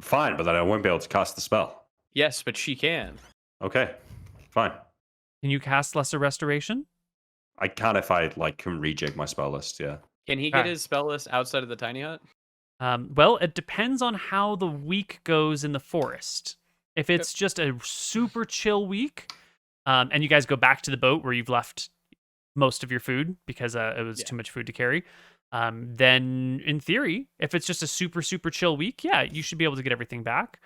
Fine, but then I won't be able to cast the spell. Yes, but she can. Okay, fine. Can you cast Lesser Restoration? I can if I can rejig my spell list. Yeah. Can he get Okay. his spell list outside of the Tiny Hut? Well, it depends on how the week goes in the forest. If it's just a super chill week, and you guys go back to the boat where you've left most of your food because it was too much food to carry, then in theory, if it's just a super, super chill week, yeah, you should be able to get everything back.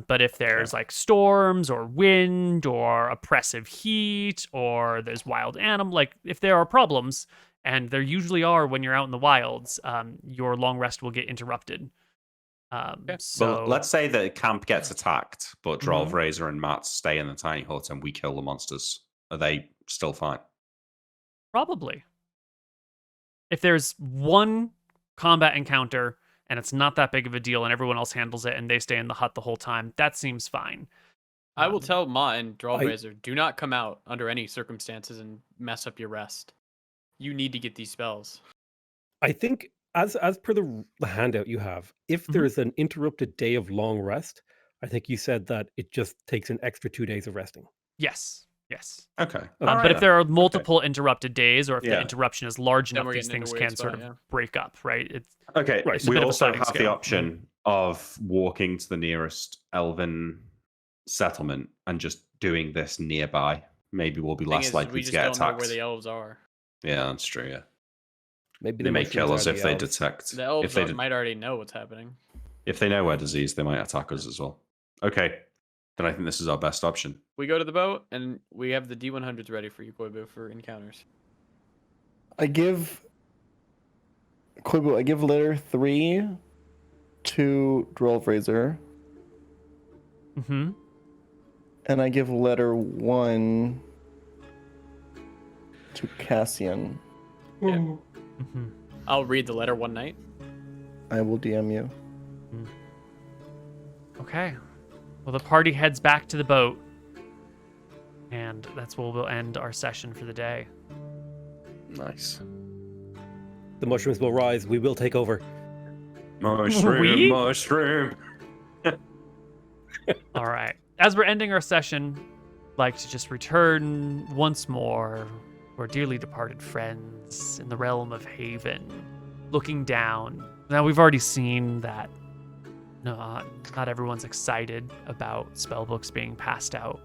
But if there's like storms or wind or oppressive heat or there's wild animal, like if there are problems, and there usually are when you're out in the wilds, your long rest will get interrupted. So Well, let's say that camp gets attacked, but Razor and Matt stay in the tiny hut and we kill the monsters. Are they still fine? probably. If there's one combat encounter and it's not that big of a deal and everyone else handles it and they stay in the hut the whole time, that seems fine. I will tell Ma and Razor, do not come out under any circumstances and mess up your rest. You need to get these spells. I think as per the handout you have, if there's an interrupted day of long rest, I think you said that it just takes an extra 2 days of resting. Yes. Okay. But if there are multiple interrupted days, or if the interruption is large enough, these things can sort of break up, right? It's Right. We also have the option of walking to the nearest elven settlement and just doing this nearby. Maybe we'll be less likely to get attacked. We just don't know where the elves are. Yeah, that's true. Yeah. Maybe they may kill us if they detect. The elves might already know what's happening. If they know we're diseased, they might attack us as well. Okay. Then I think this is our best option. We go to the boat, and we have the D100s ready for you, Koibu, for encounters. I give letter 3 to Razor. Mm-hmm. And I give letter 1 to Cassian. Yeah. Mm-hmm. I'll read the letter one night. I will DM you. Okay. Well, the party heads back to the boat. And that's where we'll end our session for the day. Nice. The mushrooms will rise. We will take over. Mushroom. All right. As we're ending our session, I'd like to just return once more to our dearly departed friends in the realm of Haven, looking down. Now, we've already seen that not everyone's excited about spellbooks being passed out.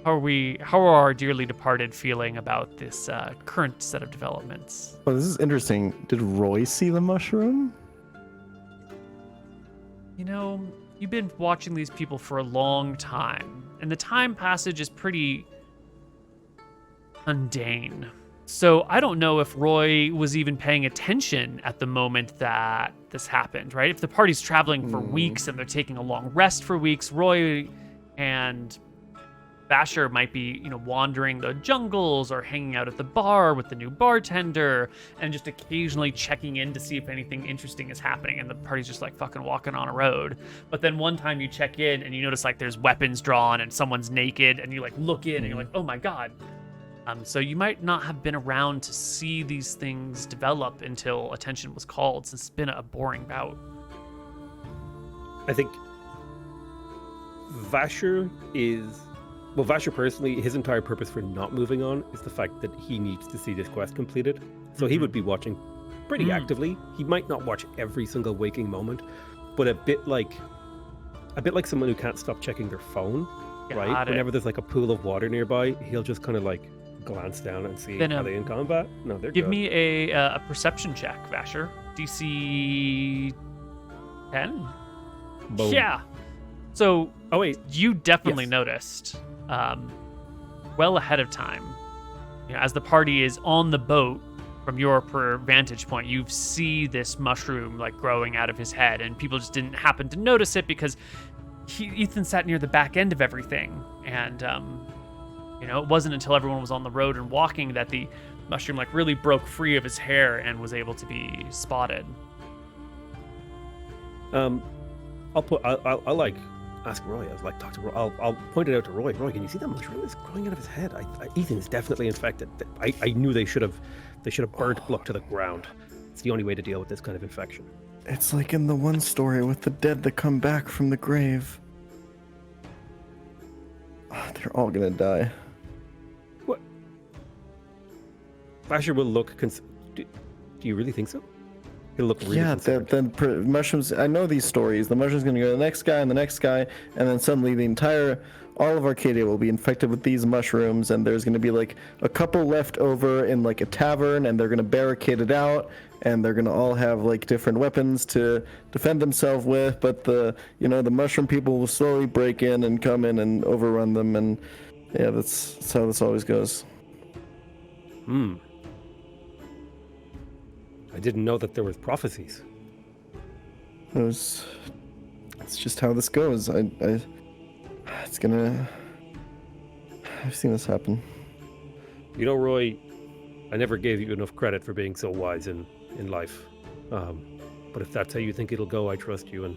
How are our dearly departed feeling about this current set of developments? Well, this is interesting. Did Roy see the mushroom? You know, you've been watching these people for a long time, and the time passage is pretty mundane. So I don't know if Roy was even paying attention at the moment that this happened, right? If the party's traveling for weeks and they're taking a long rest for weeks, Roy and Vasher might be, wandering the jungles or hanging out at the bar with the new bartender and just occasionally checking in to see if anything interesting is happening, and the party's just like fucking walking on a road. But then one time you check in and you notice like there's weapons drawn and someone's naked, and you like look in and you're like, oh my god. So you might not have been around to see these things develop until attention was called, since it's been a boring bout. I think Vasher personally, his entire purpose for not moving on is the fact that he needs to see this quest completed. So he would be watching pretty actively. He might not watch every single waking moment, but a bit like someone who can't stop checking their phone, right? Whenever there's like a pool of water nearby, he'll just kind of like glance down and see, are they in combat? No, they're Give good. me a perception check, Vasher. DC 10? Boom. Yeah. So, you definitely Yes. noticed, well ahead of time, as the party is on the boat, from your vantage point, you see this mushroom like growing out of his head, and people just didn't happen to notice it because Ethan sat near the back end of everything, and it wasn't until everyone was on the road and walking that the mushroom like really broke free of his hair and was able to be spotted. I'll like ask Roy. I was like, talk to Roy. I'll point it out to Roy. Roy, can you see that mushroom is growing out of his head? Ethan is definitely infected. I knew they should have burnt Blop to the ground. It's the only way to deal with this kind of infection. It's like in the one story with the dead that come back from the grave. They're all gonna die. What? Vasher will look. Do you really think so? He'll look really Yeah, concerned. then mushrooms. I know these stories. The mushroom's gonna go to the next guy and the next guy, and then suddenly all of Arcadia will be infected with these mushrooms, and there's gonna be like a couple left over in like a tavern, and they're gonna barricade it out, and they're gonna all have like different weapons to defend themselves with. But the mushroom people will slowly break in and come in and overrun them, and yeah, that's how this always goes. I didn't know that there was prophecies. It's just how this goes. I've seen this happen. You know, Roy, I never gave you enough credit for being so wise in life. But if that's how you think it'll go, I trust you. And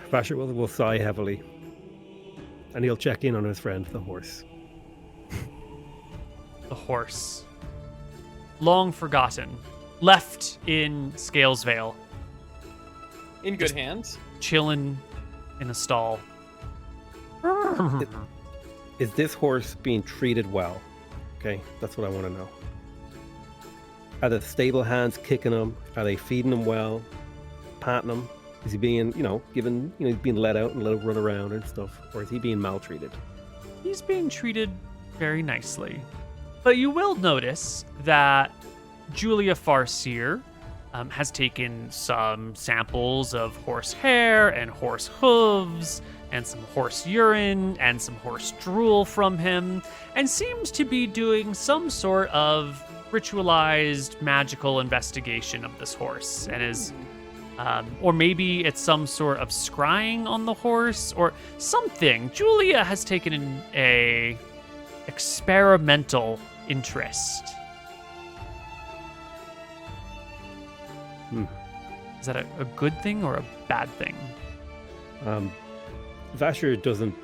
Vasher will sigh heavily. And he'll check in on his friend, the horse. The horse. Long forgotten. Left in Scalesvale. In good hands. Chilling in a stall. Is this horse being treated well? Okay, that's what I want to know. Are the stable hands kicking him? Are they feeding him well? Patting him? Is he being, given, he's being let out and let him run around and stuff? Or is he being maltreated? He's being treated very nicely. But you will notice that Julia Farseer has taken some samples of horse hair and horse hooves and some horse urine and some horse drool from him, and seems to be doing some sort of ritualized magical investigation of this horse, and is or maybe it's some sort of scrying on the horse or something. Julia has taken a experimental interest. Is that a good thing or a bad thing? Vasher doesn't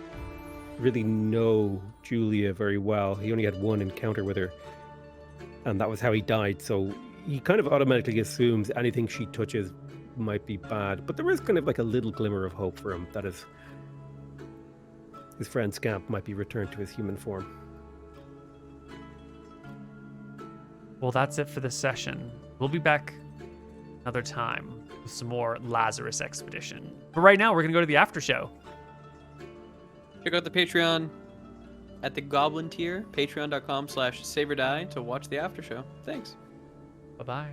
really know Julia very well. He only had one encounter with her, and that was how he died. So he kind of automatically assumes anything she touches might be bad. But there is kind of like a little glimmer of hope for him that his friend Scamp might be returned to his human form. Well, that's it for this session. We'll be back another time with some more Lazarus Expedition. But right now, we're going to go to the after show. Check out the Patreon at the Goblin tier, patreon.com/SavorDie to watch the after show. Thanks. Bye-bye.